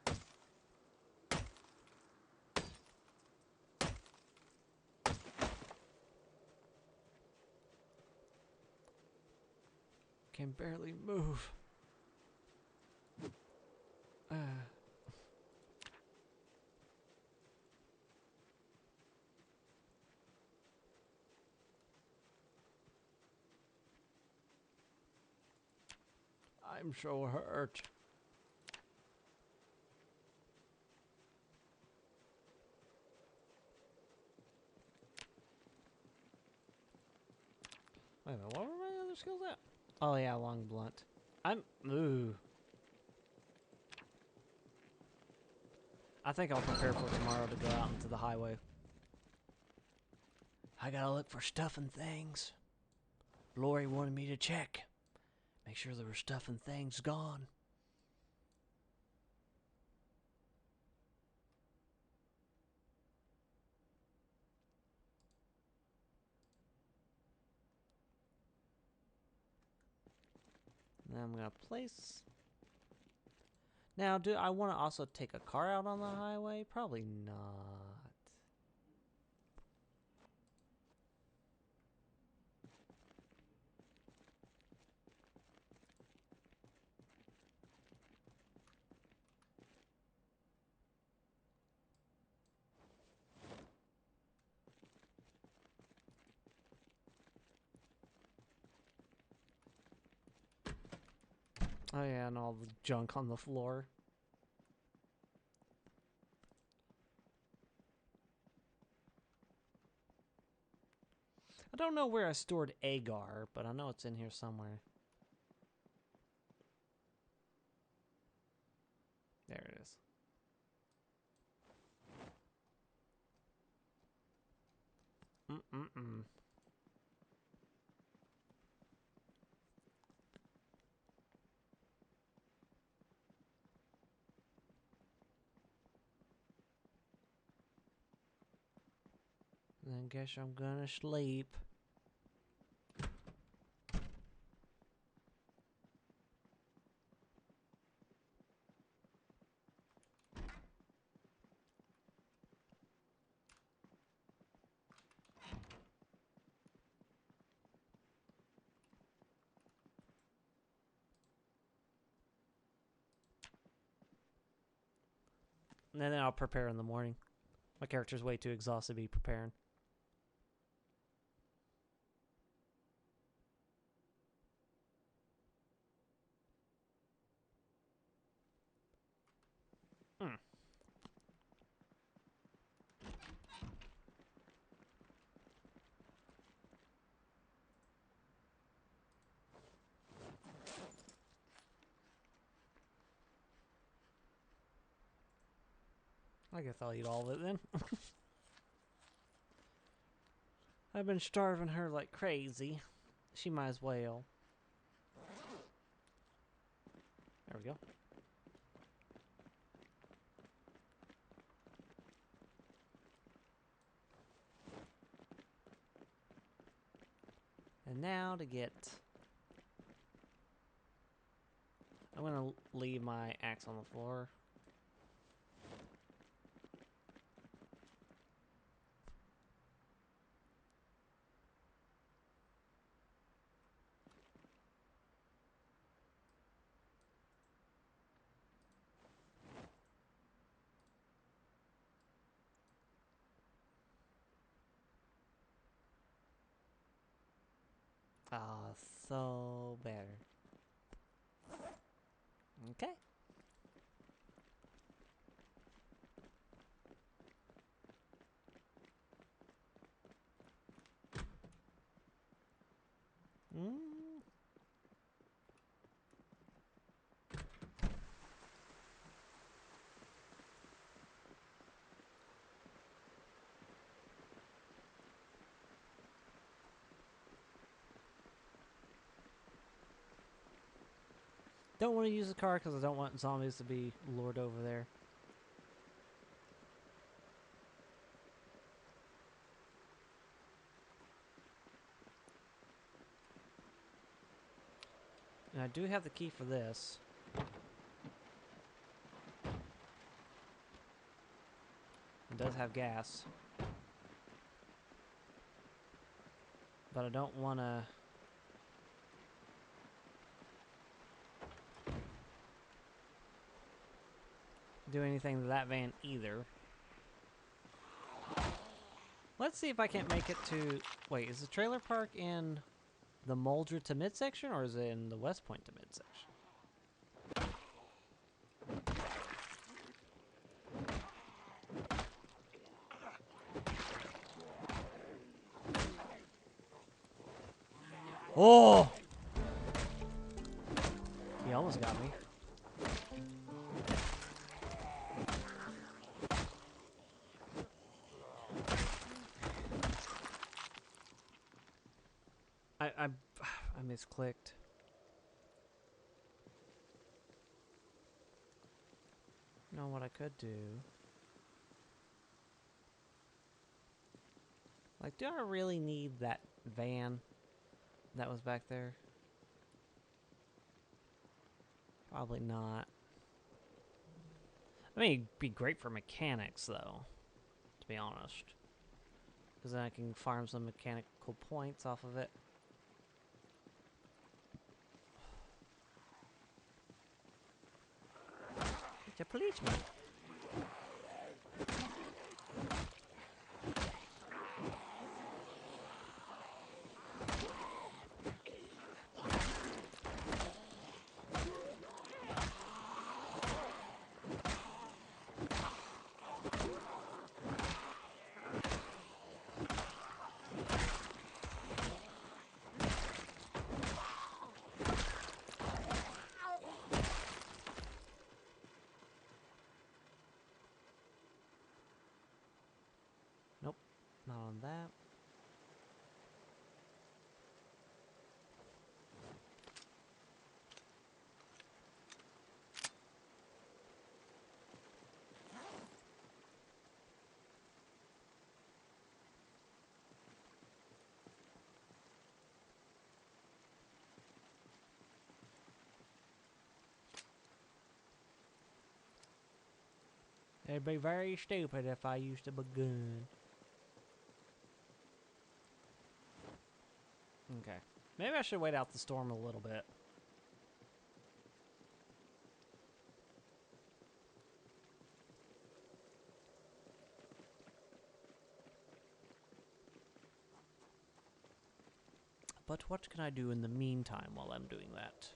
Can barely move. I'm so hurt. Wait a minute, what were my other skills at? Oh yeah, long blunt. Ooh. I think I'll prepare for tomorrow to go out into the highway. I gotta look for stuff and things. Lori wanted me to check. Make sure there were stuff and things gone. Then I'm gonna place. Now, do I want to also take a car out on the highway? Probably not. Oh yeah, and all the junk on the floor. I don't know where I stored agar, but I know it's in here somewhere. There it is. Mm-mm-mm. Then guess I'm gonna sleep. And then I'll prepare in the morning. My character's way too exhausted to be preparing. I guess I'll eat all of it then. I've been starving her like crazy. She might as well. There we go. And now to get... I'm gonna leave my axe on the floor. Ah, so better. Okay. Mm. Don't want to use the car because I don't want zombies to be lured over there. And I do have the key for this. It does have gas. But I don't want to... do anything to that van either. Let's see if I can't make it to... Wait, is the trailer park in the Muldra to midsection, or is it in the West Point to midsection? Oh! He almost got me. I misclicked. You know what I could do? Like, do I really need that van that was back there? Probably not. I mean, it'd be great for mechanics, though, to be honest. Because then I can farm some mechanical points off of it. It's a policeman. Nope, not on that. It'd be very stupid if I used a gun. Okay. Maybe I should wait out the storm a little bit. But what can I do in the meantime while I'm doing that?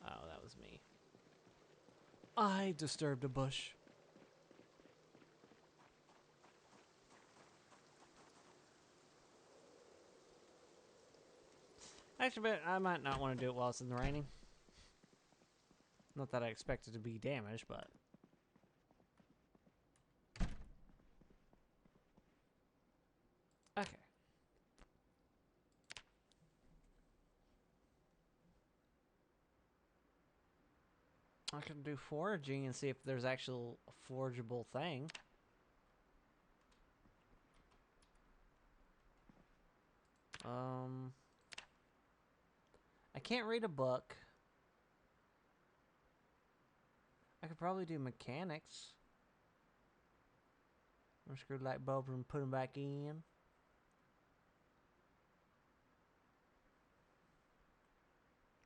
Oh, that was me. I disturbed a bush. Actually, but I might not want to do it while it's in the raining. Not that I expect it to be damaged, but... Okay. I can do foraging and see if there's actual forgeable thing. I can't read a book. I could probably do mechanics. Unscrew light bulbs and put them back in.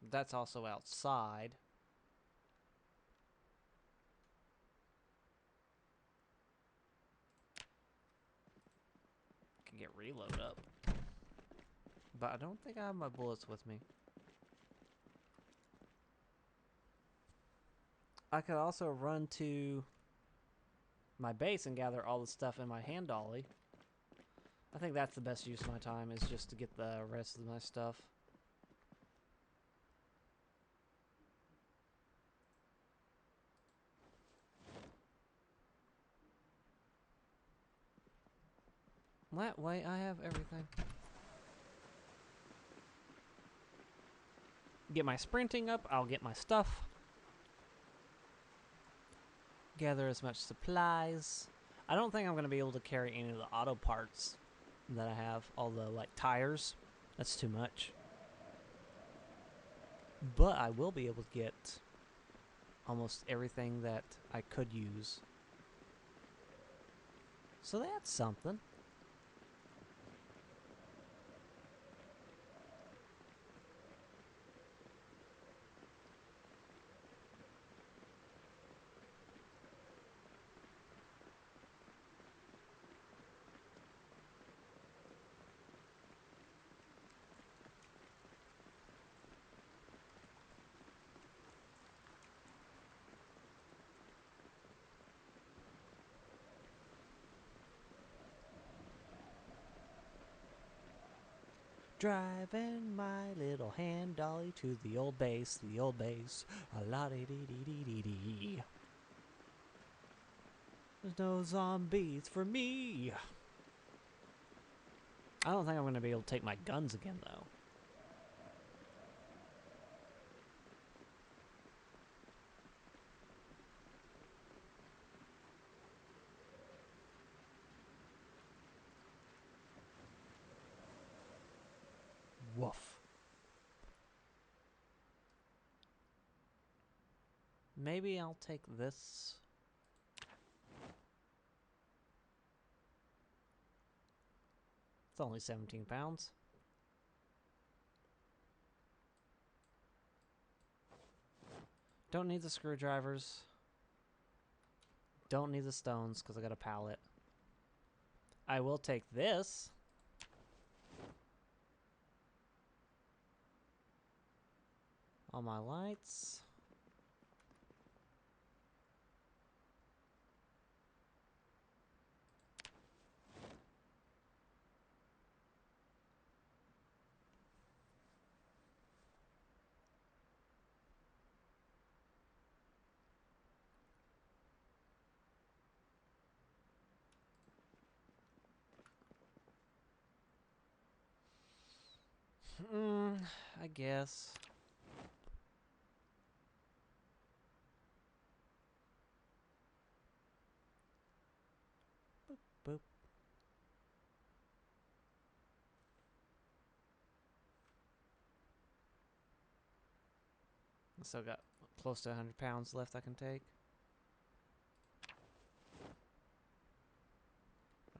That's also outside. Can get reload up. But I don't think I have my bullets with me. I could also run to my base and gather all the stuff in my hand dolly. I think that's the best use of my time, is just to get the rest of my stuff. That way I have everything. Get my sprinting up, I'll get my stuff. Gather as much supplies. I don't think I'm going to be able to carry any of the auto parts that I have. All the, like, tires. That's too much. But I will be able to get almost everything that I could use. So that's something. Driving my little hand dolly to the old base, a la dee dee dee dee dee dee. There's no zombies for me. I don't think I'm going to be able to take my guns again, though. Woof. Maybe I'll take this. It's only 17 pounds. Don't need the screwdrivers. Don't need the stones because I got a pallet. I will take this. All my lights. I guess. Boop, boop. I still got close to 100 pounds left I can take.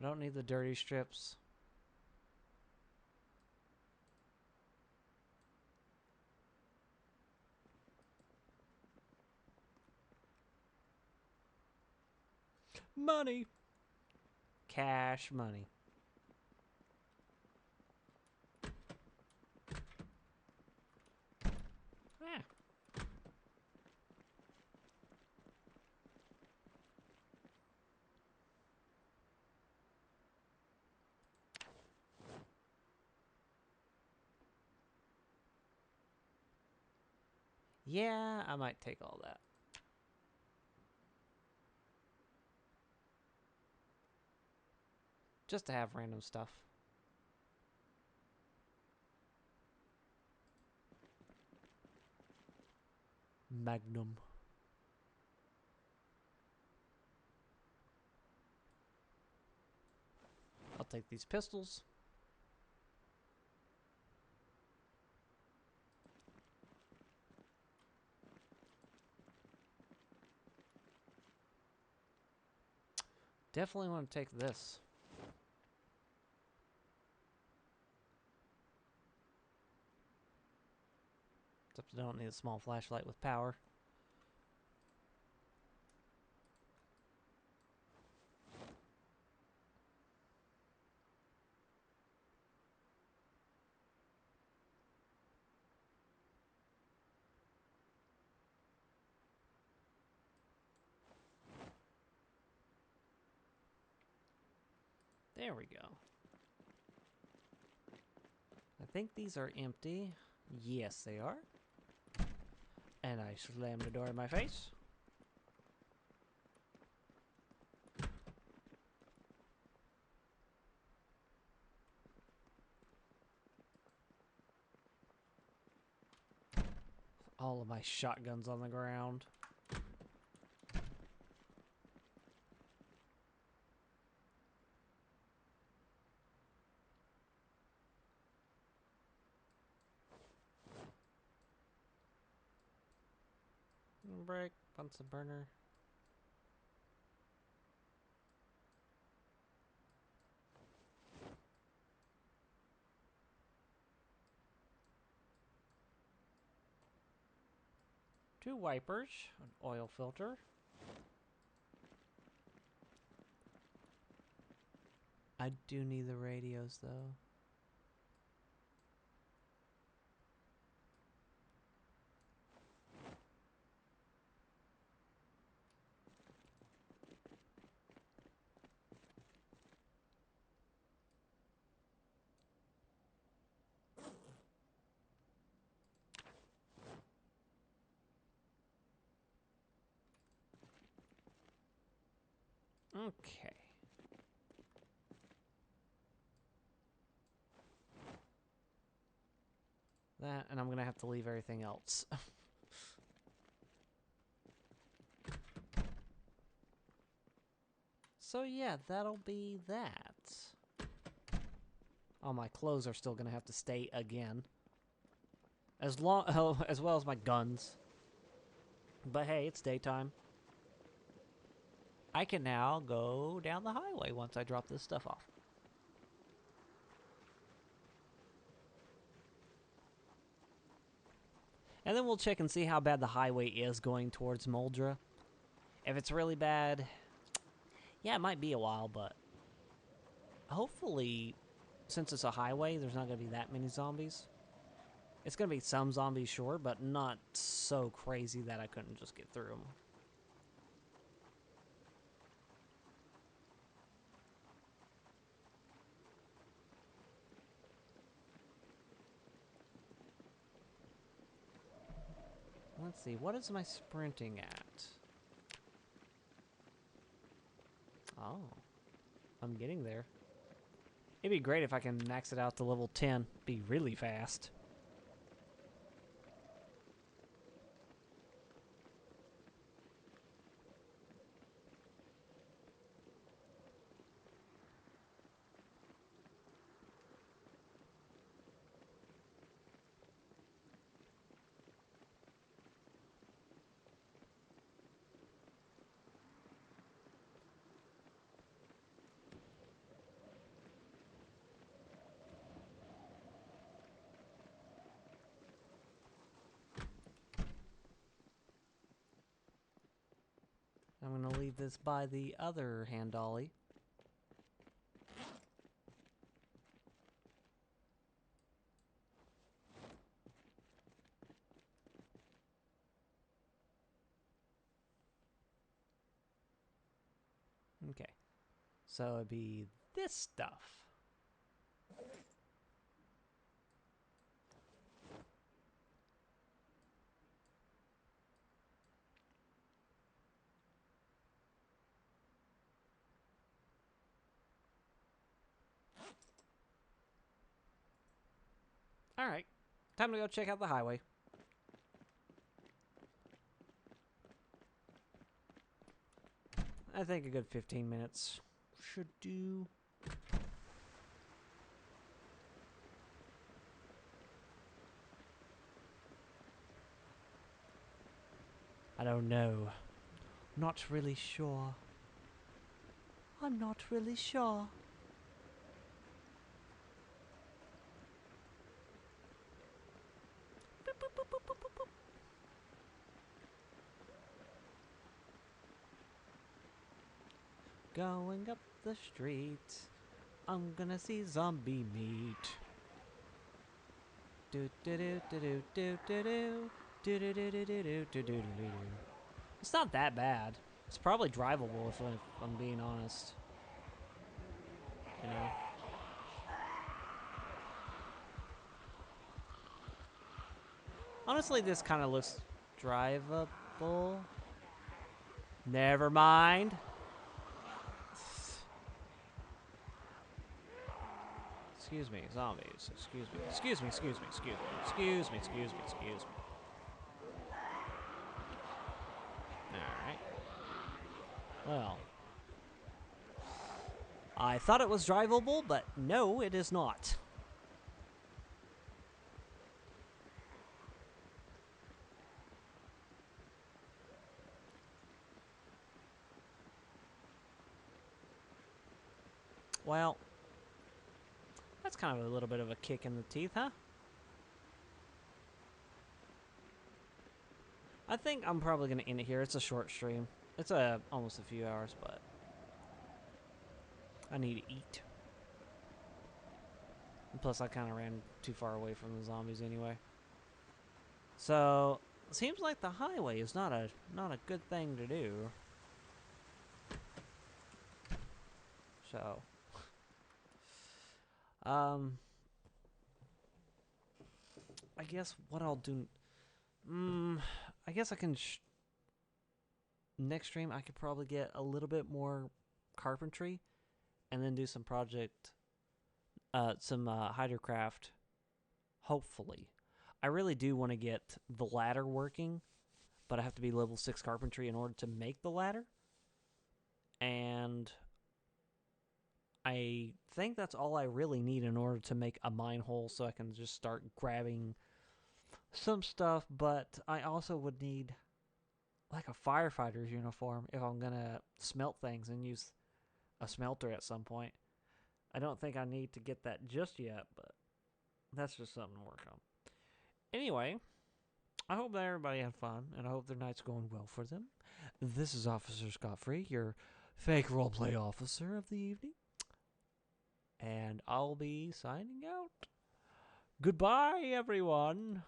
I don't need the dirty strips. Money. Cash money. Ah. Yeah, I might take all that. Just to have random stuff. Magnum. I'll take these pistols. Definitely want to take this. Except I don't need a small flashlight with power. There we go. I think these are empty. Yes, they are. And I slam the door in my face. All of my shotguns on the ground. Break, Bunsen burner. Two wipers, an oil filter. I do need the radios though. Okay. That, and I'm gonna have to leave everything else. So yeah, that'll be that. All my clothes are still gonna have to stay again. As long, oh, as well as my guns. But hey, it's daytime. I can now go down the highway once I drop this stuff off. And then we'll check and see how bad the highway is going towards Moldra. If it's really bad, yeah, it might be a while, but hopefully, since it's a highway, there's not going to be that many zombies. It's going to be some zombies, sure, but not so crazy that I couldn't just get through them. Let's see, what is my sprinting at? Oh, I'm getting there. It'd be great if I can max it out to level 10. Be really fast. I'm going to leave this by the other hand dolly. Okay. So it'd be this stuff. Alright. Time to go check out the highway. I think a good 15 minutes should do. I don't know. Not really sure. I'm not really sure. Boop, boop, boop, boop, boop, boop, boop. Going up the street, I'm gonna see zombie meat. Do do do do do do do do do do do do do do do do. It's not that bad. It's probably drivable if I'm being honest. You know. Honestly, this kind of looks drivable. Never mind. Excuse me, zombies. Excuse me. Excuse me, excuse me, excuse me. Excuse me, excuse me, excuse me. Alright. Well. I thought it was drivable, but no, it is not. Well, that's kind of a little bit of a kick in the teeth, huh? I think I'm probably going to end it here. It's a short stream. It's almost a few hours, but I need to eat. And plus, I kind of ran too far away from the zombies anyway. So, it seems like the highway is not a good thing to do. So, I guess what I'll do, I guess I can, next stream I could probably get a little bit more carpentry, and then do some Hydrocraft. Hopefully, I really do want to get the ladder working, but I have to be level 6 carpentry in order to make the ladder. And I think that's all I really need in order to make a mine hole, so I can just start grabbing some stuff. But I also would need like a firefighter's uniform if I'm gonna smelt things and use a smelter at some point. I don't think I need to get that just yet, but that's just something to work on. Anyway, I hope that everybody had fun, and I hope their night's going well for them. This is Officer Scott Free, your fake roleplay officer of the evening. And I'll be signing out. Goodbye, everyone.